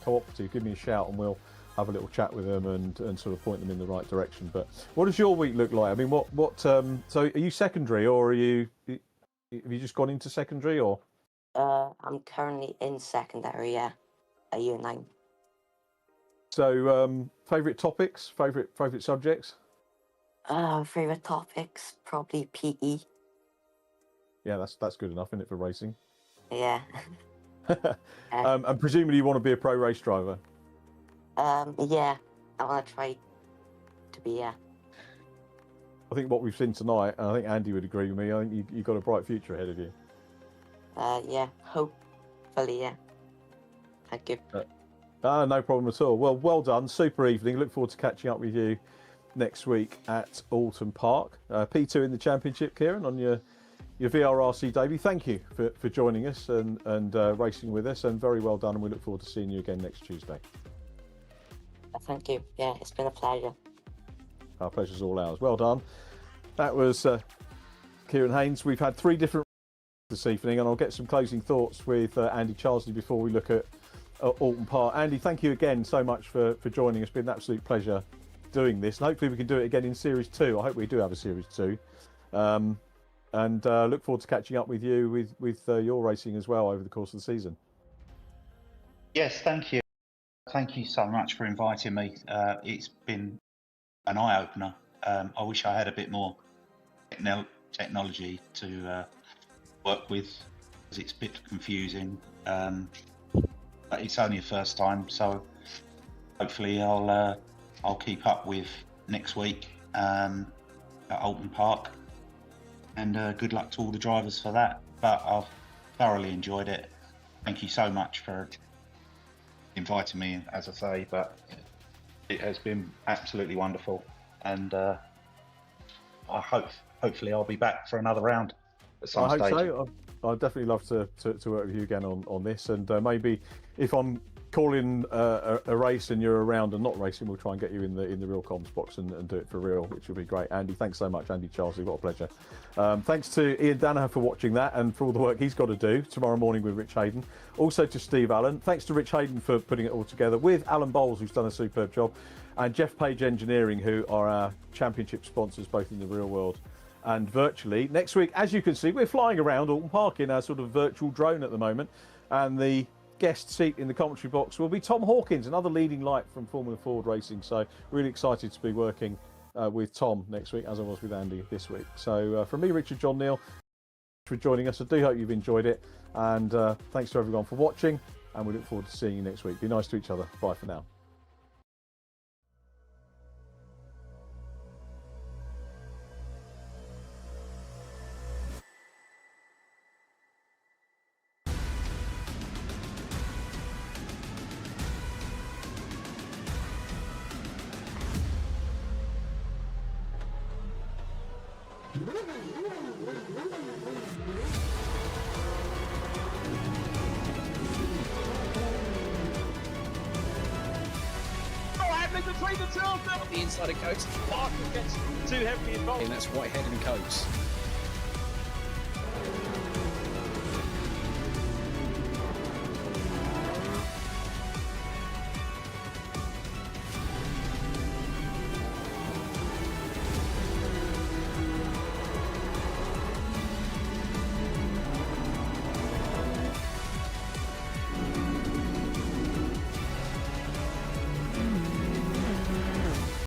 cooperative, give me a shout and we'll have a little chat with them and sort of point them in the right direction. But what does your week look like? I mean, so are you secondary, or have you just gone into secondary, or? I'm currently in secondary, yeah, at year 9. So favourite topics, favourite subjects? Favourite topics, probably PE. Yeah, that's good enough, isn't it, for racing? Yeah. And presumably you want to be a pro race driver? Yeah, I want to try to be, yeah. I think what we've seen tonight, and I think Andy would agree with me, I think you've got a bright future ahead of you. Yeah, hopefully, yeah. Thank you. No problem at all. Well done. Super evening. Look forward to catching up with you next week at Oulton Park. P2 in the championship, Kieran, on your VRRC debut. Thank you for joining us and racing with us, and very well done, and we look forward to seeing you again next Tuesday. Thank you. Yeah, it's been a pleasure. Our pleasure's all ours. Well done. That was Kieran Haynes. We've had 3 different this evening, and I'll get some closing thoughts with Andy Charlesley before we look at Oulton Park. Andy, thank you again so much for joining us. It's been an absolute pleasure doing this, and hopefully we can do it again in Series 2. I hope we do have a Series 2. And look forward to catching up with you with your racing as well over the course of the season. Yes, thank you. Thank you so much for inviting me. It's been an eye-opener. I wish I had a bit more technology to work with, because it's a bit confusing. But it's only a first time, so hopefully I'll keep up with next week at Oulton Park. And good luck to all the drivers for that. But I've thoroughly enjoyed it. Thank you so much for inviting me, as I say. But it has been absolutely wonderful. And hopefully I'll be back for another round at some stage. I hope so. I'd definitely love to work with you again on this. And maybe if I'm calling a race and you're around and not racing, we'll try and get you in the real comms box and do it for real, which will be great. Andy, thanks so much. Andy Charlesley, what a pleasure. Thanks to Ian Danaher for watching that and for all the work he's got to do tomorrow morning with Rich Hayden. Also to Steve Allen. Thanks to Rich Hayden for putting it all together, with Alan Bowles, who's done a superb job, and Geoff Page Engineering, who are our championship sponsors both in the real world and virtually. Next week, as you can see, we're flying around Oulton Park in our sort of virtual drone at the moment, and the guest seat in the commentary box will be Tom Hawkins, another leading light from Formula Ford Racing. So really excited to be working with Tom next week, as I was with Andy this week. So from me, Richard John Neal, for joining us. I do hope you've enjoyed it, and thanks to everyone for watching, and we look forward to seeing you next week. Be nice to each other. Bye for now. Between the two of them, The inside of coats. Parker gets too heavily involved. And that's Whitehead and Coates.